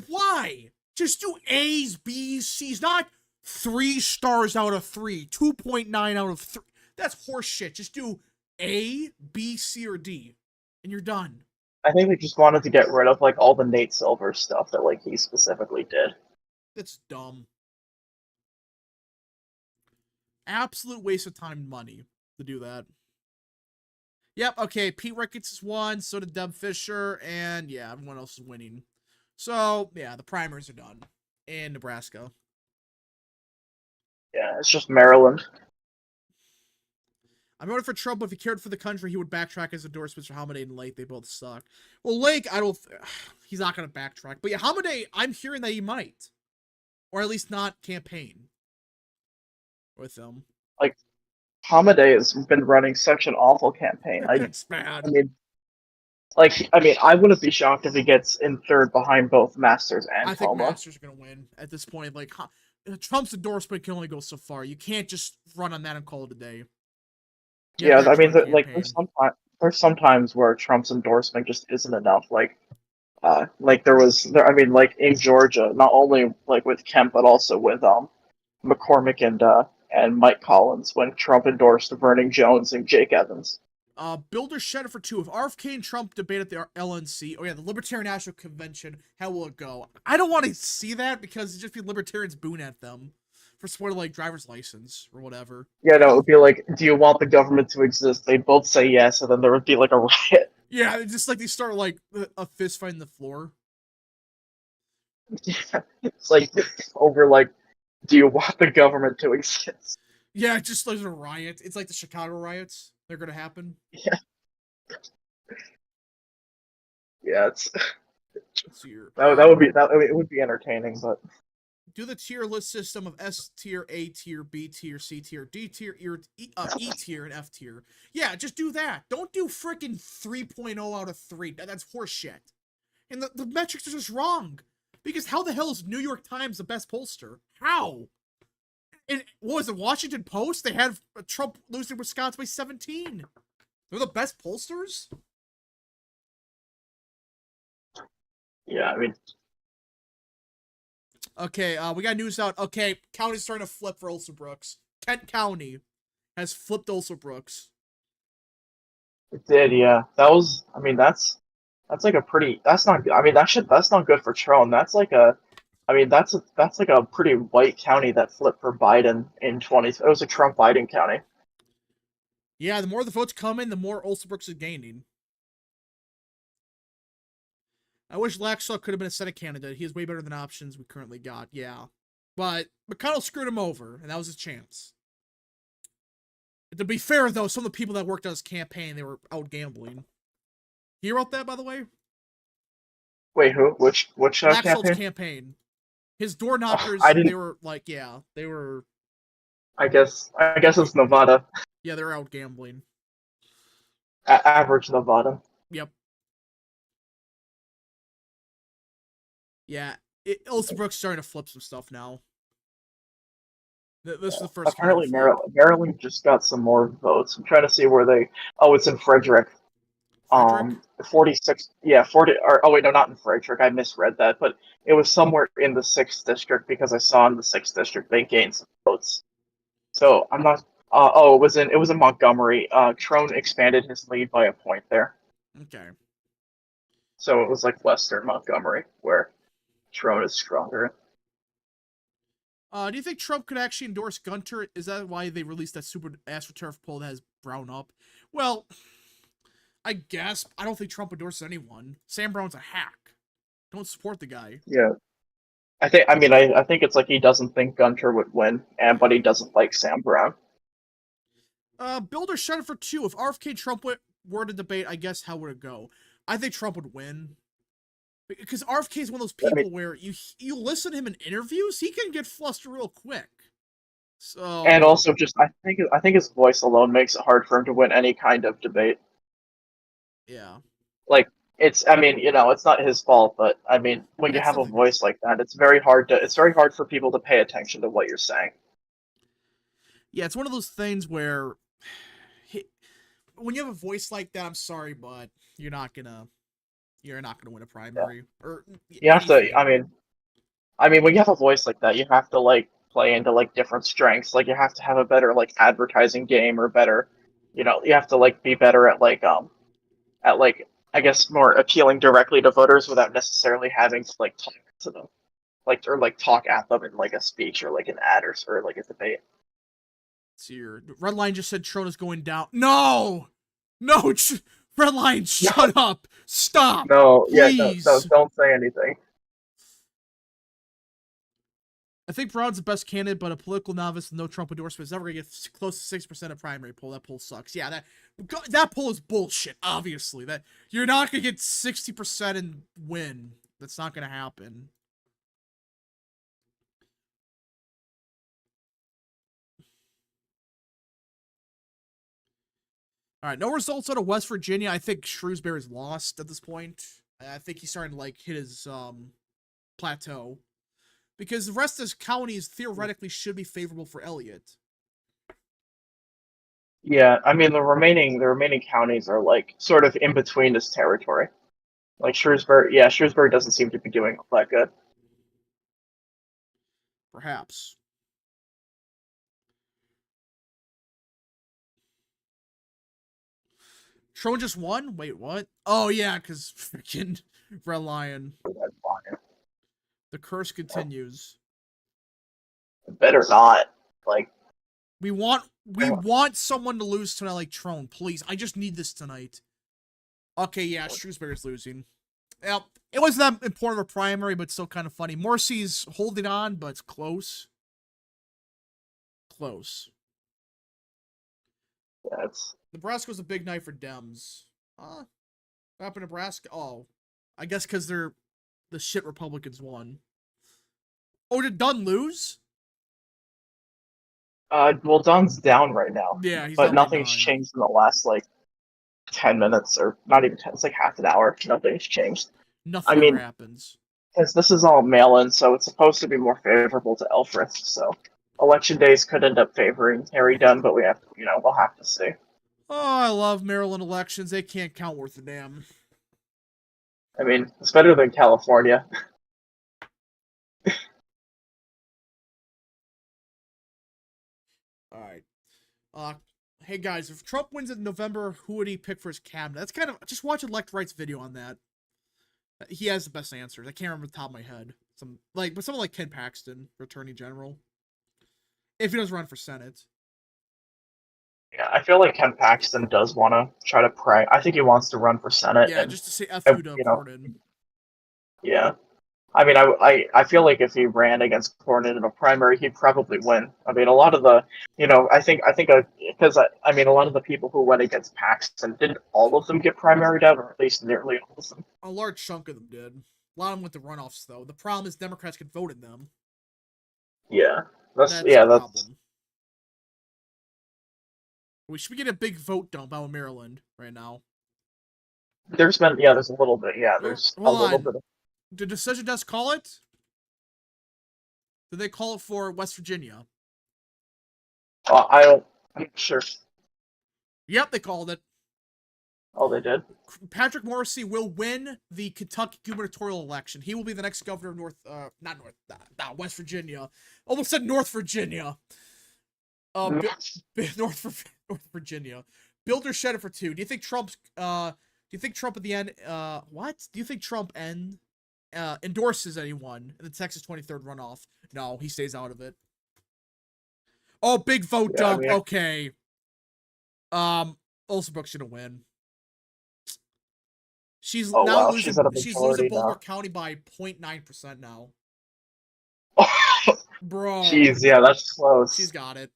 Why? Just do A's, B's, C's, not 3 stars out of 3, 2.9 out of 3. That's horse shit. Just do A, B, C, or D, and you're done. I think they just wanted to get rid of like all the Nate Silver stuff that like he specifically did. That's dumb. Absolute waste of time and money to do that. Yep, okay, Pete Ricketts is one, so did Deb Fisher, and yeah, everyone else is winning. So, yeah, the primaries are done in Nebraska. Yeah, it's just Maryland. I voted for Trump, but if he cared for the country, he would backtrack his endorsements for Hamadeh and Lake. They both suck. Well, Lake, he's not going to backtrack. But yeah, Hamadeh, I'm hearing that he might. Or at least not campaign with him. Like, Hamadeh has been running such an awful campaign. It's bad. I mean, I wouldn't be shocked if he gets in third behind both Masters and I think Homa. Masters are going to win at this point. Like, Trump's endorsement can only go so far. You can't just run on that and call it a day. Yeah, I mean, there's sometimes where Trump's endorsement just isn't enough. Like in Georgia, not only like with Kemp, but also with McCormick and Mike Collins when Trump endorsed Vernon Jones and Jake Evans. Builder shed it for 2. If RFK and Trump debate at the LNC, oh yeah, the Libertarian National Convention, how will it go? I don't want to see that because it'd just be libertarians booing at them for supporting like driver's license or whatever. Yeah, no, it would be like, do you want the government to exist? They'd both say yes, and then there would be like a riot. Yeah, it's just like they start like a fist fight on the floor. Yeah, it's like over like, do you want the government to exist? Yeah, just like a riot. It's like the Chicago riots. They're gonna happen. Yeah. Yeah, it's it would be entertaining, but do the tier list system of S tier, A tier, B tier, C tier, D tier, E tier, and F tier. Yeah, just do that. Don't do freaking 3.0 out of 3. That's horse shit. And the metrics are just wrong. Because how the hell is New York Times the best pollster? How? And what was it, Washington Post? They had Trump losing Wisconsin by 17. They're the best pollsters? Yeah, I mean, Okay, we got news out. Okay, county's starting to flip for Olsenbrooks. Kent County has flipped Olsenbrooks. it did. Yeah, that was. I mean, that's like a pretty. That's not. I mean, that's not good for Trone. That's like a. I mean, that's like a pretty white county that flipped for Biden in 20. It was a Trump Biden county. Yeah, the more the votes come in, the more Olsenbrooks is gaining. I wish Laxalt could have been a Senate candidate. He is way better than options we currently got, yeah. But McConnell screwed him over, and that was his chance. To be fair, though, some of the people that worked on his campaign, they were out gambling. He wrote that, by the way? Wait, who? Which Laxalt's campaign? campaign. His door knockers, I didn't. they were like, yeah, they were, I guess it's Nevada. yeah, they were out gambling. Average Nevada. Yep. Yeah, Olsenbrook's starting to flip some stuff now. This is the first. Apparently, kind of Maryland just got some more votes. I'm trying to see where they. Oh, it's in Frederick. Frederick? 46. Yeah, 40. Or, oh wait, no, not in Frederick. I misread that, but it was somewhere in the 6th district because I saw in the 6th district they gained some votes. So I'm not. Oh, it was in Montgomery. Trone expanded his lead by a point there. Okay. So it was like Western Montgomery where Trone is stronger. Do you think Trump could actually endorse Gunter? Is that why they released that super AstroTurf poll that has Brown up? Well, I guess. I don't think Trump endorses anyone. Sam Brown's a hack. Don't support the guy. Yeah. I think it's like he doesn't think Gunter would win, but he doesn't like Sam Brown. Builder shut it for 2. If RFK and Trump were to debate, I guess how would it go? I think Trump would win. Because RFK is one of those people where you listen to him in interviews, he can get flustered real quick. So. And also, just I think his voice alone makes it hard for him to win any kind of debate. Yeah. Like it's not his fault, but I mean, when you have a voice like that, it's very hard for people to pay attention to what you're saying. Yeah, it's one of those things where when you have a voice like that, I'm sorry, but you're not gonna win a primary. Yeah. Or you have to. I mean, when you have a voice like that, you have to like play into like different strengths. Like you have to have a better like advertising game or better, you have to like be better at I guess more appealing directly to voters without necessarily having to like talk to them, or talk at them in like a speech or like an ad or like a debate. See, your red line just said Trone is going down. No, red line, shut up, stop. No, please. no, don't say anything. I think Brown's the best candidate, but a political novice with no Trump endorsement is never going to get close to 6% of primary poll. That poll sucks. Yeah, that poll is bullshit, obviously. That you're not going to get 60% and win. That's not going to happen. All right, no results out of West Virginia. I think Shrewsbury's lost at this point. I think he's starting to like hit his plateau. Because the rest of his counties theoretically should be favorable for Elliott. Yeah, I mean the remaining counties are like sort of in between his territory. Like Shrewsbury doesn't seem to be doing all that good. Perhaps. Trone just won? Wait, what? Oh yeah, because freaking Red Lion. The curse continues. Better not. Like we want someone to lose tonight like Trone, please. I just need this tonight. Okay, yeah, Shrewsbury's losing. Well, it wasn't that important of a primary, but still kind of funny. Morrissey's holding on, but it's close. Close. That's Nebraska's a big night for Dems. What happened to Nebraska? Oh, I guess because they're the shit Republicans won. Oh, did Dunn lose? Well, Dunn's down right now. Yeah, he's but nothing's changed in the last like 10 minutes, or not even 10. It's like half an hour. Nothing's changed. Nothing ever happens. because this is all mail-in, so it's supposed to be more favorable to Elfrith. So election days could end up favoring Harry Dunn, but we have to, we'll have to see. Oh, I love Maryland elections. They can't count worth a damn. I mean, it's better than California. All right. Hey guys, if Trump wins in November, who would he pick for his cabinet? That's kind of just watch Elect Right's video on that. He has the best answers. I can't remember the top of my head. But someone like Ken Paxton for Attorney General, if he does run for Senate. Yeah, I feel like Ken Paxton does want to try to pray. I think he wants to run for Senate. Yeah, and, just to say F you to Corden. Yeah. I mean, I feel like if he ran against Corden in a primary, he'd probably win. I mean, a lot of the, because a lot of the people who went against Paxton, didn't all of them get primaried out, or at least nearly all of them? A large chunk of them did. A lot of them went to runoffs, though. The problem is Democrats could vote in them. Yeah, that's the problem. We should be getting a big vote dump out of Maryland right now. There's a little bit. Yeah, there's a little bit. Did Decision Desk call it? Did they call it for West Virginia? I'm not sure. Yep, they called it. Oh, they did? Patrick Morrisey will win the Kentucky gubernatorial election. He will be the next governor of West Virginia. Almost said North Virginia. North Virginia. Builder Shedder for 2. Do you think Trump at the end, what? Do you think Trump endorses anyone in the Texas 23rd runoff? No, he stays out of it. Oh, big vote dump. Okay. Olsenbrook's gonna win. She's losing Baltimore County by 0.9% now. Bro. Jeez, yeah, that's close. She's got it.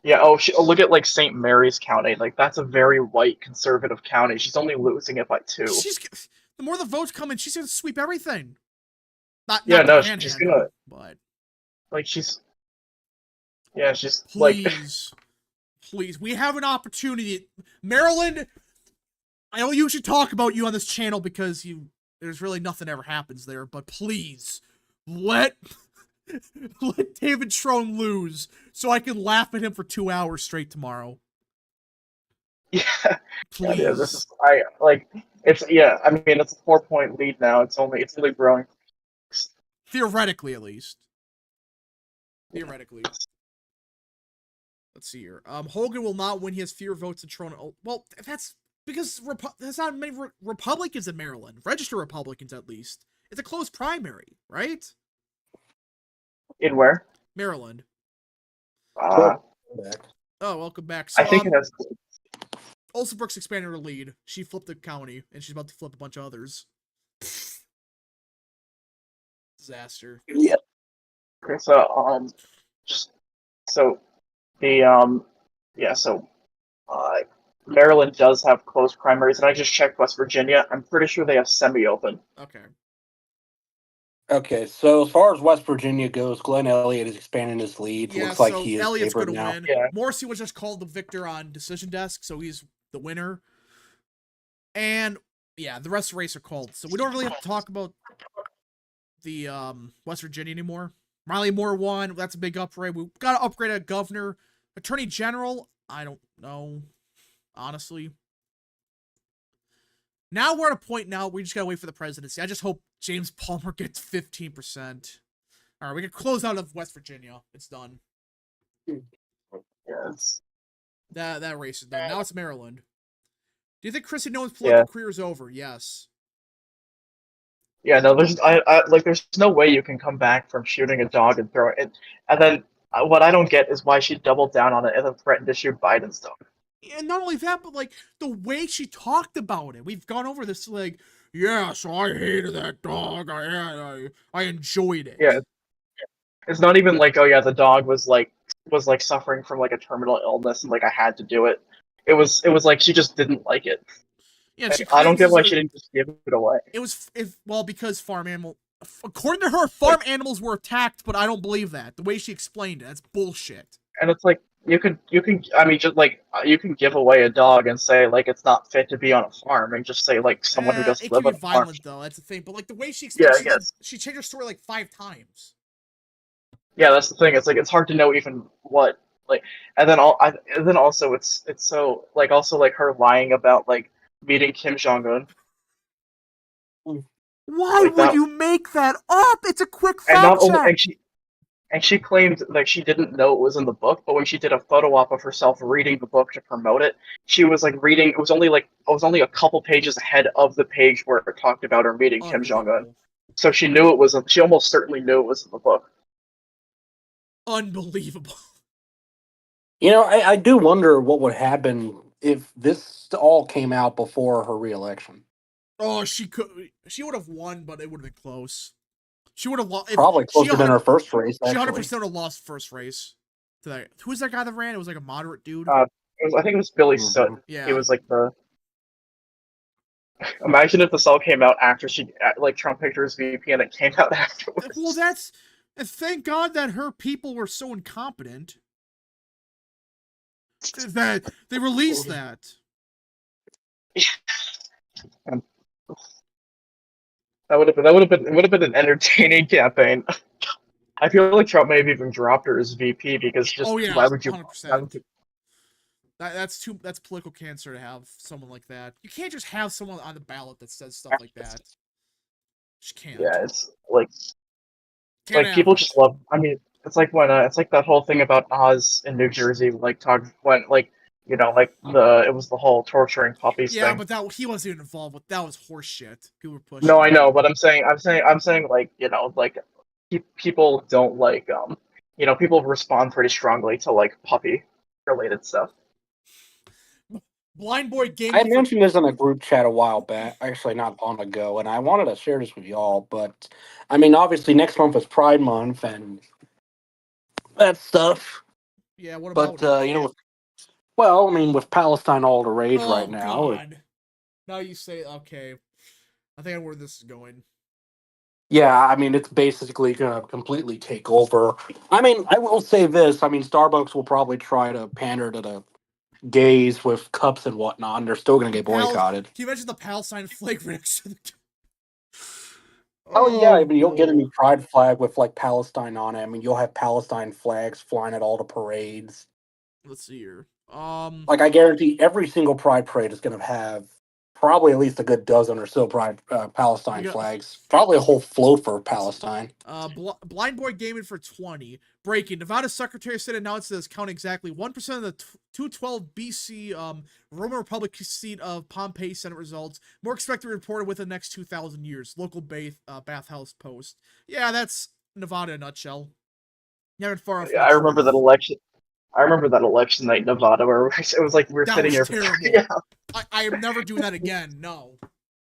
Yeah, look at, St. Mary's County. That's a very white conservative county. She's only losing it by 2. The more the votes come in, she's gonna sweep everything. She's gonna... But... she's... Please, we have an opportunity. Maryland, I don't usually talk about you on this channel because there's really nothing ever happens there, but please, let David Trone lose so I can laugh at him for 2 hours straight tomorrow. Yeah. Please. Yeah, it's a 4-point lead now. It's really growing. Theoretically, at least. Theoretically. Let's see here. Hogan will not win. He has fewer votes than Trone. Oh, well, that's because there's not many Republicans in Maryland. Registered Republicans, at least. It's a close primary, right? In where? Maryland. Back. Oh, welcome back. So, I think it has... Olsenbrook's expanded her lead. She flipped the county, and she's about to flip a bunch of others. Disaster. Yeah. Okay, Maryland does have closed primaries, and I just checked West Virginia. I'm pretty sure they have semi-open. Okay, so as far as West Virginia goes, Glenn Elliott is expanding his lead. Yeah, Looks like so he is Elliott's favored gonna now. win. Yeah. Morrissey was just called the victor on Decision Desk, so he's the winner. And yeah, the rest of the race are called, so we don't really have to talk about the West Virginia anymore. Riley Moore won. That's a big upgrade. We've got to upgrade a governor. Attorney General, I don't know, honestly. Now we're at a point now we just got to wait for the presidency. I just hope James Palmer gets 15%. All right, we can close out of West Virginia. It's done. Yes. That race is done. Now it's Maryland. Do you think Chrissy Nolan's political career is over? Yes. Yeah, no, there's no way you can come back from shooting a dog and throw it. And then what I don't get is why she doubled down on it and then threatened to shoot Biden's dog. And not only that, but the way she talked about it. We've gone over this yes, I hated that dog. I enjoyed it. Yeah. It's not even the dog was suffering from a terminal illness and I had to do it. It was she just didn't like it. Yeah, I don't get why she didn't just give it away. It was because according to her, farm animals were attacked, but I don't believe that. The way she explained it, that's bullshit. And it's I mean, just like you can give away a dog and say like it's not fit to be on a farm, and just say like someone who doesn't It can live be on a farm. violent though. That's the thing. But like the way she Yeah, explained, I guess. she changed her story like 5 times. Yeah, that's the thing. It's like it's hard to know even what like, and then also it's so like also like her lying about like meeting Kim Jong Un Why like would that, you make that up? It's a quick and not fact only check. and she claimed like she didn't know it was in the book, but when she did a photo op of herself reading the book to promote it, she was like reading. It was only a couple pages ahead of the page where it talked about her meeting Kim Jong Un. Unbelievable. So she knew it was. She almost certainly knew it was in the book. Unbelievable. You know, I do wonder what would happen if this all came out before her reelection. Oh, she would have won, but it would have been close. She would have lost. Probably closer than her first race. She Actually, 100% would have lost first race. To that. Who was that guy that ran? It was like a moderate dude. I think it was Billy Mhm. Soot. Yeah. He was like the. Imagine if this all came out after like Trump picked her as VP and it came out afterwards. Well, that's. And thank God that her people were so incompetent that they released that. That would have been an entertaining campaign. I feel like Trump may have even dropped her as VP because just Oh yeah, why would you? 100%. That's political cancer to have someone like that. You can't just have someone on the ballot that says stuff like that. Just can't. Yeah, it's like Can't people have it. just love. I mean, it's like when it's like that whole thing about Oz in New Jersey, like talk when like like it was the whole torturing puppies Yeah, thing. but that he wasn't even involved with. That was horse shit. People were pushing. No, I know, but I'm saying like like people don't like people respond pretty strongly to like puppy related stuff. Blind Boy I Gaming. mentioned this in a group chat a while back, actually not long ago, and I wanted to share this with y'all. But I mean, obviously, next month is Pride Month and that stuff. Yeah, what But about it? well, I mean, with Palestine all the rage right Oh now, God. Now you say okay. I think I know where this is going. yeah, I mean, it's basically gonna completely take over. I mean, I will say this: I mean, Starbucks will probably try to pander to the gays with cups and whatnot, and they're still gonna get boycotted. Can you imagine the Palestine flag next to the... Oh yeah, I Oh mean, you'll get a no. new pride flag with like Palestine on it. I mean, you'll have Palestine flags flying at all the parades. Let's see here. Like, I guarantee every single pride parade is going to have probably at least a good dozen or so pride Palestine We got flags. Probably a whole float for Palestine. Blind Boy Gaming for 20. Breaking. Nevada Secretary of State announced that it's counting exactly 1% of the 212 BC Roman Republic seat of Pompeii Senate results. More expected to be reported within the next 2,000 years. Local Bathhouse Post. Yeah, that's Nevada in a nutshell. Never far off. Yeah, I remember that election. I remember that election night in Nevada where it was like we were That sitting was here. terrible. Yeah, I am never doing that again. No.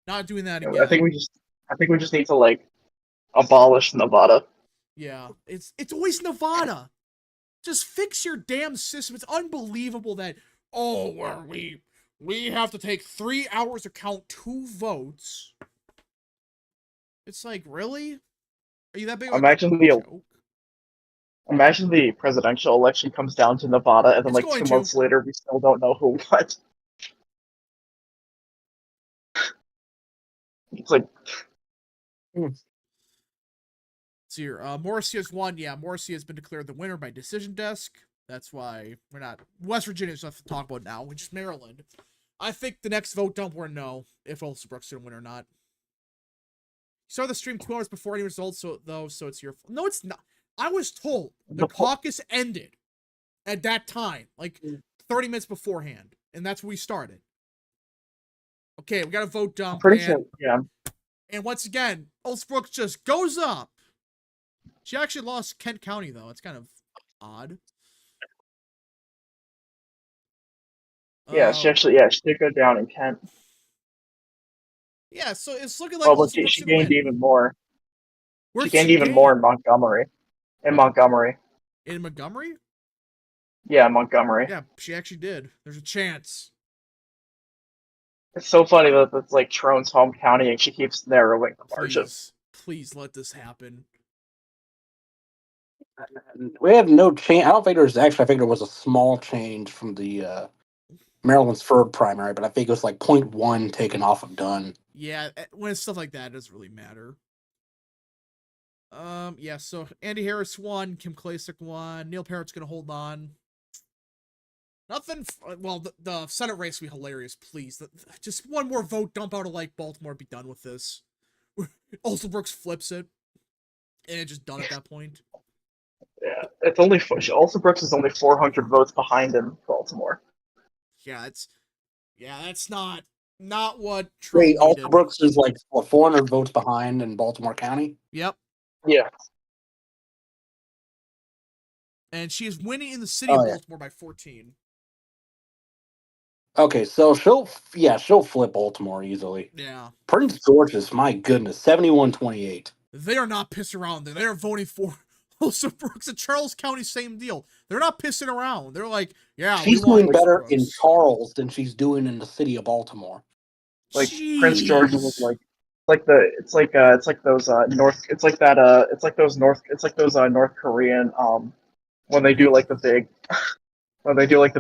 Not doing that again. I think we just need to like abolish Nevada. Yeah. It's always Nevada. Just fix your damn system. It's unbelievable that we have to take 3 hours to count 2 votes. It's like, really? Are you that big of a Imagine joke? imagine the presidential election comes down to Nevada, and then It's like going 2 to. months later we still don't know who won. It's like See here. Morrissey has won. Yeah, Morrissey has been declared the winner by decision desk. That's why we're not... West Virginia's nothing to talk about now, which is Maryland. I think the next vote don't want to know if Olsbrook's going to win or not. You saw the stream 2 hours before any results, so it's your... No, it's not. I was told the caucus ended at that time, like 30 minutes beforehand, and that's when we started. Okay, we got a vote dump. pretty sure. Yeah, And once again, Olsbrook just goes up. She actually lost Kent County, though. It's kind of odd. yeah. She did go down in Kent. Yeah, so it's looking like But she gained even more. Where She did gained even more in Montgomery. In Montgomery. In Montgomery? Yeah, Montgomery. Yeah, she actually did. There's a chance. It's so funny that it's like Trone's home county, and she keeps narrowing the margin. Please let this happen. We have no change. I don't think there's actually. I think there was a small change from the Maryland's third primary, but I think it was like 0.1 taken off of Dunn. Yeah, when it's stuff like that, it doesn't really matter. Yeah, so Andy Harris won, Kim Klacik won, Neil Parrott's gonna hold on. Nothing. Well, the Senate race will be hilarious. Please, just one more vote dump out of like Baltimore. Be done with this. Also, Brooks flips it, and it's just done at that point. Yeah, it's only also Brooks is only 400 votes behind in Baltimore. Yeah, that's not what Trump Wait, needed. Alsobrooks is like 400 votes behind in Baltimore County. Yep. Yeah. And she is winning in the city of Baltimore by 14. Okay, so she'll flip Baltimore easily. Yeah. Prince George's, my goodness, 71-28. They are not pissing around. They are voting for Alsobrooks and Charles County. Same deal. They're not pissing around. They're like, yeah, She's we want doing better Brooks. in Charles than she's doing in the city of Baltimore. Like Jeez. Prince George was like it's like those North Korean when they do like the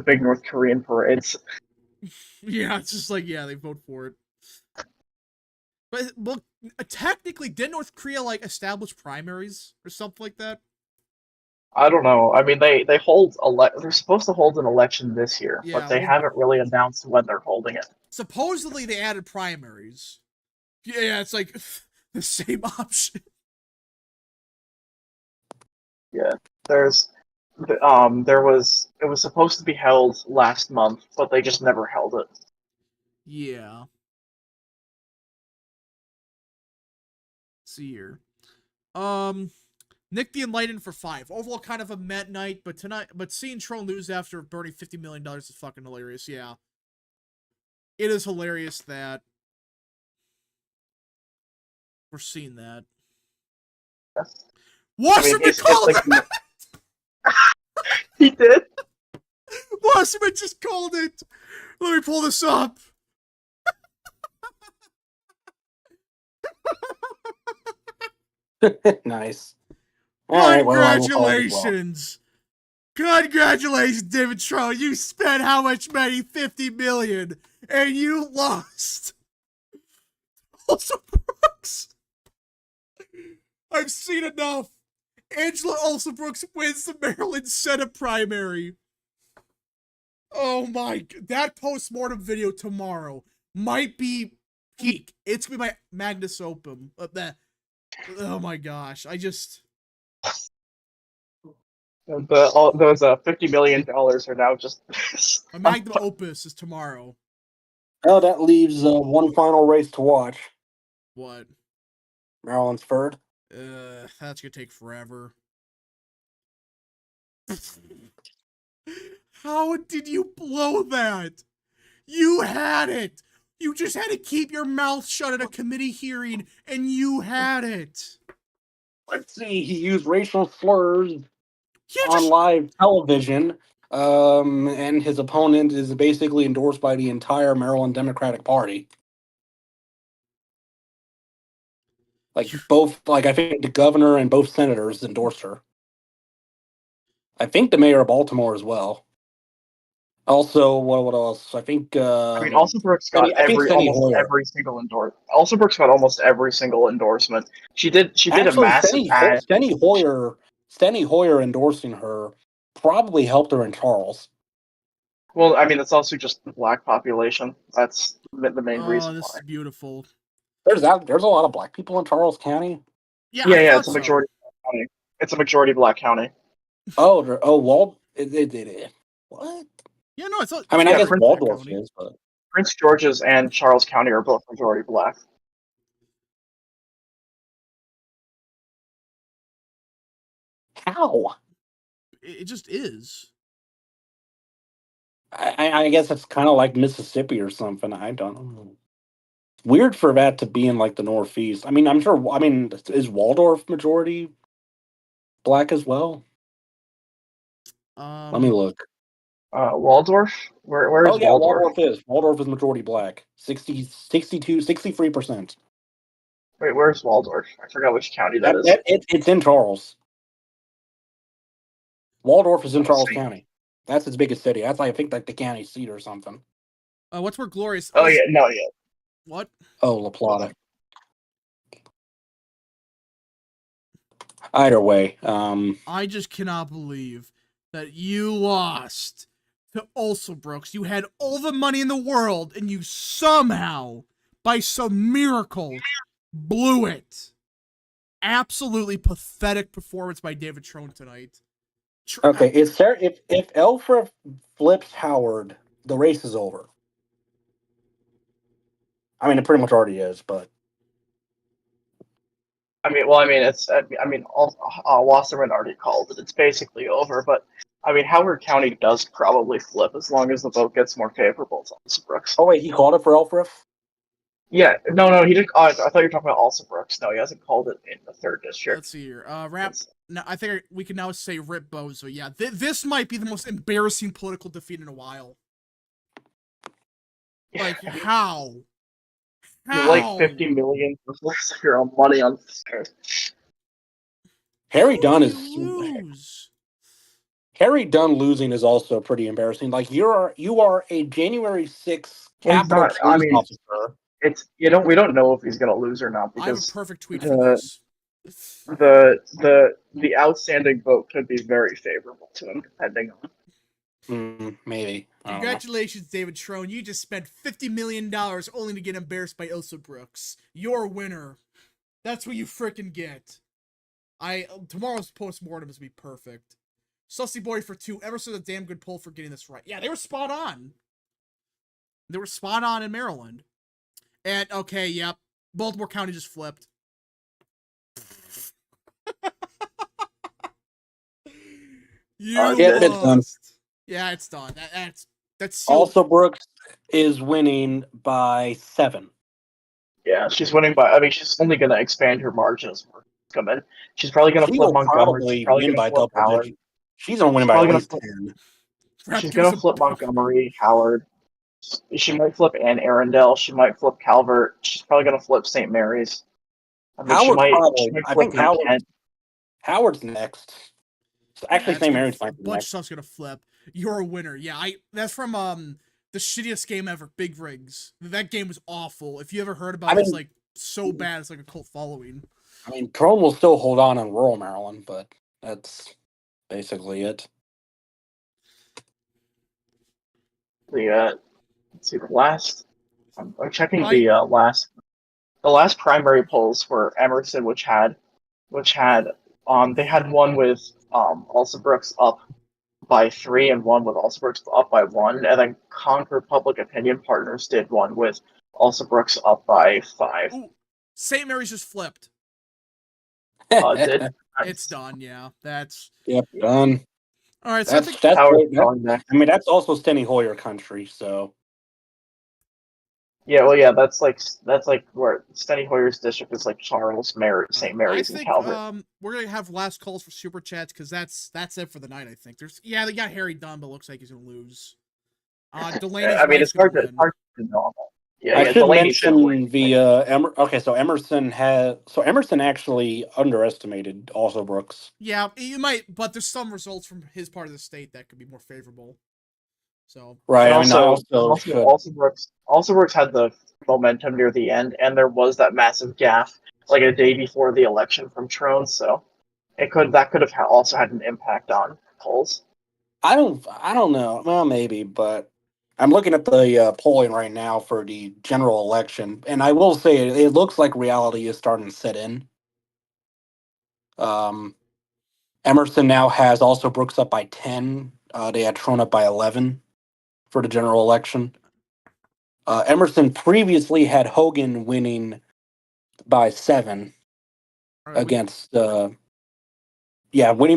big North Korean parades. Yeah, it's just like, yeah, they vote for it. But well, technically, did North Korea like establish primaries or something like that? I don't know. I mean, they're supposed to hold an election this year, Yeah, but they well, haven't really announced when they're holding it. Supposedly, they added primaries. Yeah, it's like the same option. Yeah, it was supposed to be held last month, but they just never held it. Yeah. Let's see here. Nick the Enlightened for 5. Overall, kind of a met night, but seeing Troll News after burning $50 million is fucking hilarious. Yeah. It is hilarious that we're seeing that. Yes. Wasserman called it! He did? Wasserman just called it! Let me pull this up. Nice. All right, well, I will call it as well. Congratulations! Congratulations, David Troll. You spent how much money? $50 million. And you lost. Also, Brooks. I've seen enough. Angela Alsobrooks wins the Maryland Senate primary. Oh my, that post-mortem video tomorrow might be peak. It's gonna be my Magnus Opum. Oh my gosh, I just... Those $50 million are now just... My magnum opus is tomorrow. Oh, that leaves one final race to watch. What? Maryland's third. That's gonna take forever. How did you blow that? You had it! You just had to keep your mouth shut at a committee hearing, and you had it! Let's see, he used racial slurs on live television, and his opponent is basically endorsed by the entire Maryland Democratic Party. Like, I think the governor and both senators endorsed her. I think the mayor of Baltimore as well. Also, what else? I think. Alsobrooks got almost every single endorsement. Alsobrooks got almost every single endorsement. She did a massive ad. Steny Hoyer endorsing her probably helped her in Charles. Well, I mean, it's also just the black population. That's the main reason. Oh, this is beautiful. There's a lot of black people in Charles County. Yeah, it's a majority. County. It's a majority black county. What? Yeah, no, it's. I mean, I guess Waldorf is, but Prince George's and Charles County are both majority black. How? It just is. I guess it's kind of like Mississippi or something. I don't know. Weird for that to be in like the Northeast. I mean, I'm sure. I mean, is Waldorf majority black as well? Let me look. Waldorf? Where is Waldorf? Waldorf is majority black. 63%. Wait, where's Waldorf? I forgot which county that is. It's in Charles. Waldorf is in Charles See. County. That's its biggest city. That's like, I think like the county seat or something. What's more glorious? Oh yeah, no, yeah. What? Oh, La Plata. Either way, I just cannot believe that you lost to Ulsa Brooks. You had all the money in the world, and you somehow, by some miracle, blew it. Absolutely pathetic performance by David Trone tonight. okay. If Elfra flips Howard, the race is over. I mean, it pretty much already is, but Wasserman already called it. It's basically over, but I mean, Howard County does probably flip as long as the vote gets more favorable to Alsa Brooks. oh wait, he called it for Elfrith. Yeah, no, he didn't. Oh, I thought you were talking about Alsa Brooks. No, he hasn't called it in the third district. Let's see here. No, I think we can now say Rip Bozo. Yeah, this might be the most embarrassing political defeat in a while. Like, how? You like 50 million of your own money on Harry How Dunn do is you lose? Harry Dunn losing is also pretty embarrassing. Like you are a January 6th Capitol not- I Police mean, officer. It's we don't know if he's gonna lose or not I have a because perfect tweet for this. the outstanding vote could be very favorable to him depending on. Maybe. I don't know. Congratulations, David Trone. You just spent $50 million only to get embarrassed by Elsa Brooks. You're a winner. That's what you frickin' get. Tomorrow's postmortem is gonna be perfect. Sussy Boy for 2. Emerson, a damn good poll for getting this right. Yeah, they were spot on. They were spot on in Maryland. And, okay, yep. Baltimore County just flipped. You Yeah, lost. it's done. Yeah, it's done. That's sealed. Also, Brooks is winning by 7. Yeah, she's winning by. I mean, she's only gonna expand her margins more. Come in. She's probably gonna She flip will Montgomery. probably She's probably win gonna by flip double Howard. digits. She's gonna win She's by at probably least gonna 10. Rap She's gives gonna flip Montgomery, Howard. She might flip Ann Arundel. She might flip Calvert. She's probably gonna flip St. Mary's. I mean, Howard she probably. might I flip think Kent. Howard's next. So actually, Yeah, St. Mary's a might be bunch of next. stuff's gonna flip. You're a winner. Yeah, that's from the shittiest game ever, Big Rigs. That game was awful. If you ever heard about it, it's like so bad it's like a cult following. I mean, Trone will still hold on in rural Maryland, but that's basically it. Let's see the last. I'm checking the last primary polls were Emerson, which had they had one with Alsa Brooks up by 3 and one with Alsa Brooks up by 1, and then Concord Public Opinion Partners did one with Alsa Brooks up by 5. Ooh, St. Mary's just flipped. Did It's done. Yeah, that's Yep, done. all right. So That's Howard going next. I mean, that's also Steny Hoyer country, so Yeah, well, yeah, that's like where Steny Hoyer's district is like Charles, St. Mary's, I and think Calvert. we're gonna have last calls for super chats because that's it for the night. I think they got Harry Dunn, but looks like he's gonna lose. Delaney's I mean, it's hard win. to know. Yeah, I yeah, should Delaney should mention win. okay, so Emerson actually underestimated also Brooks. Yeah, you might, but there's some results from his part of the state that could be more favorable. So Right. And I also Brooks had the momentum near the end, and there was that massive gaffe like a day before the election from Trone, so that could have also had an impact on polls. I don't know. Well, maybe, but I'm looking at the polling right now for the general election, and I will say it looks like reality is starting to set in. Emerson now has also Brooks up by 10. They had Trone up by 11 for the general election. Emerson previously had Hogan winning by 7 right, against winning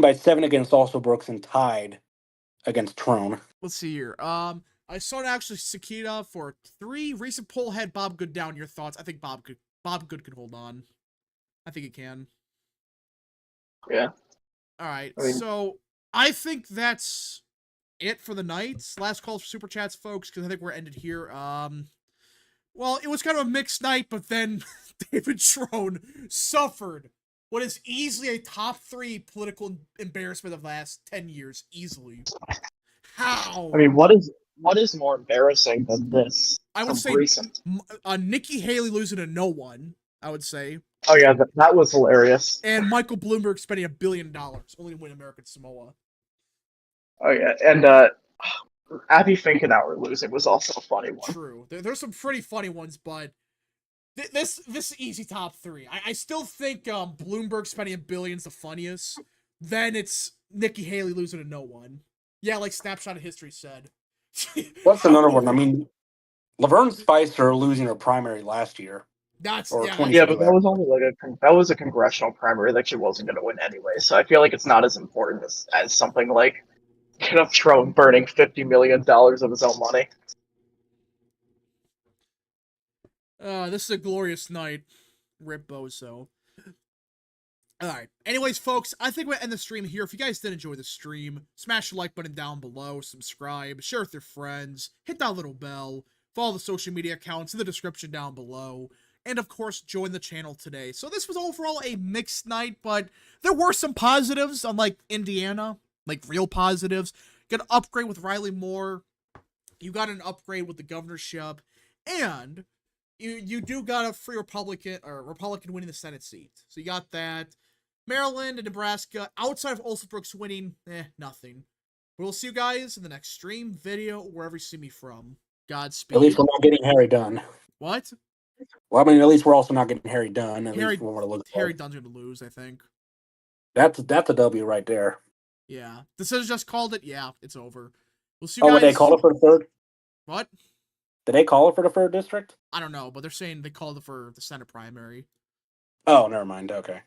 by 7 against also Brooks and tied against Trone. let's see here. I saw actually Sakita for 3. Recent poll had Bob Good down. Your thoughts? I think Bob Good could hold on. I think he can. Yeah. All right. I mean, So I think that's it for the night. Last calls for super chats, folks, because I think we're ended here. Well, it was kind of a mixed night, but then David Trone suffered what is easily a top 3 political embarrassment of the last 10 years, easily. How? I mean, what is more embarrassing than this? I would from say recent? Nikki Haley losing to no one, I would say. Oh yeah, that was hilarious. And Michael Bloomberg spending $1 billion only to win American Samoa. Oh yeah, and Abby Finkenauer losing was also a funny one. True. There's some pretty funny ones, but this easy top 3. I still think Bloomberg spending $1 billion is the funniest. Then it's Nikki Haley losing to no one. Yeah, like Snapshot of History said. What's another one? I mean, Laverne Spicer losing her primary last year. That's Or yeah, 20 Yeah, that's, but that was only like that was a congressional primary that she wasn't going to win anyway. So I feel like it's not as important as something like Trump burning $50 million of his own money. this is a glorious night. Rip Bozo. Alright. Anyways, folks, I think we'll end the stream here. If you guys did enjoy the stream, smash the like button down below, subscribe, share with your friends, hit that little bell, follow the social media accounts in the description down below, and of course, join the channel today. So this was overall a mixed night, but there were some positives, unlike Indiana, like real positives. Got an upgrade with Riley Moore, you got an upgrade with the governorship, and you do got a free Republican winning the Senate seat. So you got that. Maryland and Nebraska, outside of Olsenbrook's winning, nothing. We'll see you guys in the next stream, video, wherever you see me from. Godspeed. At least we're not getting Harry done. What? Well, I mean, at least we're also not getting Harry done. At Harry least we want to look. Dunn's gonna lose, I think. That's a W right there. Yeah. The Citizens just called it. Yeah, it's over. We'll see you Oh, guys. would they call it for the third? What? Did they call it for the third district? I don't know, but they're saying they called it for the Senate primary. Oh, never mind. Okay. All right.